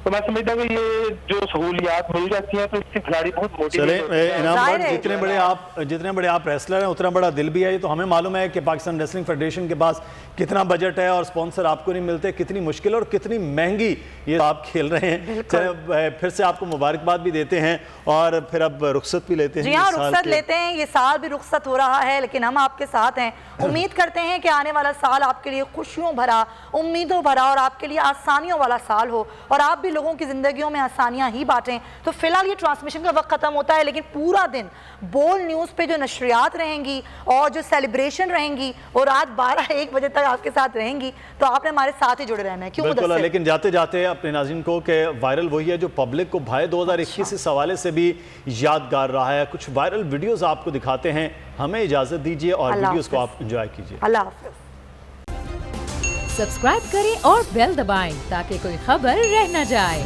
Speaker 19: तो मैं समझता हूँ कि ये जो सहूलियात मिल जाती हैं तो इससे खिलाड़ी बहुत
Speaker 3: चले
Speaker 19: मोटिवेट
Speaker 3: इनाम भट्ट, जितने बड़े आप रेसलर हैं उतना बड़ा दिल भी है। तो हमें मालूम है कि पाकिस्तान रेसलिंग फेडरेशन के पास कितना बजट है और स्पॉन्सर आपको नहीं मिलते, कितनी मुश्किल और कितनी महंगी ये आप खेल रहे हैं। चले फिर से आपको मुबारकबाद भी देते हैं और फिर अब रुखसत भी लेते हैं।
Speaker 2: जी हाँ, रुखसत लेते हैं। ये साल भी रुखसत हो रहा है लेकिन हम आपके साथ हैं। उम्मीद करते हैं कि आने वाला साल आपके लिए खुशियों भरा, उम्मीदों भरा और आपके लिए आसानियों वाला साल हो और आप भी लोगों की जिंदगियों में आसानियां ही बांटें। तो फिलहाल ये ट्रांसमिशन का वक्त खत्म होता है लेकिन पूरा दिन बोल्ड न्यूज़ पे जो नशरियात रहेंगी और जो सेलिब्रेशन रहेंगी वो रात 12-1 बजे तक आपके साथ रहेंगी। तो आपने हमारे साथ ही जुड़े रहना है। क्यों
Speaker 3: बिल्कुल, लेकिन जाते जाते अपने नाज़रीन को कि वायरल वही है जो पब्लिक को भाई 2021 इस हवाले से भी यादगार रहा है। कुछ वायरल वीडियोस आपको दिखाते हैं, हमें इजाजत दीजिए और वीडियोस को आप एंजॉय कीजिए।
Speaker 2: अल्लाह हाफ़िज़।
Speaker 1: सब्सक्राइब करें और बेल दबाएं ताकि कोई खबर रह न जाए।